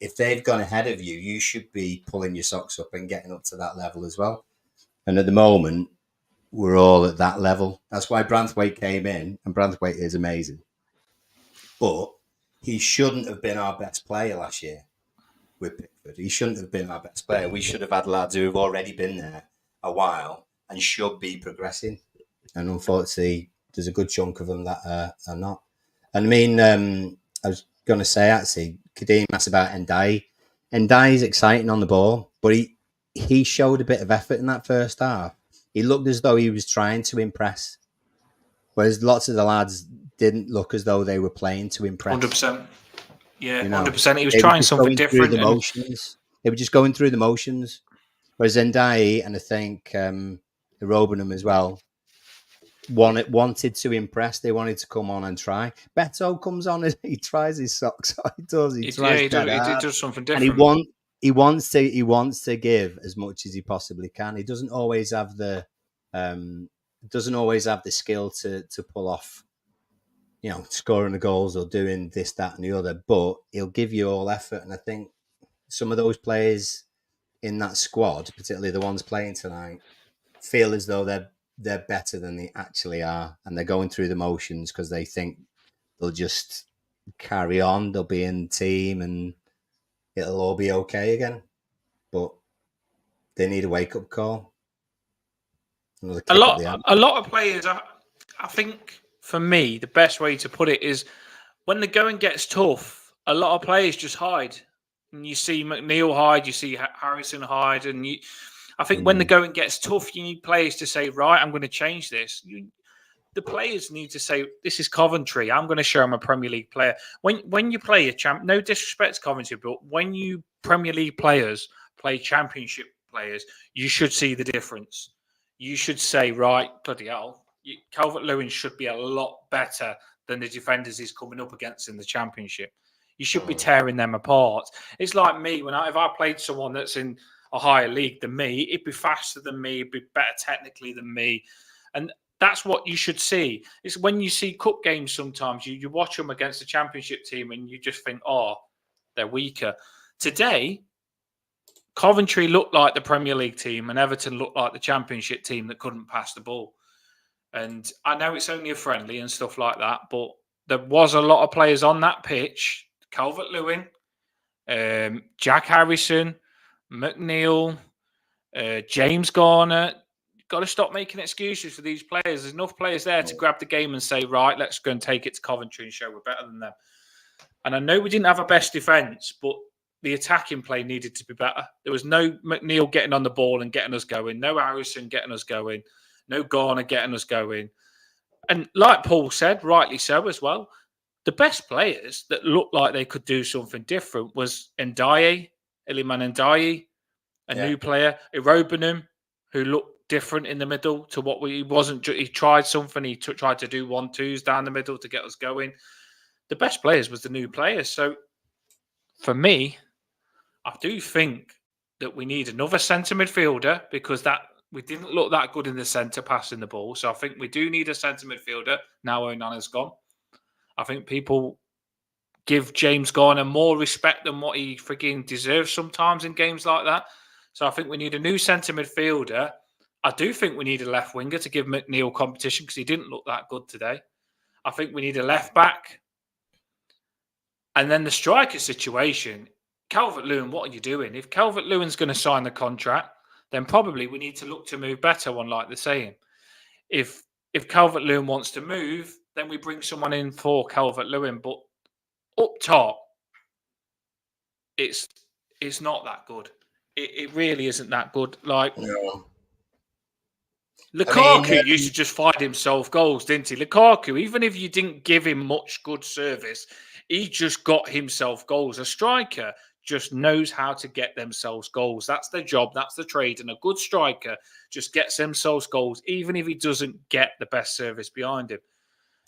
if they've gone ahead of you, you should be pulling your socks up and getting up to that level as well. And at the moment, we're all at that level. That's why Branthwaite came in, and Branthwaite is amazing. But he shouldn't have been our best player last year with Pickford. He shouldn't have been our best player. We should have had lads who have already been there a while and should be progressing. And unfortunately, there's a good chunk of them that are not. And I was going to say, actually, Kadeem asked about Ndiaye. Ndiaye is exciting on the ball, but he showed a bit of effort in that first half. He looked as though he was trying to impress, whereas lots of the lads didn't look as though they were playing to impress. 100%. Yeah, You know, 100%. He was trying something different. They were just going through the motions. Whereas Ndiaye, and I think Robinham as well, wanted to impress. They wanted to come on and try. Beto comes on and he tries his socks. He does. He does something different. And he wants to give as much as he possibly can. He doesn't always have the skill to pull off, you know, scoring the goals or doing this, that, and the other. But he'll give you all effort. And I think some of those players in that squad, particularly the ones playing tonight, feel as though they're better than they actually are, and they're going through the motions because they think they'll just carry on, they'll be in the team, and it'll all be okay again. But they need a wake-up call. A lot of players, I think, for me, the best way to put it is when the going gets tough, a lot of players just hide. And you see McNeil hide, you see Harrison hide, and I think when the going gets tough, you need players to say, right, I'm going to change this. The players need to say, this is Coventry. I'm going to show them a Premier League player. When you play a champ, no disrespect to Coventry, but when you Premier League players play Championship players, you should see the difference. You should say, right, bloody hell, Calvert-Lewin should be a lot better than the defenders he's coming up against in the Championship. You should be tearing them apart. It's like me, if I played someone that's in a higher league than me, it'd be faster than me, it'd be better technically than me. And that's what you should see. It's when you see cup games sometimes, you watch them against the Championship team and you just think, oh, they're weaker. Today, Coventry looked like the Premier League team and Everton looked like the Championship team that couldn't pass the ball. And I know it's only a friendly and stuff like that, but there was a lot of players on that pitch. Calvert-Lewin, Jack Harrison, McNeil, James Garner. Got to stop making excuses for these players. There's enough players there to grab the game and say, right, let's go and take it to Coventry and show we're better than them. And I know we didn't have a best defence, but the attacking play needed to be better. There was no McNeil getting on the ball and getting us going, no Harrison getting us going, no Garner getting us going. And like Paul said, rightly so as well, the best players that looked like they could do something different was Iliman Ndiaye, new player, Irobanum, who looked different in the middle to what he wasn't. He tried something. He tried to do 1-2s down the middle to get us going. The best players was the new players. So for me, I do think that we need another centre midfielder because we didn't look that good in the centre passing the ball. So I think we do need a centre midfielder now Onana's gone. I think people give James Garner more respect than what he freaking deserves sometimes in games like that. So I think we need a new centre midfielder. I do think we need a left winger to give McNeil competition because he didn't look that good today. I think we need a left back. And then the striker situation, Calvert-Lewin, what are you doing? If Calvert-Lewin's going to sign the contract, then probably we need to look to move better one, like they're saying. If Calvert-Lewin wants to move, then we bring someone in for Calvert-Lewin. But up top, it's not that good. It really isn't that good. Like Lukaku used to just find himself goals, didn't he? Lukaku, even if you didn't give him much good service, he just got himself goals. A striker just knows how to get themselves goals. That's their job. That's the trade. And a good striker just gets themselves goals, even if he doesn't get the best service behind him.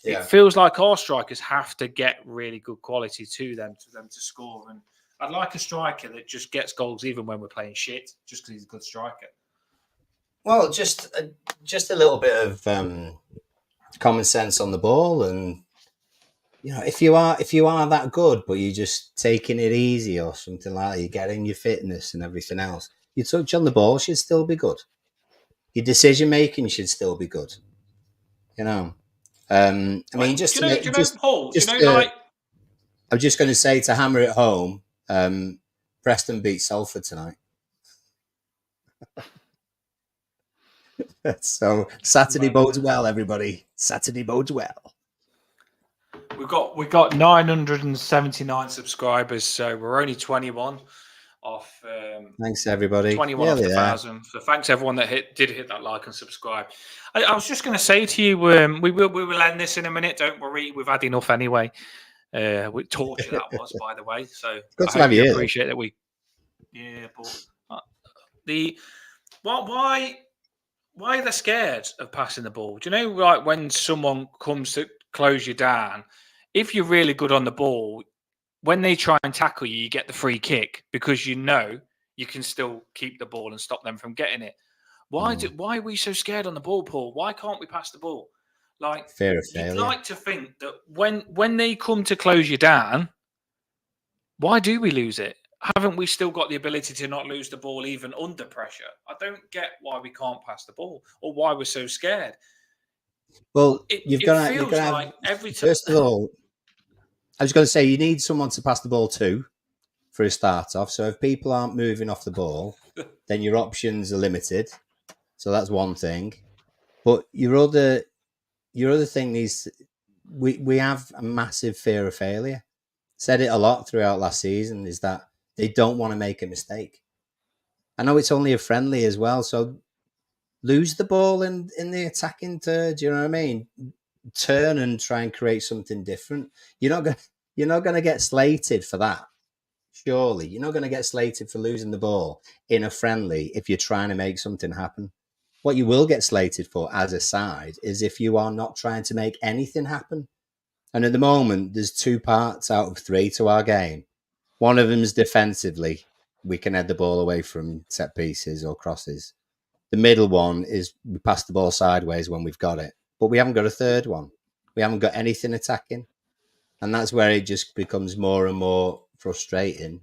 Yeah. It feels like our strikers have to get really good quality to them to score. And I'd like a striker that just gets goals even when we're playing shit, just because he's a good striker. Well, just a little bit of common sense on the ball, and if you are that good, but you're just taking it easy or something like that, you're getting your fitness and everything else. Your touch on the ball should still be good. Your decision making should still be good. Paul, I'm just going to say to hammer it home. Preston beat Salford tonight. So Saturday bodes well, everybody. Saturday bodes well. We've got 979 subscribers, so we're only 21 off. Thanks everybody. 21 off 1,000. So thanks everyone that did hit that like and subscribe. I was just going to say to you, we will end this in a minute. Don't worry, we've had enough anyway. With torture that was, by the way. So good to have you here. Appreciate that but why are they scared of passing the ball? Do you know, like when someone comes to close you down, if you're really good on the ball, when they try and tackle you, you get the free kick because you know you can still keep the ball and stop them from getting it. Why are we so scared on the ball, Paul? Why can't we pass the ball? Like, fear of failure. You'd like to think that when they come to close you down, why do we lose it? Haven't we still got the ability to not lose the ball even under pressure? I don't get why we can't pass the ball or why we're so scared. Well, you've got to like every time. First of all, I was going to say you need someone to pass the ball to for a start off. So if people aren't moving off the ball, then your options are limited. So that's one thing. But your other thing is we have a massive fear of failure. Said it a lot throughout last season is that they don't want to make a mistake. I know it's only a friendly as well, so lose the ball in the attacking third. You know what I mean? Turn and try and create something different. You're not gonna get slated for that. Surely you're not gonna get slated for losing the ball in a friendly if you're trying to make something happen. What you will get slated for as a side is if you are not trying to make anything happen. And at the moment, there's 2 parts out of 3 to our game. One of them is defensively. We can head the ball away from set pieces or crosses. The middle one is we pass the ball sideways when we've got it. But we haven't got a third one. We haven't got anything attacking. And that's where it just becomes more and more frustrating.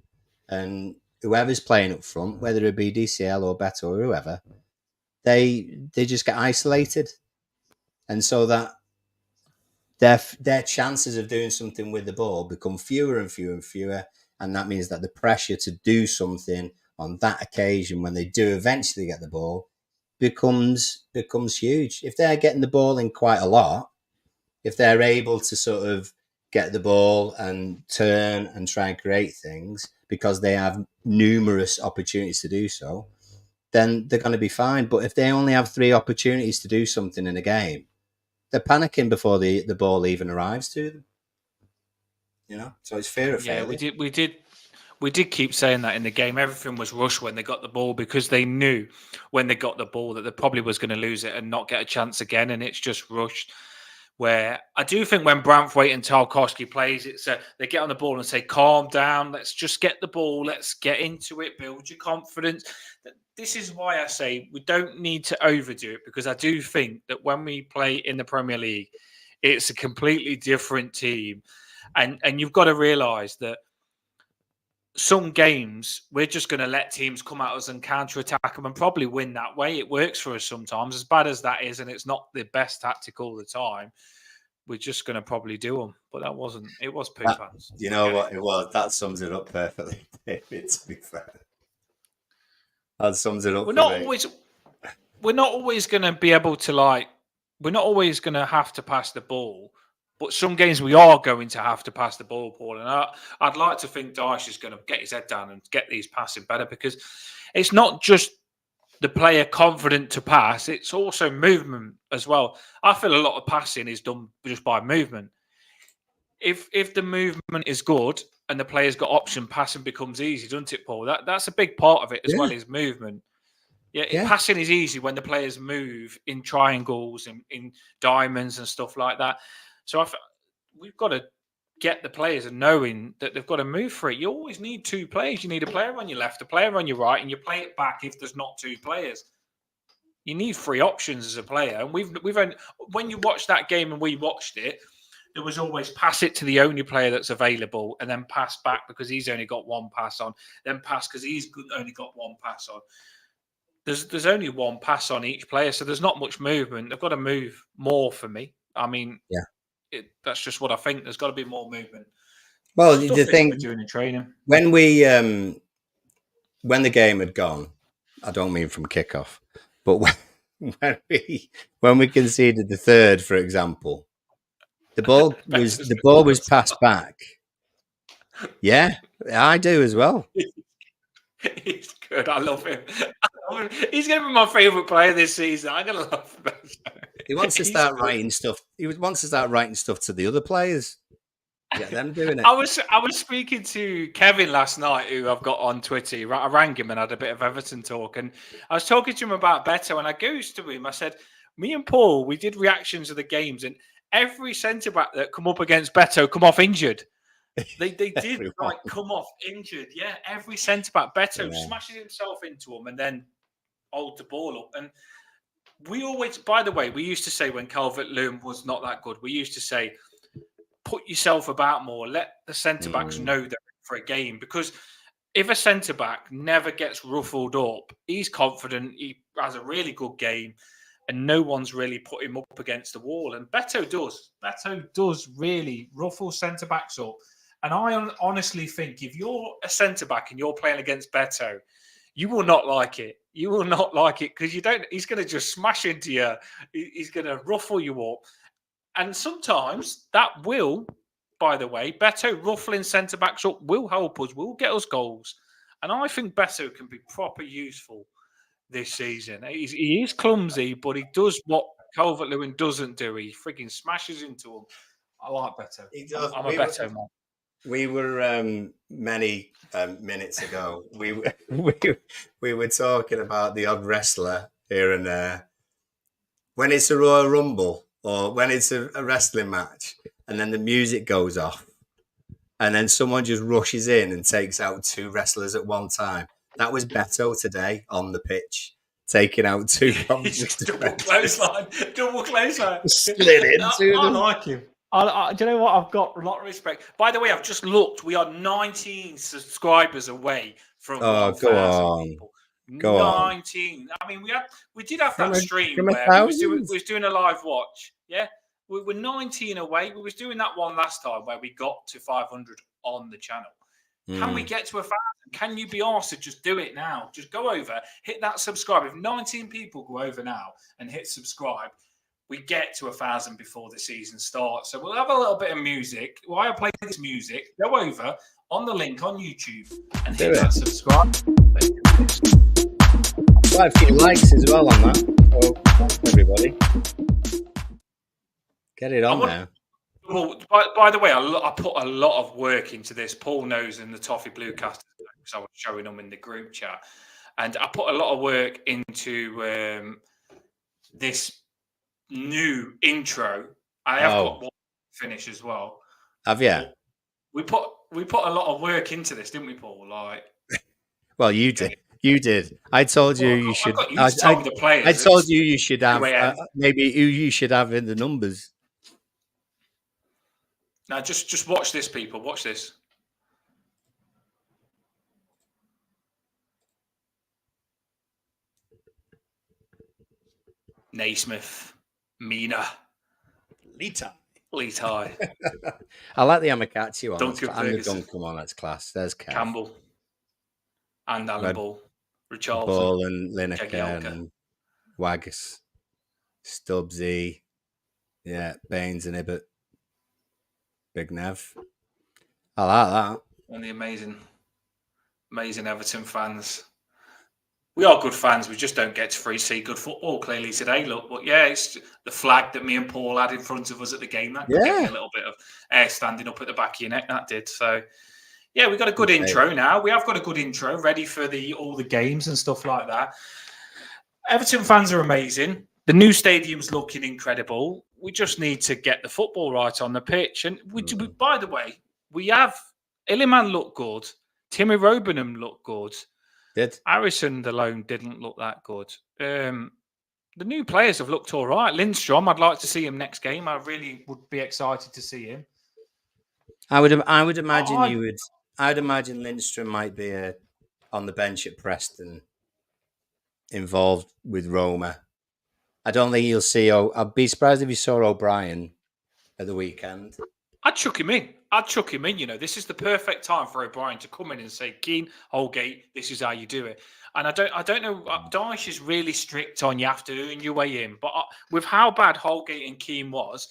And whoever's playing up front, whether it be DCL or Beto or whoever, they just get isolated. And so that their chances of doing something with the ball become fewer and fewer and fewer. And that means that the pressure to do something on that occasion when they do eventually get the ball becomes huge. If they're getting the ball in quite a lot, if they're able to sort of get the ball and turn and try and create things because they have numerous opportunities to do so, then they're going to be fine. But if they only have 3 opportunities to do something in a game, they're panicking before the ball even arrives to them. You know, so it's fear of failure. We did keep saying that in the game. Everything was rushed when they got the ball because they knew when they got the ball that they probably was going to lose it and not get a chance again. And it's just rushed. Where I do think when Branthwaite and Tarkowski plays, it's they get on the ball and say, calm down, let's just get the ball, let's get into it, build your confidence. This is why I say we don't need to overdo it, because I do think that when we play in the Premier League, it's a completely different team. And you've got to realise that some games we're just going to let teams come at us and counter-attack them and probably win that way. It works for us sometimes, as bad as that is, and it's not the best tactic all the time. We're just going to probably do them, but that wasn't. It was poo pants. You know what it was? That sums it up perfectly, David. To be fair, that sums it up. We're not always going to be able to We're not always going to have to pass the ball. But some games we are going to have to pass the ball, Paul. And I'd like to think Dyche is going to get his head down and get these passing better, because it's not just the player confident to pass, it's also movement as well. I feel a lot of passing is done just by movement. If the movement is good and the player's got option, passing becomes easy, doesn't it, Paul? That's a big part of it as well, is movement. Yeah, passing is easy when the players move in triangles and in diamonds and stuff like that. So we've got to get the players and knowing that they've got to move for it. You always need 2 players. You need a player on your left, a player on your right, and you play it back if there's not 2 players. You need 3 options as a player. And we've only, when you watch that game and we watched it, there was always pass it to the only player that's available and then pass back because he's only got 1 pass on, then pass because he's only got 1 pass on. There's only 1 pass on each player, so there's not much movement. They've got to move more for me. I mean, that's just what I think. There's got to be more movement. Well, the thing doing in training when we when the game had gone, I don't mean from kickoff, but when we conceded the third, for example, the ball was passed back. Yeah, I do as well. He's good. I love him. He's going to be my favourite player this season. I'm going to love him. He wants to start writing stuff. He wants to start writing stuff to the other players. Get them doing it. I was speaking to Kevin last night, who I've got on Twitter. I rang him and had a bit of Everton talk, and I was talking to him about Beto, and I goes to him. I said, me and Paul, we did reactions of the games, and every centre back that come up against Beto come off injured. They did come off injured. Yeah, every centre back. Beto smashes himself into them and then holds the ball up. And we always, by the way, we used to say when Calvert-Lewin was not that good, we used to say, put yourself about more. Let the centre backs know they're for a game, because if a centre back never gets ruffled up, he's confident. He has a really good game, and no one's really put him up against the wall. And Beto does. Beto does really ruffle centre backs up. And I honestly think if you're a centre back and you're playing against Beto, you will not like it. You will not like it because he's going to just smash into you. He's going to ruffle you up. And sometimes that will, by the way, Beto ruffling centre backs up will help us, will get us goals. And I think Beto can be proper useful this season. He is clumsy, but he does what Calvert-Lewin doesn't do. He freaking smashes into him. I like Beto. He does. I'm a Beto man. We were many minutes ago. We were talking about the odd wrestler here and there. When it's a Royal Rumble or when it's a wrestling match, and then the music goes off, and then someone just rushes in and takes out 2 wrestlers at one time. That was Beto today on the pitch, taking out 2 double clothesline. Slid into I them. like him. Do you know what? I've got a lot of respect. By the way, I've just looked. We are 19 subscribers away from 1,000 people. Go 19. I mean, we did have that stream where we was doing a live watch. Yeah, we were 19 away. We was doing that one last time where we got to 500 on the channel. Can we get to 1,000? Can you be asked to just do it now? Just go over, hit that subscribe. If 19 people go over now and hit subscribe, we get to 1,000 before the season starts. So we'll have a little bit of music. While I play this music, go over on the link on YouTube and hit that subscribe. Quite a few likes as well on that. So, everybody. Get it on now. Well, by the way, I put a lot of work into this. Paul knows in the Toffee BLUECAST, because I was showing them in the group chat. And I put a lot of work into this new intro. I have got one finish as well. Have you? We put a lot of work into this, didn't we, Paul? Like, well, you did. You did. I told you you should. I told you you should have. Maybe you should have in the numbers. Now, just watch this, people. Watch this. Naismith, Mina, Leetai. I like the Amakatsu one. Duncan and the Duncan one. That's class. There's Campbell and Alan Ball, Richarlison, Ball and Lineker and Waggis, Stubbsy, Baines and Ibbott, Big Nev. I like that. And the amazing Everton fans. We are good fans. We just don't get to see good football clearly today. Look, but it's the flag that me and Paul had in front of us at the game. That gave me a little bit of air standing up at the back of your neck. That did. So, we got a good intro now. We have got a good intro ready for all the games and stuff like that. Everton fans are amazing. The new stadium's looking incredible. We just need to get the football right on the pitch. And by the way, we have Illiman looked good. Timmy Robenham looked good. Harrison, the loan, didn't look that good. The new players have looked all right. Lindstrom, I'd like to see him next game. I really would be excited to see him. I would imagine you would. I would imagine Lindstrom might be on the bench at Preston, involved with Roma. I don't think you'll see. I'd be surprised if you saw O'Brien at the weekend. I'd chuck him in. You know, this is the perfect time for O'Brien to come in and say, Keane, Holgate, this is how you do it. And I don't know. Dyche is really strict on you have to earn your way in. But with how bad Holgate and Keane was,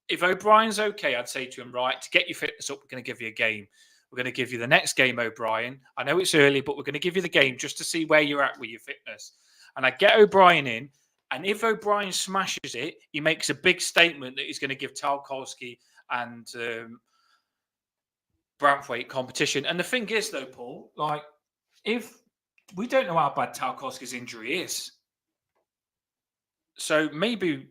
if O'Brien's okay, I'd say to him, right, to get your fitness up, we're going to give you a game. We're going to give you the next game, O'Brien. I know it's early, but we're going to give you the game just to see where you're at with your fitness. And I get O'Brien in. And if O'Brien smashes it, he makes a big statement that he's going to give Tarkowski and Branthwaite competition. And the thing is, though, Paul, like, if we don't know how bad Tarkowski's injury is, so maybe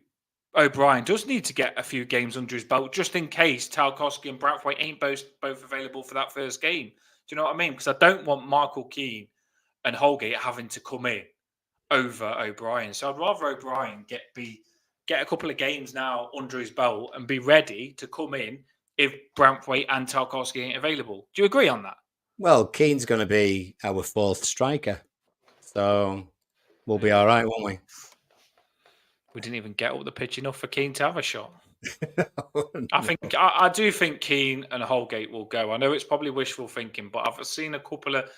O'Brien does need to get a few games under his belt just in case Tarkowski and Branthwaite ain't both available for that first game. Do you know what I mean? Because I don't want Michael Keane and Holgate having to come in over O'Brien. So I'd rather O'Brien get a couple of games now under his belt and be ready to come in if Branthwaite and Tarkowski ain't available. Do you agree on that? Well, Keane's going to be our fourth striker. So we'll be all right, won't we? We didn't even get up the pitch enough for Keane to have a shot. I do think Keane and Holgate will go. I know it's probably wishful thinking, but I've seen a couple of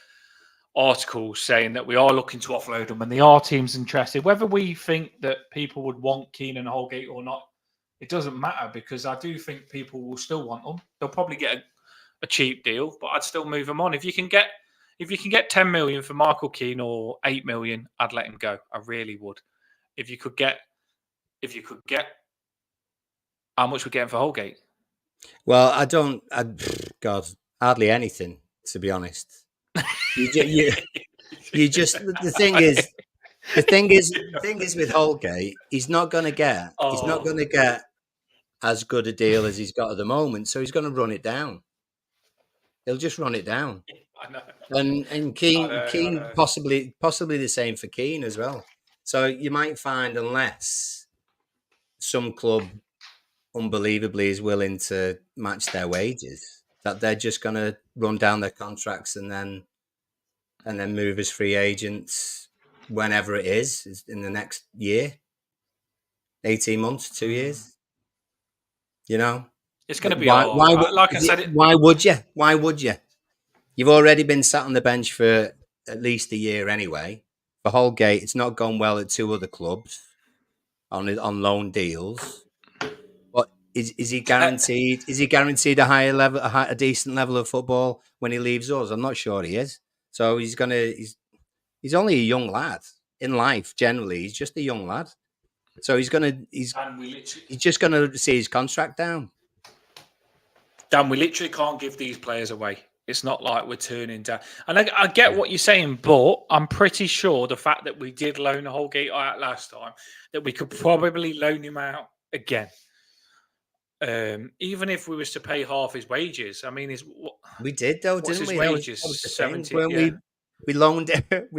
articles saying that we are looking to offload them and there are teams interested. Whether we think that people would want Keane and Holgate or not, it doesn't matter because I do think people will still want them. They'll probably get a cheap deal, but I'd still move them on. If you can get If you can get 10 million for Michael Keane or 8 million, I'd let him go. I really would. If you could get, how much we're getting for Holgate? Well, God, hardly anything, to be honest. You just the thing is with Holgate, he's not going to get as good a deal as he's got at the moment, so he's going to run it down. He'll just run it down. I know. And Keane, I know. possibly the same for Keane as well. So you might find, unless some club unbelievably is willing to match their wages, that they're just going to run down their contracts and then move as free agents whenever it is in the next year, 18 months, 2 years. You know, It's going to be hard. Why would you? Why would you? You've already been sat on the bench for at least a year anyway. For Holgate, it's not gone well at 2 other clubs on loan deals. But is he guaranteed? Is he guaranteed a higher level, a decent level of football when he leaves us? I'm not sure he is. So he's only a young lad in life. Generally, he's just a young lad. So he's just gonna see his contract down. Dan, we literally can't give these players away. It's not like we're turning down. And I get what you're saying, but I'm pretty sure the fact that we did loan Holgate out last time, that we could probably loan him out again. Even if we was to pay half his wages. I mean, we did though, didn't his we? Wages? 70. When yeah. we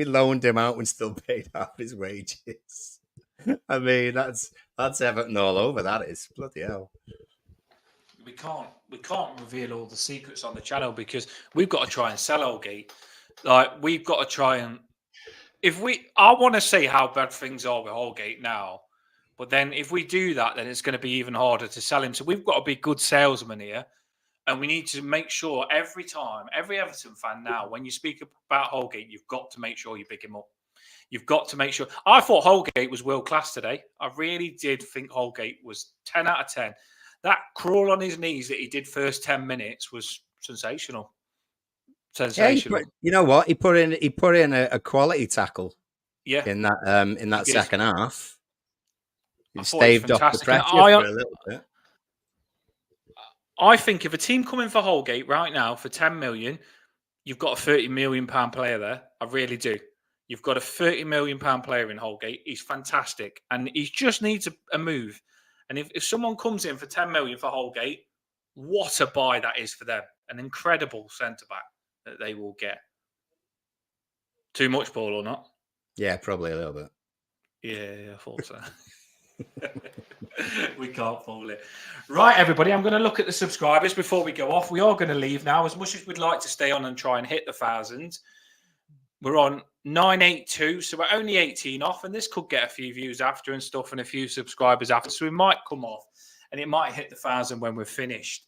loaned him out and still paid half his wages. I mean, that's Everton all over. That is bloody hell. We can't reveal all the secrets on the channel because we've got to try and sell Holgate. Like we've got to try and I want to say how bad things are with Holgate now, but then if we do that, then it's going to be even harder to sell him. So we've got to be good salesmen here, and we need to make sure every Everton fan now, when you speak about Holgate, you've got to make sure you pick him up. You've got to make sure. I thought Holgate was world class today. I really did think Holgate was 10 out of 10. That crawl on his knees that he did first 10 minutes was sensational. Sensational. Yeah, you know what? He put in a quality tackle. Yeah. In that second half. He staved off the pressure for a little bit. I think if a team coming for Holgate right now for 10 million, you've got a 30 million pound player there. I really do. You've got a 30 million pound player in Holgate. He's fantastic. And he just needs a move. And if someone comes in for 10 million for Holgate, what a buy that is for them. An incredible centre-back that they will get. Too much, Paul, or not? Yeah, probably a little bit. Yeah, I thought so. We can't fool it. Right, everybody, I'm going to look at the subscribers before we go off. We are going to leave now. As much as we'd like to stay on and try and hit the 1,000, we're on 982, so we're only 18 off, and this could get a few views after and stuff and a few subscribers after, so we might come off and it might hit the 1,000 when we're finished.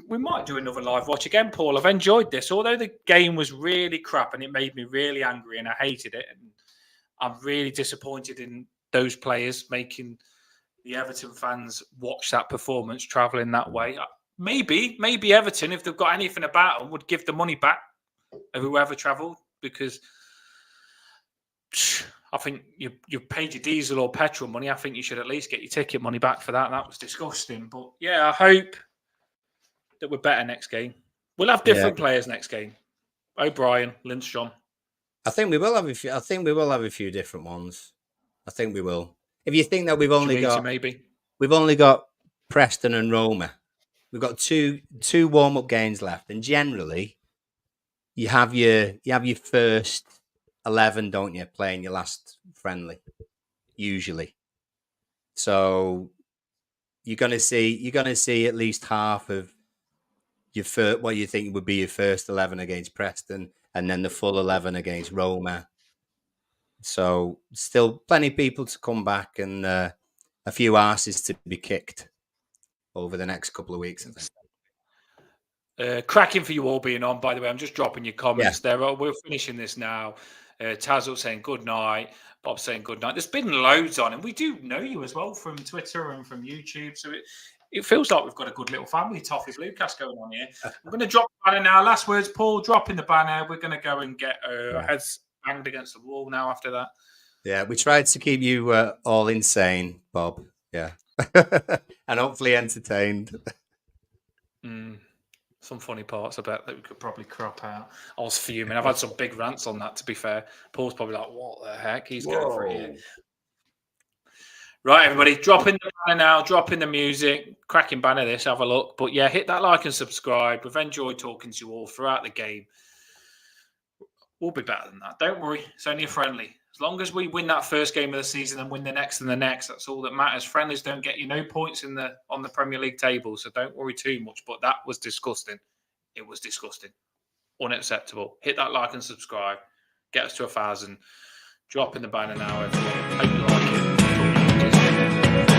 We might do another live watch again, Paul. I've enjoyed this, although the game was really crap and it made me really angry and I hated it, and I'm really disappointed in those players making the Everton fans watch that performance travelling that way. Maybe Everton, if they've got anything about them, would give the money back of whoever travelled, because I think you paid your diesel or petrol money. I think you should at least get your ticket money back for that. That was disgusting. But yeah, I hope that we're better next game. We'll have different players next game. O'Brien, Lindstrom. I think we will have a few different ones. I think we will. If you think that we've only got Preston and Roma, we've got two warm-up games left, and generally you have your first 11, don't you, playing your last friendly, usually. So you're gonna see at least half of your what you think would be your first 11 against Preston, and then the full 11 against Roma. So still plenty of people to come back, and a few asses to be kicked over the next couple of weeks, I think. Cracking for you all being on, by the way. I'm just dropping your comments there. We're finishing this now. Tazzel saying good night. Bob saying good night. There's been loads on, and we do know you as well from Twitter and from YouTube. So it feels like we've got a good little family Toffee Bluecast going on here. I'm going to drop the banner now. Last words, Paul. Dropping the banner. We're going to go and get our heads banged against the wall now. After that, yeah, we tried to keep you all insane, Bob. Yeah, and hopefully entertained. Some funny parts, I bet, that we could probably crop out. I was fuming. I've had some big rants on that, to be fair. Paul's probably like, what the heck? He's going for it here. Right, everybody, drop in the banner now. Drop in the music. Cracking banner this. Have a look. But yeah, hit that like and subscribe. We've enjoyed talking to you all throughout the game. We'll be better than that. Don't worry. It's only a friendly. As long as we win that first game of the season and win the next and the next, that's all that matters. Friendlies don't get you no points on the Premier League table, so don't worry too much. But that was disgusting. It was disgusting. Unacceptable. Hit that like and subscribe. Get us to 1,000. Drop in the banner now, everyone. Hope you like it.